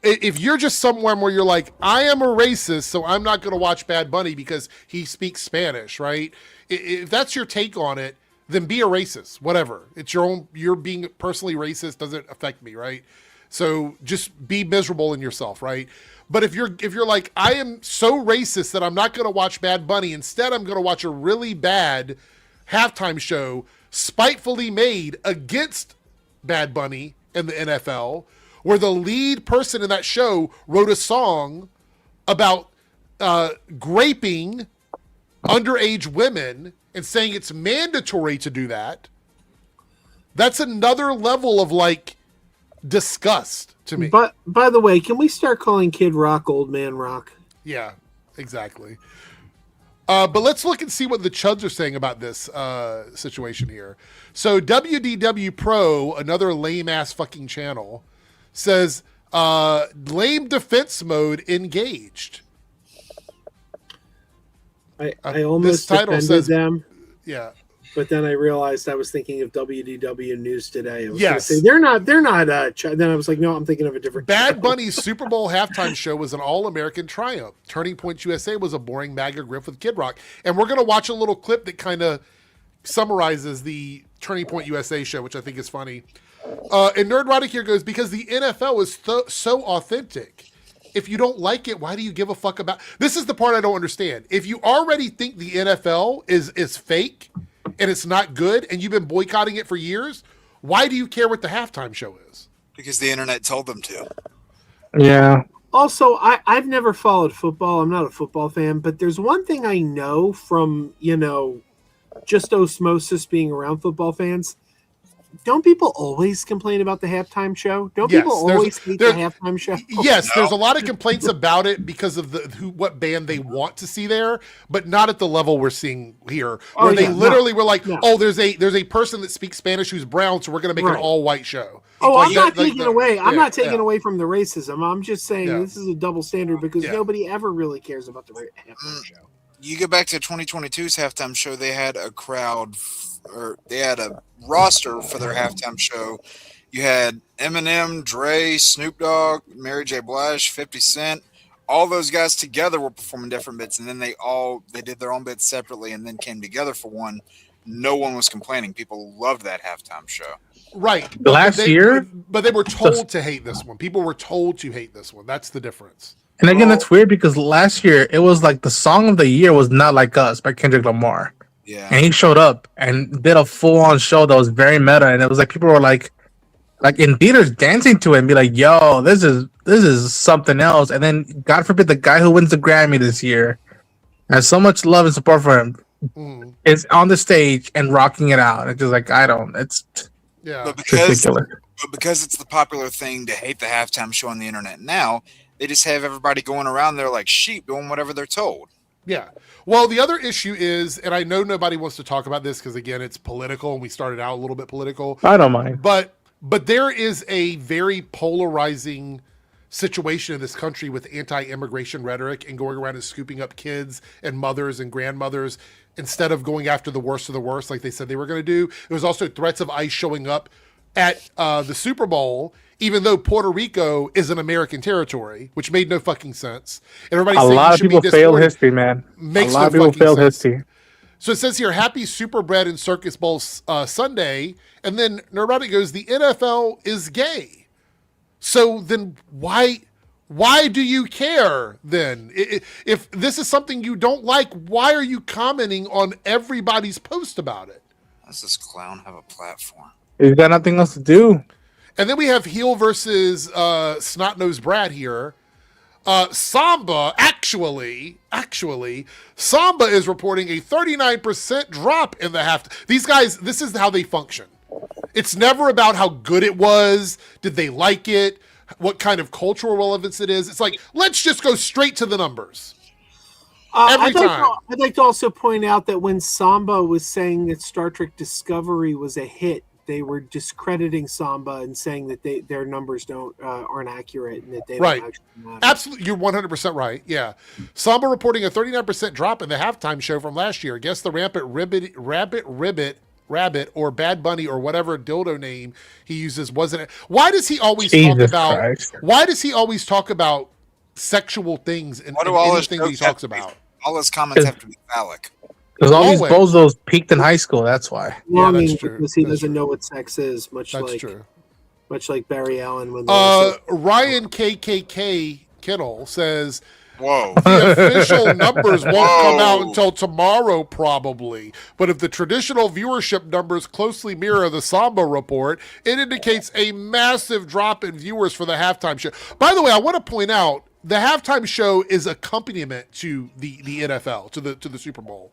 If you're just somewhere where you're like, I am a racist, so I'm not going to watch Bad Bunny because he speaks Spanish, right? If that's your take on it, then be a racist, whatever. It's your own, you're being personally racist, doesn't affect me, right? So just be miserable in yourself, right? But if you're like, I am so racist that I'm not going to watch Bad Bunny, instead I'm going to watch a really bad halftime show spitefully made against Bad Bunny and the NFL, where the lead person in that show wrote a song about graping underage women and saying it's mandatory to do that. That's another level of like disgust to me. But by the way, can we start calling Kid Rock Old Man Rock? Yeah, exactly. But let's look and see what the Chuds are saying about this situation here. So WDW Pro, another lame-ass fucking channel, says, lame defense mode engaged. I almost defended them. Yeah. But then I realized I was thinking of WDW News Today. I was yes. Say, they're not. Then I was like, no, I'm thinking of a different. Bad show. Bunny's Super Bowl halftime show was an all-American triumph. Turning Point USA was a boring MAGA grift with Kid Rock. And we're going to watch a little clip that kind of summarizes the Turning Point USA show, which I think is funny. And Nerdrotic here goes, because the NFL is so authentic. If you don't like it, why do you give a fuck about... This is the part I don't understand. If you already think the NFL is fake and it's not good and you've been boycotting it for years, why do you care what the halftime show is? Because the internet told them to. Yeah. Also, I've never followed football. I'm not a football fan, but there's one thing I know from, just osmosis being around football fans. Don't people always complain about the halftime show? Don't people always hate the halftime show? Yes, there's a lot of complaints about it because of what band they want to see there, but not at the level we're seeing here, where they literally were like, "Oh, there's a person that speaks Spanish who's brown, so we're going to make an all-white show." Oh, like I'm not taking away. I'm not taking away from the racism. I'm just saying this is a double standard because nobody ever really cares about the halftime show. You go back to 2022's halftime show; they had a crowd. Or they had a roster for their halftime show. You had Eminem, Dre, Snoop Dogg, Mary J. Blige, 50 Cent. All those guys together were performing different bits, and then they did their own bits separately and then came together for one. No one was complaining. People loved that halftime show. Right. Last year? But they were told to hate this one. People were told to hate this one. That's the difference. And again, that's weird because last year it was like the song of the year was Not Like Us by Kendrick Lamar. Yeah. And he showed up and did a full-on show that was very meta, and it was like people were like in theaters dancing to it and be like, "Yo, this is something else." And then, God forbid, the guy who wins the Grammy this year has so much love and support for him is on the stage and rocking it out. It's just like it's ridiculous. But because it's the popular thing to hate the halftime show on the internet now, they just have everybody going around there like sheep doing whatever they're told. Yeah. Well, the other issue is, and I know nobody wants to talk about this because, again, it's political, and we started out a little bit political. I don't mind. But there is a very polarizing situation in this country with anti-immigration rhetoric and going around and scooping up kids and mothers and grandmothers instead of going after the worst of the worst like they said they were going to do. There was also threats of ICE showing up at the Super Bowl, even though Puerto Rico is an American territory, which made no fucking sense. And everybody's a lot of people failed history, man. Makes a lot of people failed history. So it says here, happy Super Bread and Circus Bowl Sunday. And then Neurotic goes, the NFL is gay. So then why do you care then? If this is something you don't like, why are you commenting on everybody's post about it? does this clown have a platform? He's got nothing else to do. And then we have heel versus snot-nosed Brad here. Samba, actually, Samba is reporting a 39% drop in the half. These guys, this is how they function. It's never about how good it was. Did they like it? What kind of cultural relevance it is? It's like, let's just go straight to the numbers. Every time. I'd like to also point out that when Samba was saying that Star Trek Discovery was a hit, they were discrediting Samba and saying that their numbers aren't accurate and that they don't actually matter. Absolutely, you're 100% right. Yeah, Samba reporting a 39% drop in the halftime show from last year. Guess the rabbit or Bad Bunny or whatever dildo name he uses wasn't it? Why does he always talk about? Christ. Why does he always talk about sexual things in anything that he talks about? All his comments have to be phallic. Because all these bozos peaked in high school. That's why. Yeah, that's true. Because he doesn't know what sex is. Much like Barry Allen. When Ryan KKK Kittle says, "Whoa, the official numbers won't come out until tomorrow, probably. But if the traditional viewership numbers closely mirror the Samba report, it indicates a massive drop in viewers for the halftime show." By the way, I want to point out the halftime show is accompaniment to the NFL, to the Super Bowl.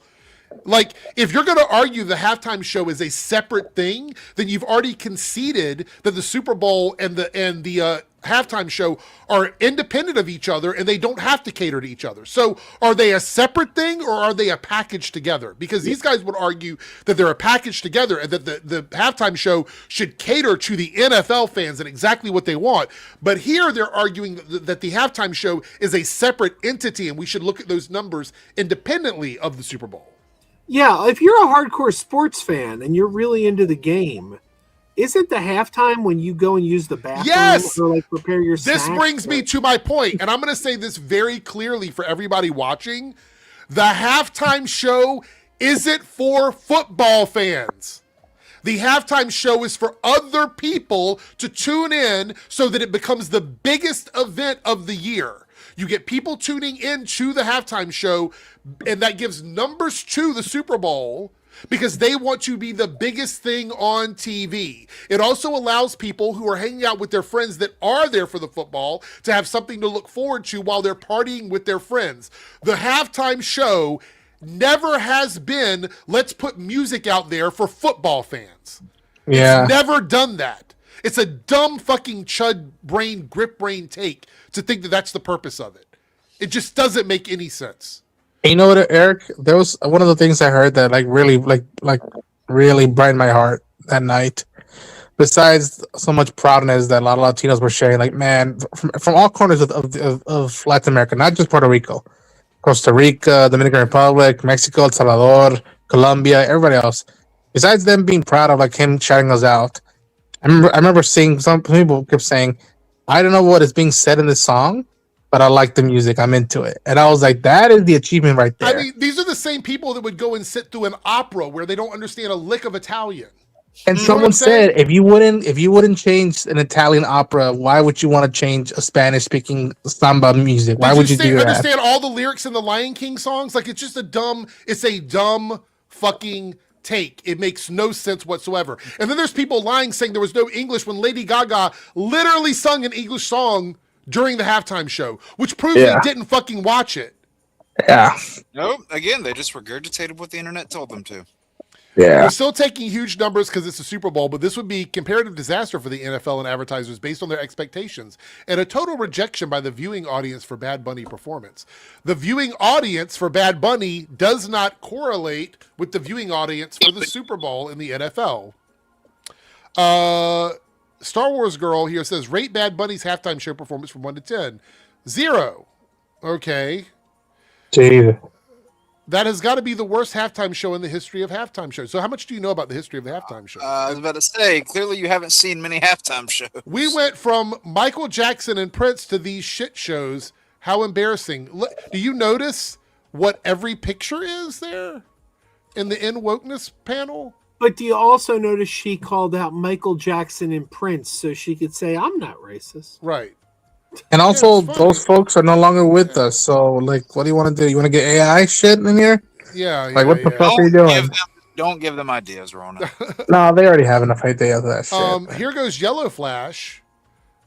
Like, if you're going to argue the halftime show is a separate thing, then you've already conceded that the Super Bowl and the halftime show are independent of each other and they don't have to cater to each other. So are they a separate thing or are they a package together? Because these guys would argue that they're a package together and that the halftime show should cater to the NFL fans and exactly what they want. But here they're arguing that the halftime show is a separate entity and we should look at those numbers independently of the Super Bowl. Yeah, if you're a hardcore sports fan and you're really into the game, isn't the halftime when you go and use the bathroom or like prepare your snacks? This brings me to my point, and I'm going to say this very clearly for everybody watching. The halftime show isn't for football fans. The halftime show is for other people to tune in so that it becomes the biggest event of the year. You get people tuning in to the halftime show, and that gives numbers to the Super Bowl because they want to be the biggest thing on TV. It also allows people who are hanging out with their friends that are there for the football to have something to look forward to while they're partying with their friends. The halftime show never has been, let's put music out there for football fans. Yeah. It's never done that. It's a dumb fucking chud brain, grip brain take to think that that's the purpose of it. It just doesn't make any sense. You know what, Eric? There was one of the things I heard that really brightened my heart that night. Besides so much proudness that a lot of Latinos were sharing, like, man, from all corners of Latin America, not just Puerto Rico, Costa Rica, Dominican Republic, Mexico, El Salvador, Colombia, everybody else. Besides them being proud of like him shouting us out, I remember seeing some people kept saying, I don't know what is being said in this song, but I like the music. I'm into it. And I was like, that is the achievement right there. I mean, these are the same people that would go and sit through an opera where they don't understand a lick of Italian. And someone said, if you wouldn't change an Italian opera, why would you want to change a Spanish-speaking samba music? Why would you do that? Understand all the lyrics in the Lion King songs? Like, it's just a dumb fucking take. It makes no sense whatsoever. And then there's people lying saying there was no English when Lady Gaga literally sung an English song during the halftime show, which proves they didn't fucking watch it. Yeah. Nope. Again, they just regurgitated what the internet told them to. Yeah. They're still taking huge numbers because it's a Super Bowl, but this would be comparative disaster for the NFL and advertisers based on their expectations and a total rejection by the viewing audience for Bad Bunny performance. The viewing audience for Bad Bunny does not correlate with the viewing audience for the Super Bowl in the NFL. Star Wars Girl here says, rate Bad Bunny's halftime show performance from 1 to 10. 0. Okay. Jesus. That has got to be the worst halftime show in the history of halftime shows. So how much do you know about the history of the halftime show? I was about to say, clearly you haven't seen many halftime shows. We went from Michael Jackson and Prince to these shit shows. How embarrassing. Do you notice what every picture is there in the In Wokeness panel? But do you also notice she called out Michael Jackson and Prince so she could say, I'm not racist. Right. And also, those folks are no longer with us. So, like, what do you want to do? You want to get AI shit in here? Yeah. Like, what the fuck are you doing? Don't give them ideas, Rona. No, they already have enough idea of that shit. Here goes Yellow Flash.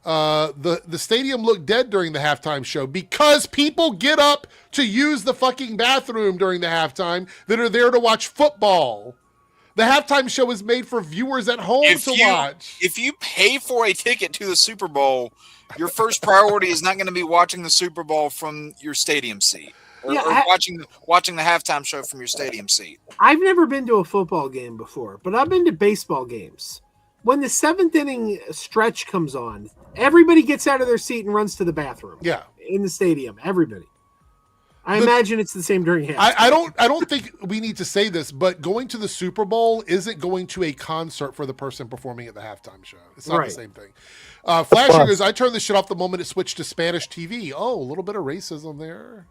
The stadium looked dead during the halftime show because people get up to use the fucking bathroom during the halftime that are there to watch football. The halftime show is made for viewers at home watch. If you pay for a ticket to the Super Bowl, your first priority is not going to be watching the Super Bowl from your stadium seat. Or watching the halftime show from your stadium seat. I've never been to a football game before, but I've been to baseball games. When the 7th inning stretch comes on, everybody gets out of their seat and runs to the bathroom. Yeah. In the stadium, everybody. I imagine it's the same during halftime. I don't think we need to say this, but going to the Super Bowl isn't going to a concert for the person performing at the halftime show. It's not the same thing. Flash goes, I turned this shit off the moment it switched to Spanish TV. Oh, a little bit of racism there.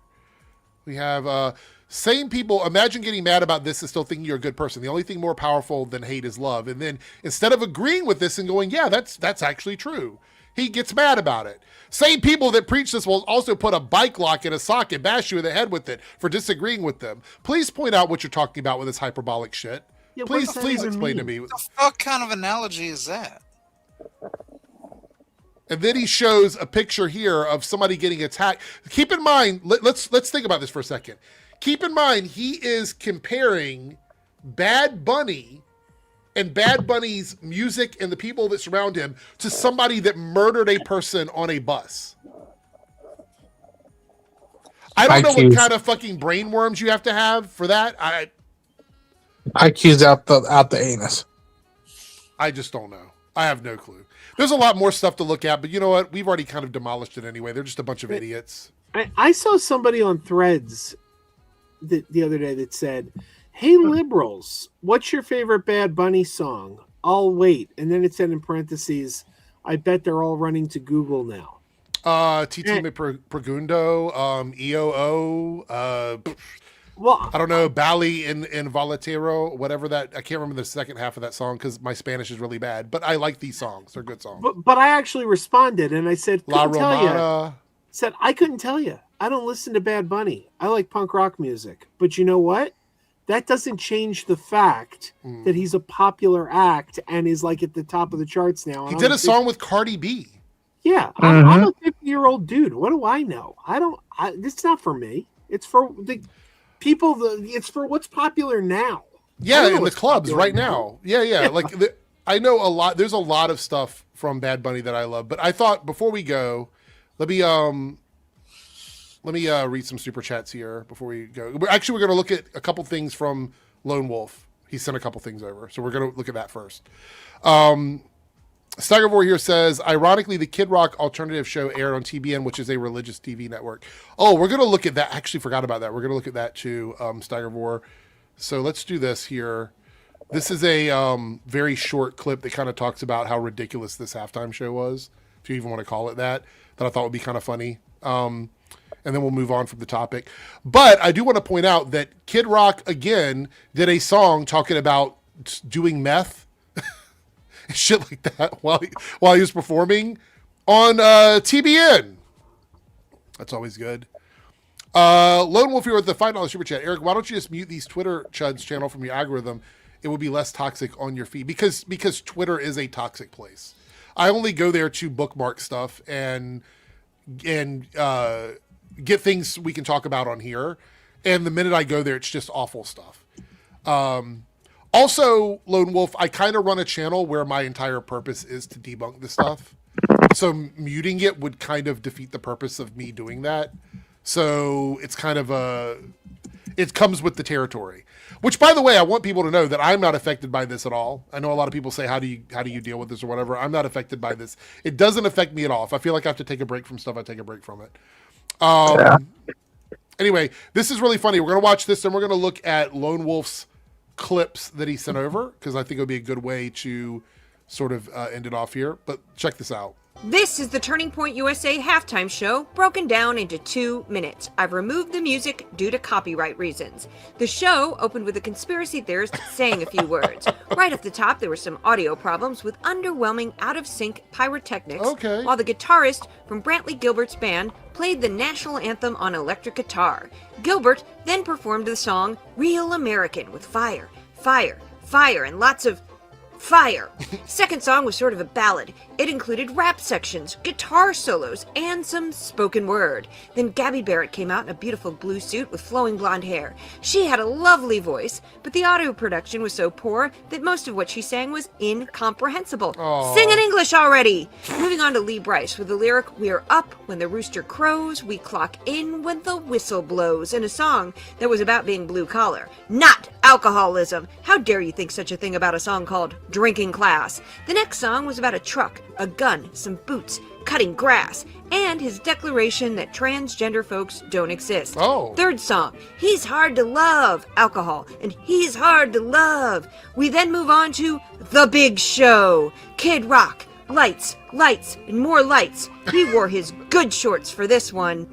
We have same people. Imagine getting mad about this and still thinking you're a good person. The only thing more powerful than hate is love. And then instead of agreeing with this and going, yeah, that's actually true, he gets mad about it. Same people that preach this will also put a bike lock in a socket, bash you in the head with it for disagreeing with them. Please point out what you're talking about with this hyperbolic shit. Yeah, please explain to me. What the fuck kind of analogy is that? And then he shows a picture here of somebody getting attacked. Keep in mind, let's think about this for a second. Keep in mind, he is comparing Bad Bunny and Bad Bunny's music and the people that surround him to somebody that murdered a person on a bus. I don't know what kind of fucking brainworms you have to have for that. IQ's out the anus. I just don't know. I have no clue. There's a lot more stuff to look at, but you know what? We've already kind of demolished it anyway. They're just a bunch of idiots. I saw somebody on Threads the other day that said, "Hey liberals, what's your favorite Bad Bunny song? I'll wait." And then it said in parentheses, "I bet they're all running to Google now." TT Pregundo, EOO, well, I don't know, Bali in Volatero, whatever that. I can't remember the second half of that song because my Spanish is really bad. But I like these songs; they're good songs. But I actually responded and I said, La Romana. I couldn't tell you. I don't listen to Bad Bunny. I like punk rock music. But you know what? That doesn't change the fact that he's a popular act and is like at the top of the charts now. He did a song with Cardi B. Yeah, I'm a 50-year-old dude. What do I know? It's not for me. It's for the people. It's for what's popular now. Yeah, in the clubs right now. Yeah. Like I know a lot. There's a lot of stuff from Bad Bunny that I love. But I thought before we go, let me read some super chats here before we go. We're going to look at a couple things from Lone Wolf. He sent a couple things over, so we're going to look at that first. Staggervore here says, ironically, the Kid Rock alternative show aired on TBN, which is a religious TV network. Oh, we're going to look at that. I actually forgot about that. We're going to look at that too, Staggervore. So let's do this here. This is a very short clip that kind of talks about how ridiculous this halftime show was, if you even want to call it that I thought would be kind of funny. And then we'll move on from the topic. But I do want to point out that Kid Rock, again, did a song talking about doing meth shit like that while he was performing on TBN. That's always good. Lone Wolf here with the $5 super chat. Eric, why don't you just mute these Twitter chuds channel from your algorithm? It will be less toxic on your feed because Twitter is a toxic place. I only go there to bookmark stuff and get things we can talk about on here. And the minute I go there, it's just awful stuff. Also, Lone Wolf, I kind of run a channel where my entire purpose is to debunk this stuff. So muting it would kind of defeat the purpose of me doing that. So it's kind of it comes with the territory. Which, by the way, I want people to know that I'm not affected by this at all. I know a lot of people say, how do you deal with this or whatever. I'm not affected by this. It doesn't affect me at all. If I feel like I have to take a break from stuff, I take a break from it. Anyway, this is really funny. We're going to watch this and we're going to look at Lone Wolf's clips that he sent over because I think it would be a good way to sort of end it off here. But check this out. This is the Turning Point USA halftime show broken down into 2 minutes. I've removed the music due to copyright reasons. The show opened with a conspiracy theorist saying a few words. Right off the top, there were some audio problems with underwhelming, out-of-sync pyrotechnics, while the guitarist from Brantley Gilbert's band played the national anthem on electric guitar. Gilbert then performed the song Real American with fire, fire, fire, and lots of fire. Second song was sort of a ballad. It included rap sections, guitar solos, and some spoken word. Then Gabby Barrett came out in a beautiful blue suit with flowing blonde hair. She had a lovely voice, but the audio production was so poor that most of what she sang was incomprehensible. Aww. Sing in English already! Moving on to Lee Brice with the lyric, "We're up when the rooster crows, we clock in when the whistle blows," in a song that was about being blue collar, not alcoholism. How dare you think such a thing about a song called Drinking Class? The next song was about a truck, a gun, some boots, cutting grass, and his declaration that transgender folks don't exist. Oh. Third song, He's Hard to Love, alcohol, and He's Hard to Love. We then move on to The Big Show, Kid Rock, lights, lights, and more lights. He wore his good shorts for this one.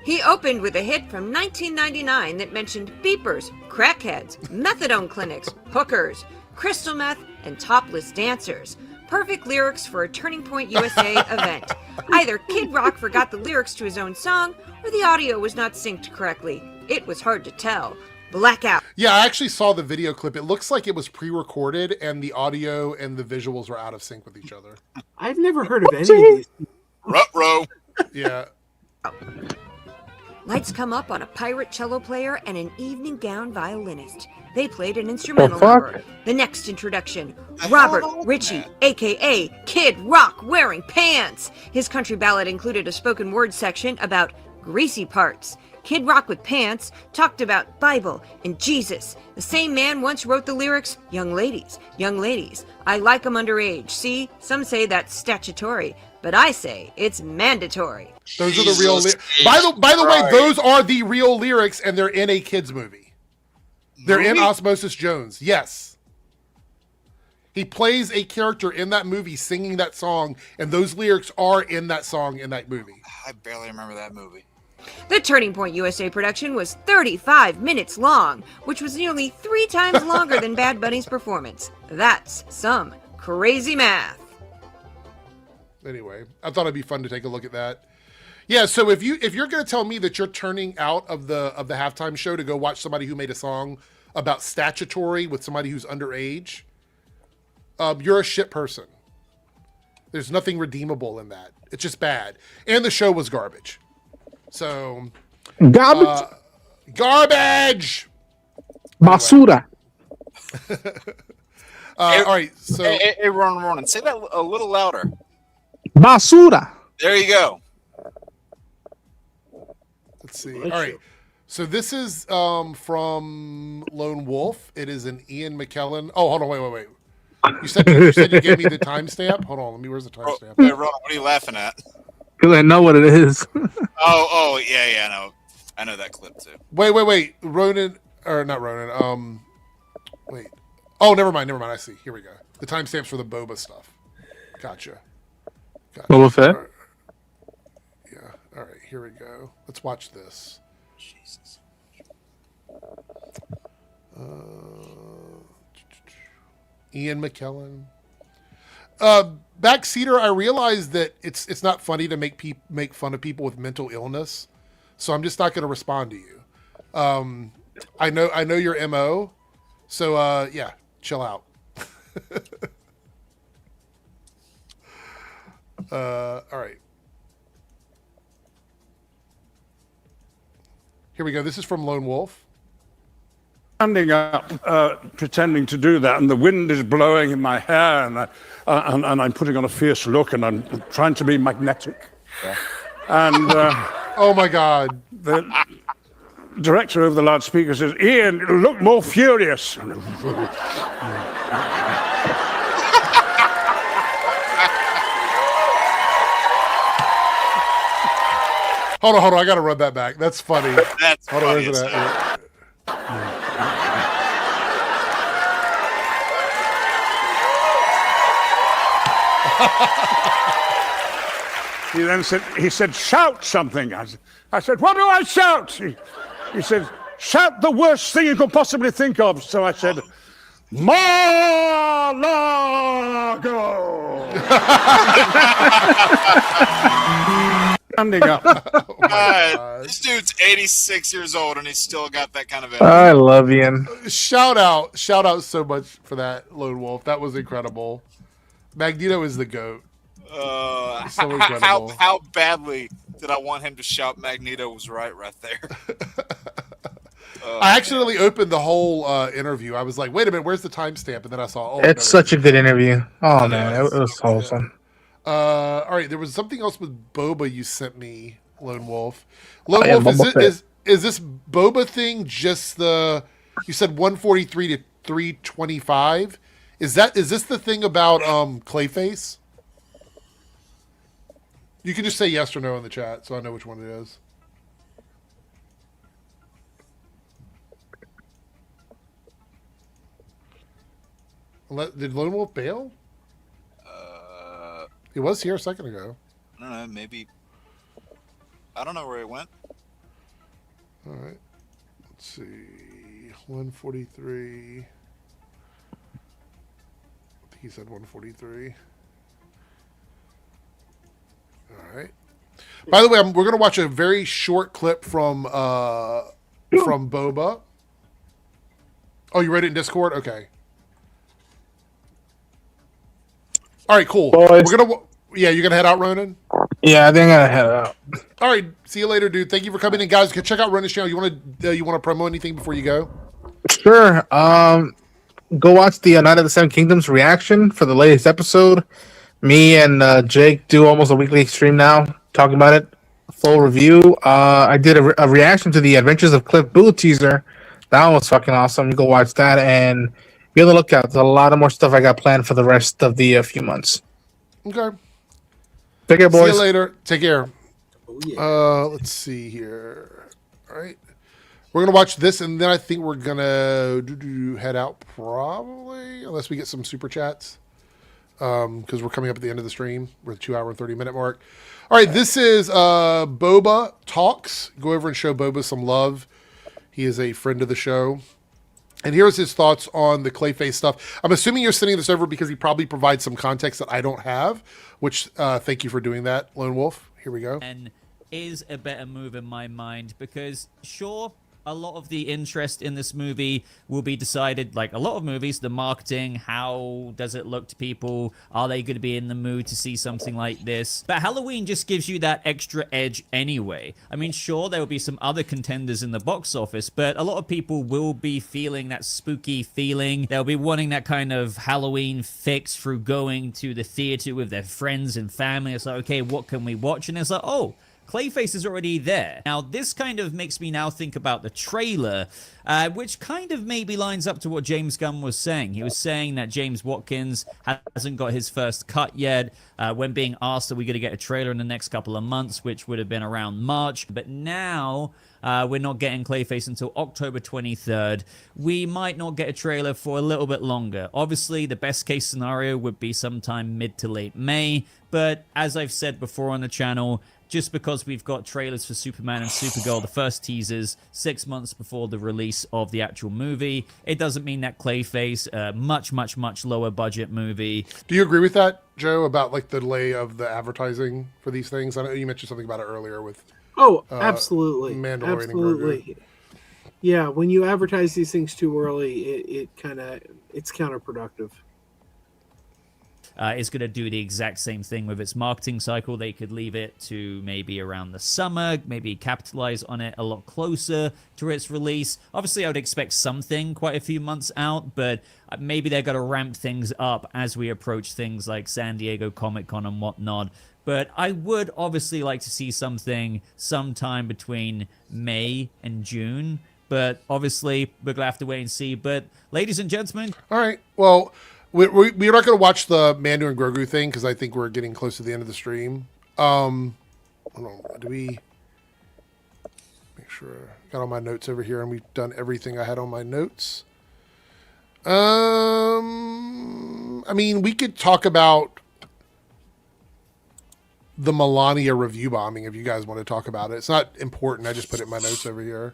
He opened with a hit from 1999 that mentioned beepers, crackheads, methadone clinics, hookers, crystal meth, and topless dancers. Perfect lyrics for a Turning Point USA event. Either Kid Rock forgot the lyrics to his own song, or the audio was not synced correctly. It was hard to tell. Blackout. Yeah, I actually saw the video clip. It looks like it was pre-recorded, and the audio and the visuals were out of sync with each other. I've never heard of any of these. Ruh-roh. Yeah. Lights come up on a pirate cello player and an evening gown violinist. They played an instrumental number. The next introduction, Robert Ritchie, a.k.a. Kid Rock wearing pants. His country ballad included a spoken word section about greasy parts. Kid Rock with pants talked about Bible and Jesus. The same man once wrote the lyrics, young ladies, I like 'em underage. See, some say that's statutory, but I say it's mandatory. Those are the real lyrics. By the way, those are the real lyrics, and they're in a kids movie. They're in Osmosis Jones. Yes. He plays a character in that movie singing that song, and those lyrics are in that song in that movie. I barely remember that movie. The Turning Point USA production was 35 minutes long, which was nearly 3 times longer than Bad Bunny's performance. That's some crazy math. Anyway, I thought it'd be fun to take a look at that. Yeah, so if you're going to tell me that you're turning out of the halftime show to go watch somebody who made a song about statutory with somebody who's underage, you're a shit person. There's nothing redeemable in that. It's just bad. And the show was garbage. So Garbage. Garbage. Basura. All right. So Hey, Ronan, say that a little louder. Basura. There you go. Let's see. All right. So this is from Lone Wolf. It is an Ian McKellen. Oh, hold on. Wait. You said you gave me the timestamp? Hold on. Where's the timestamp? Hey, Ronan, what are you laughing at? Because I know what it is. Oh, yeah, I know that clip too. Wait. Ronan, or not Ronan. Wait. Oh, never mind. I see. Here we go. The timestamps for the boba stuff. Gotcha. Boba Fett? Yeah. All right. Here we go. Let's watch this. Jesus. Ian McKellen. Backseater, I realize that it's not funny to make fun of people with mental illness, so I'm just not going to respond to you. I know your MO, so yeah, chill out. All right. Here we go. This is from Lone Wolf. Standing up, pretending to do that, and the wind is blowing in my hair, and I'm putting on a fierce look, and I'm trying to be magnetic. Yeah. And oh my God! The director of the loudspeaker says, "Ian, look more furious." Hold on. I got to run that back. That's funny. That's hold funny. On, where's it at? He said, shout something. I said, what do I shout? He said, shout the worst thing you could possibly think of. So I said, Mar-a-Lago. Standing up. This dude's 86 years old and he's still got that kind of energy. I love Ian. Shout out so much for that, Lone Wolf. That was incredible. Magneto is the GOAT. So incredible. How badly did I want him to shout Magneto was right there? I accidentally opened the whole interview. I was like, wait a minute, where's the timestamp? And then I saw, It's such a good interview. Oh, man, it was awesome. All right, there was something else with Boba you sent me, Lone Wolf. Lone Wolf, is this Boba thing just the, you said 143 to 325? Is this the thing about Clayface? You can just say yes or no in the chat, so I know which one it is. Did Lone Wolf bail? He was here a second ago. I don't know, maybe. I don't know where he went. All right. Let's see. 143. I think he said 143. All right. By the way, we're going to watch a very short clip from Boba. Oh, you read it in Discord? Okay. All right, cool. Boys. You're gonna head out, Ronan. Yeah, I think I'm gonna head out. All right, see you later, dude. Thank you for coming in, guys. Check out Ronan's channel. You want to promo anything before you go? Sure. Go watch the Night of the Seven Kingdoms reaction for the latest episode. Me and Jake do almost a weekly stream now, talking about it. Full review. I did a reaction to the Adventures of Cliff Booth teaser. That one was fucking awesome. You go watch that and be on the lookout. There's a lot of more stuff I got planned for the rest of the few months. Okay. Take care, boys. See you later. Take care. Oh, yeah. Let's see here. All right. We're going to watch this, and then I think we're going to head out probably, unless we get some super chats, because we're coming up at the end of the stream. We're at the 2 hour and 30-minute mark. All right, this is Boba Talks. Go over and show Boba some love. He is a friend of the show. And here's his thoughts on the Clayface stuff. I'm assuming you're sending this over because he probably provides some context that I don't have, which thank you for doing that, Lone Wolf. Here we go. And is a better move in my mind because, sure, a lot of the interest in this movie will be decided, like a lot of movies, the marketing, how does it look to people, are they going to be in the mood to see something like this? But Halloween just gives you that extra edge anyway. I mean, sure, there will be some other contenders in the box office, but a lot of people will be feeling that spooky feeling. They'll be wanting that kind of Halloween fix through going to the theater with their friends and family. It's like, okay, what can we watch? And it's like, oh, Clayface is already there. Now, this kind of makes me now think about the trailer, which kind of maybe lines up to what James Gunn was saying. He was saying that James Watkins hasn't got his first cut yet. When being asked, are we going to get a trailer in the next couple of months, which would have been around March. But now, we're not getting Clayface until October 23rd. We might not get a trailer for a little bit longer. Obviously, the best case scenario would be sometime mid to late May. But as I've said before on the channel, just because we've got trailers for Superman and Supergirl, the first teasers, 6 months before the release of the actual movie, it doesn't mean that Clayface, a much, much, much lower budget movie. Do you agree with that, Joe, about like the delay of the advertising for these things? I know you mentioned something about it earlier with absolutely. Mandalorian absolutely. and Grogu. Yeah, when you advertise these things too early, it's counterproductive. Is going to do the exact same thing with its marketing cycle. They could leave it to maybe around the summer, maybe capitalize on it a lot closer to its release. Obviously, I would expect something quite a few months out, but maybe they're going to ramp things up as we approach things like San Diego Comic-Con and whatnot. But I would obviously like to see something sometime between May and June. But obviously, we're going to have to wait and see. But ladies and gentlemen. All right. Well, we're not going to watch the Mando and Grogu thing because I think we're getting close to the end of the stream. Hold on. Do we make sure I got all my notes over here and we've done everything I had on my notes? I mean, we could talk about the Melania review bombing if you guys want to talk about it. It's not important. I just put it in my notes over here.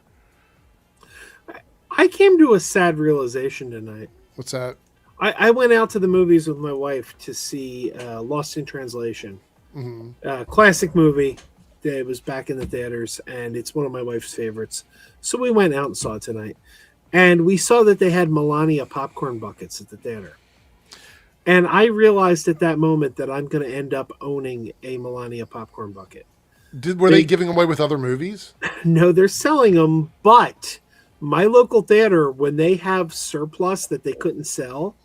I came to a sad realization tonight. What's that? I went out to the movies with my wife to see Lost in Translation. Mm-hmm. Classic movie. It was back in the theaters, and it's one of my wife's favorites. So we went out and saw it tonight. And we saw that they had Melania popcorn buckets at the theater. And I realized at that moment that I'm going to end up owning a Melania popcorn bucket. Were they giving them away with other movies? No, they're selling them, but my local theater, when they have surplus that they couldn't sell,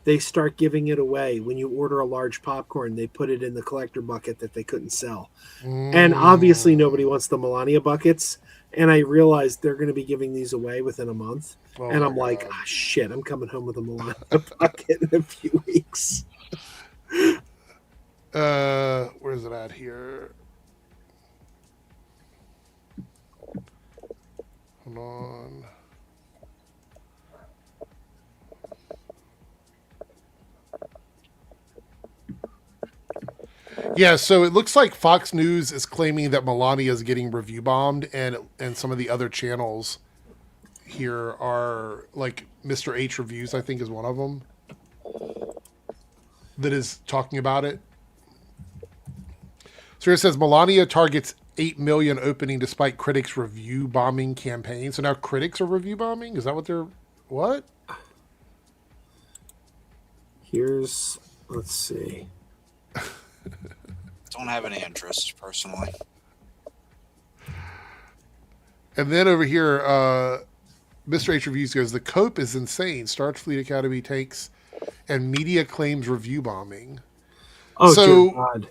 they start giving it away. When you order a large popcorn, they put it in the collector bucket that they couldn't sell. And obviously nobody wants the Melania buckets. And I realized they're going to be giving these away within a month. And I'm like, oh, shit, I'm coming home with a Melania bucket in a few weeks. Where's it at here? Hold on. Yeah, so it looks like Fox News is claiming that Melania is getting review bombed, and some of the other channels here are like Mr. H Reviews, I think is one of them, that is talking about it. So it says Melania targets 8 million opening despite critics review bombing campaign. So now critics are review bombing? Is that what they're... What? Here's... Let's see. Don't have any interest, personally. And then over here, Mr. H Reviews goes, the cope is insane. Starfleet Academy takes and media claims review bombing. Oh, so, dear God.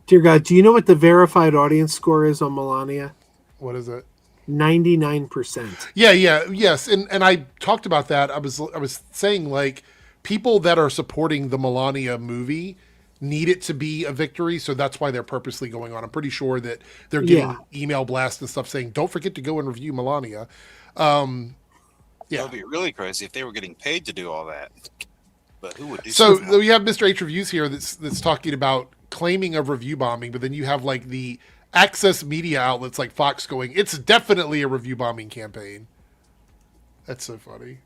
Dear God, do you know what the verified audience score is on Melania? What is it? 99%. Yeah, yes. And I talked about that. I was saying, like, people that are supporting the Melania movie need it to be a victory, so that's why they're purposely going on. I'm pretty sure that they're getting email blasts and stuff saying, don't forget to go and review Melania. That would be really crazy if they were getting paid to do all that. But who would do so? So we have Mr. H Reviews here that's talking about claiming of review bombing, but then you have like the access media outlets like Fox going, it's definitely a review bombing campaign. That's so funny.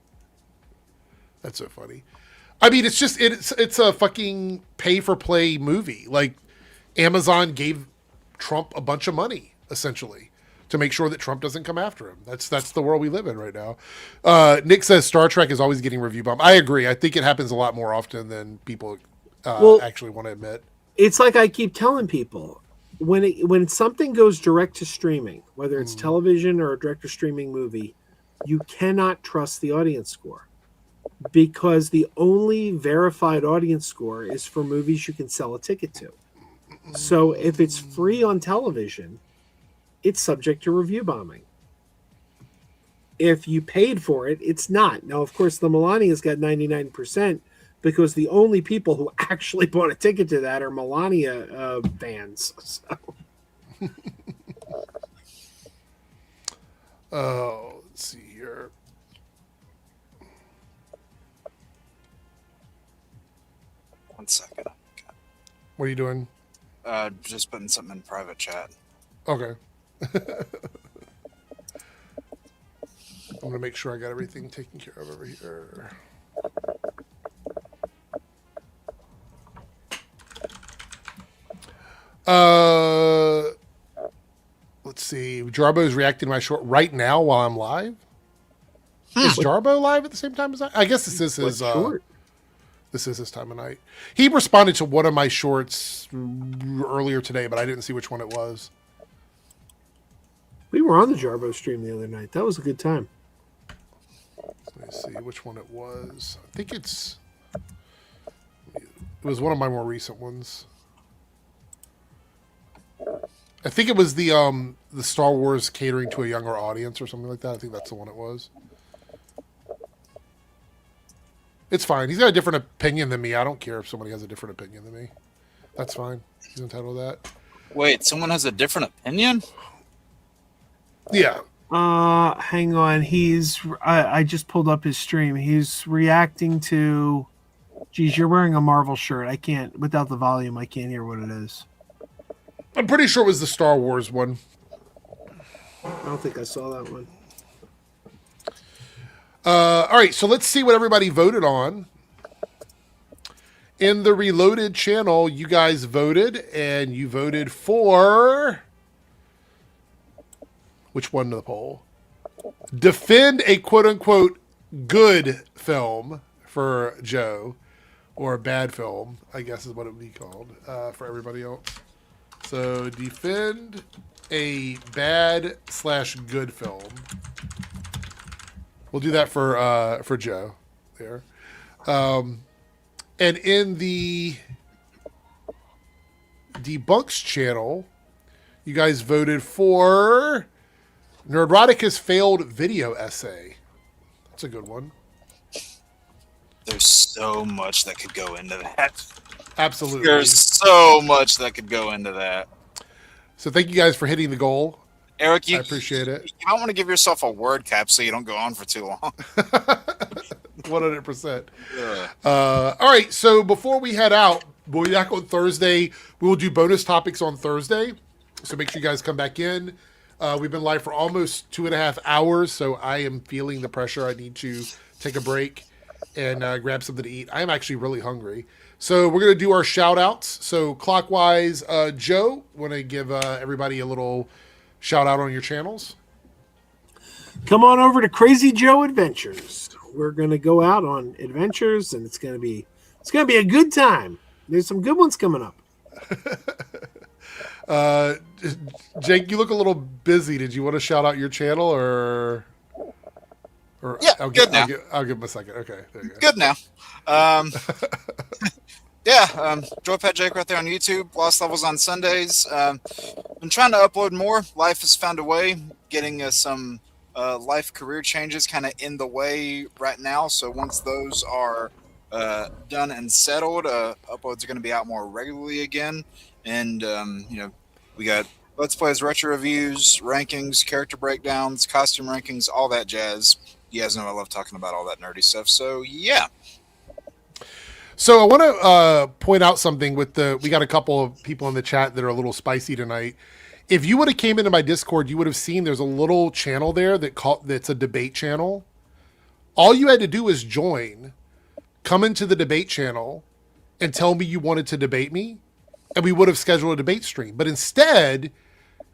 I mean, it's just it's a fucking pay for play movie. Like Amazon gave Trump a bunch of money essentially to make sure that Trump doesn't come after him. That's the world we live in right now. Nick says Star Trek is always getting review bombed. I agree. I think it happens a lot more often than people actually want to admit. It's like I keep telling people, when something goes direct to streaming, whether it's television or a direct to streaming movie, you cannot trust the audience score. Because the only verified audience score is for movies you can sell a ticket to. So if it's free on television, it's subject to review bombing. If you paid for it, it's not. Now, of course, the Melania's got 99% because the only people who actually bought a ticket to that are Melania fans. So. Let's see here. One second. What are you doing? Just putting something in private chat. Okay. I'm going to make sure I got everything taken care of over here. Let's see. Jarbo's reacting to my short right now while I'm live. Is Jarbo live at the same time as I guess this is his short. This is his time of night. He responded to one of my shorts earlier today, but I didn't see which one it was. We were on the Jarbo stream the other night. That was a good time. Let me see which one it was. I think it was one of my more recent ones. I think it was the Star Wars catering to a younger audience or something like that. I think that's the one it was. It's fine. He's got a different opinion than me. I don't care if somebody has a different opinion than me. That's fine. He's entitled to that. Wait, someone has a different opinion? Yeah. Hang on. I just pulled up his stream. He's reacting to... Geez, you're wearing a Marvel shirt. I can't... Without the volume, I can't hear what it is. I'm pretty sure it was the Star Wars one. I don't think I saw that one. All right, so let's see what everybody voted on. In the Reloaded channel, you guys voted, and you voted for Which won the poll? Defend a quote-unquote good film for Joe, or a bad film, I guess is what it would be called for everybody else. So defend a bad/good film. We'll do that for Joe there. And in the Debunks channel, you guys voted for Nerdrotica's failed video essay. That's a good one. There's so much that could go into that. Absolutely. There's so much that could go into that. So thank you guys for hitting the goal. Eric, I appreciate it. You might want to give yourself a word cap so you don't go on for too long. 100%. All right, so before we head out, we'll be back on Thursday. We will do bonus topics on Thursday, so make sure you guys come back in. We've been live for almost 2.5 hours, so I am feeling the pressure. I need to take a break and grab something to eat. I am actually really hungry. So we're going to do our shout-outs. So clockwise, Joe, want to give everybody a little shout-out on your channels? Come on over to Crazy Joe Adventures. We're going to go out on adventures, and it's going to be a good time. There's some good ones coming up. Jake, you look a little busy. Did you want to shout out your channel, or yeah, I'll good give, now. I'll give him a second. Okay, there you go. Good now. Joypad Jake right there on YouTube. Lost Levels on Sundays. Been trying to upload more. Life has found a way. Getting some life career changes kind of in the way right now. So once those are done and settled, uploads are going to be out more regularly again. And we got Let's Plays, retro reviews, rankings, character breakdowns, costume rankings, all that jazz. You guys know I love talking about all that nerdy stuff. So yeah. So I want to point out something we got a couple of people in the chat that are a little spicy tonight. If you would have came into my Discord, you would have seen there's a little channel there that's a debate channel. All you had to do was join, come into the debate channel, and tell me you wanted to debate me, and we would have scheduled a debate stream. But instead,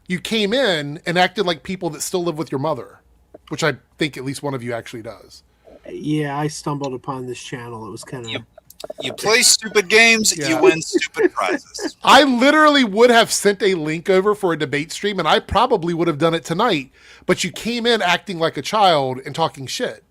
you came in and acted like people that still live with your mother, which I think at least one of you actually does. Yeah, I stumbled upon this channel. It was kind of... You play stupid games, you win stupid prizes. I literally would have sent a link over for a debate stream, and I probably would have done it tonight, but you came in acting like a child and talking shit.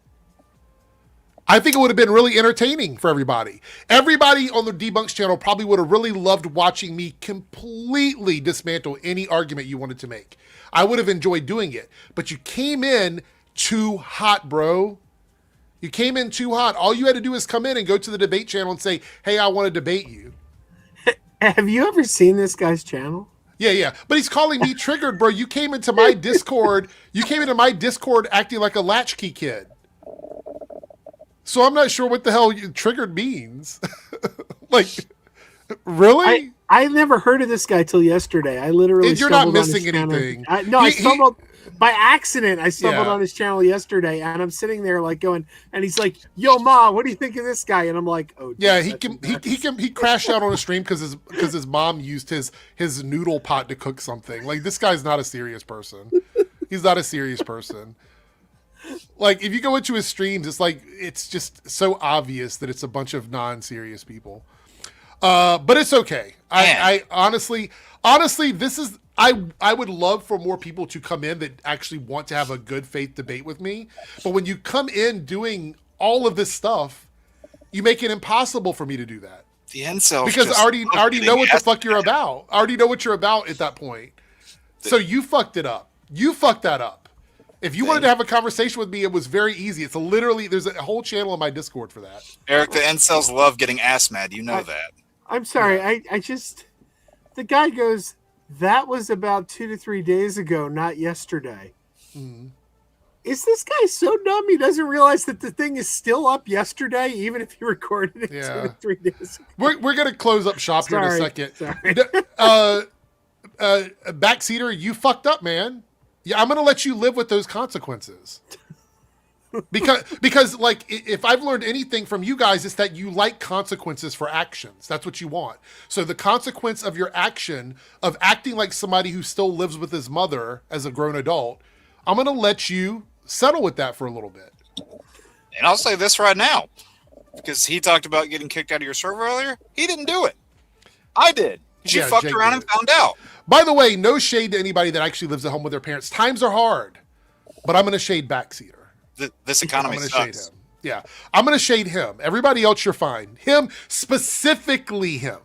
I think it would have been really entertaining for everybody. Everybody on the Debunks channel probably would have really loved watching me completely dismantle any argument you wanted to make. I would have enjoyed doing it, but you came in too hot, bro. You came in too hot. All you had to do is come in and go to the debate channel and say, hey, I want to debate you. Have you ever seen this guy's channel? Yeah. But he's calling me triggered, bro. You came into my Discord. You came into my Discord acting like a latchkey kid. So I'm not sure what the hell triggered means. Like, really? I never heard of this guy till yesterday. I literally you're not missing anything. I stumbled by accident. I stumbled on his channel yesterday, and I'm sitting there like going, and he's like, "Yo, Ma, what do you think of this guy?" And I'm like, "Oh, yeah." He crashed out on a stream because his mom used his noodle pot to cook something. Like, this guy's not a serious person. He's not a serious person. Like, if you go into his streams, it's just so obvious that it's a bunch of non-serious people. But it's okay. I honestly, this is, I would love for more people to come in that actually want to have a good faith debate with me. But when you come in doing all of this stuff, you make it impossible for me to do that. The incels, because I already know what the fuck you're about. I already know what you're about at that point. So you fucked it up. You fucked that up. If you wanted to have a conversation with me, it was very easy. It's literally, there's a whole channel in my Discord for that. Eric, the incels love getting ass mad. You know that. I'm sorry. I just, the guy goes, that was about 2 to 3 days ago, not yesterday. Mm-hmm. Is this guy so dumb he doesn't realize that the thing is still up yesterday, even if he recorded it 2 to 3 days ago? We're going to close up shop here in a second. Backseater, you fucked up, man. Yeah, I'm going to let you live with those consequences. Because like, if I've learned anything from you guys, it's that you like consequences for actions. That's what you want. So the consequence of your action of acting like somebody who still lives with his mother as a grown adult, I'm going to let you settle with that for a little bit. And I'll say this right now, because he talked about getting kicked out of your server earlier. He didn't do it. I did. She fucked Jake around did. and found out. By the way, no shade to anybody that actually lives at home with their parents. Times are hard, but I'm going to shade Backseater. This economy I'm sucks. going to shade him. Yeah, I'm going to shade him. Everybody else, you're fine. Him, specifically him.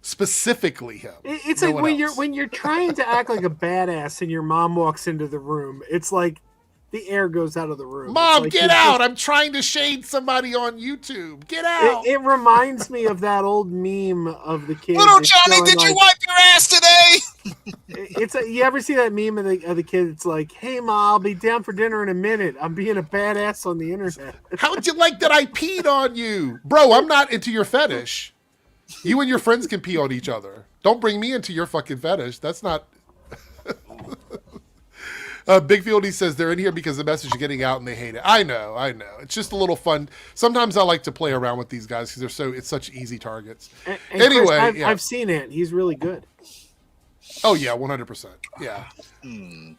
Specifically him. It's No like one when you're trying to act like a badass and your mom walks into the room, it's like the air goes out of the room. Mom, like get out. I'm trying to shade somebody on YouTube. Get out. It reminds me of that old meme of the kid. Little Johnny, did you wipe your ass today? You ever see that meme of the kid? It's like, hey, Ma, I'll be down for dinner in a minute. I'm being a badass on the internet. How would you like that I peed on you? Bro, I'm not into your fetish. You and your friends can pee on each other. Don't bring me into your fucking fetish. That's not... Big Fieldy says they're in here because the message is getting out and they hate it. I know. It's just a little fun. Sometimes I like to play around with these guys because it's such easy targets. And anyway, Chris, I've seen it. He's really good. Oh yeah, 100%. Yeah.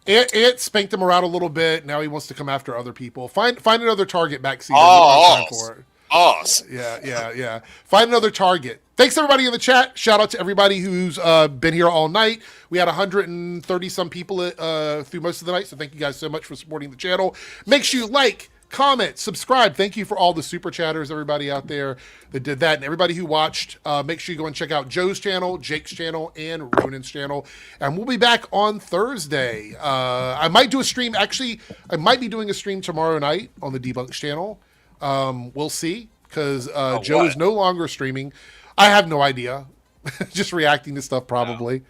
Ant spanked him around a little bit. Now he wants to come after other people. Find another target, Backseat. Yeah. Find another target. Thanks everybody in the chat. Shout out to everybody who's been here all night. We had 130 some people through most of the night, so thank you guys so much for supporting the channel. Make sure you like, comment, subscribe. Thank you for all the super chatters, everybody out there that did that, and everybody who watched. Make sure you go and check out Joe's channel, Jake's channel, and Ronan's channel. And we'll be back on Thursday. I might do a stream. Actually, I might be doing a stream tomorrow night on the Debunks channel. We'll see, because Joe is no longer streaming. I have no idea. Just reacting to stuff, probably. No.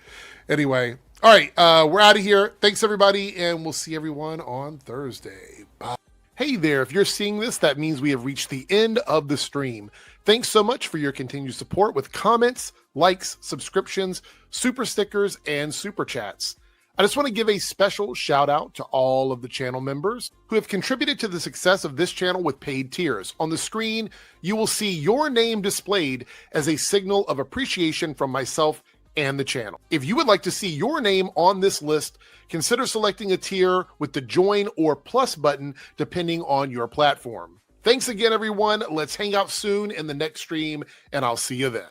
Anyway, all right, we're out of here. Thanks, everybody, and we'll see everyone on Thursday. Bye. Hey there, if you're seeing this, that means we have reached the end of the stream. Thanks so much for your continued support with comments, likes, subscriptions, super stickers, and super chats. I just want to give a special shout out to all of the channel members who have contributed to the success of this channel with paid tiers. On the screen, you will see your name displayed as a signal of appreciation from myself and the channel. If you would like to see your name on this list, consider selecting a tier with the join or plus button depending on your platform. Thanks again, everyone. Let's hang out soon in the next stream, and I'll see you then.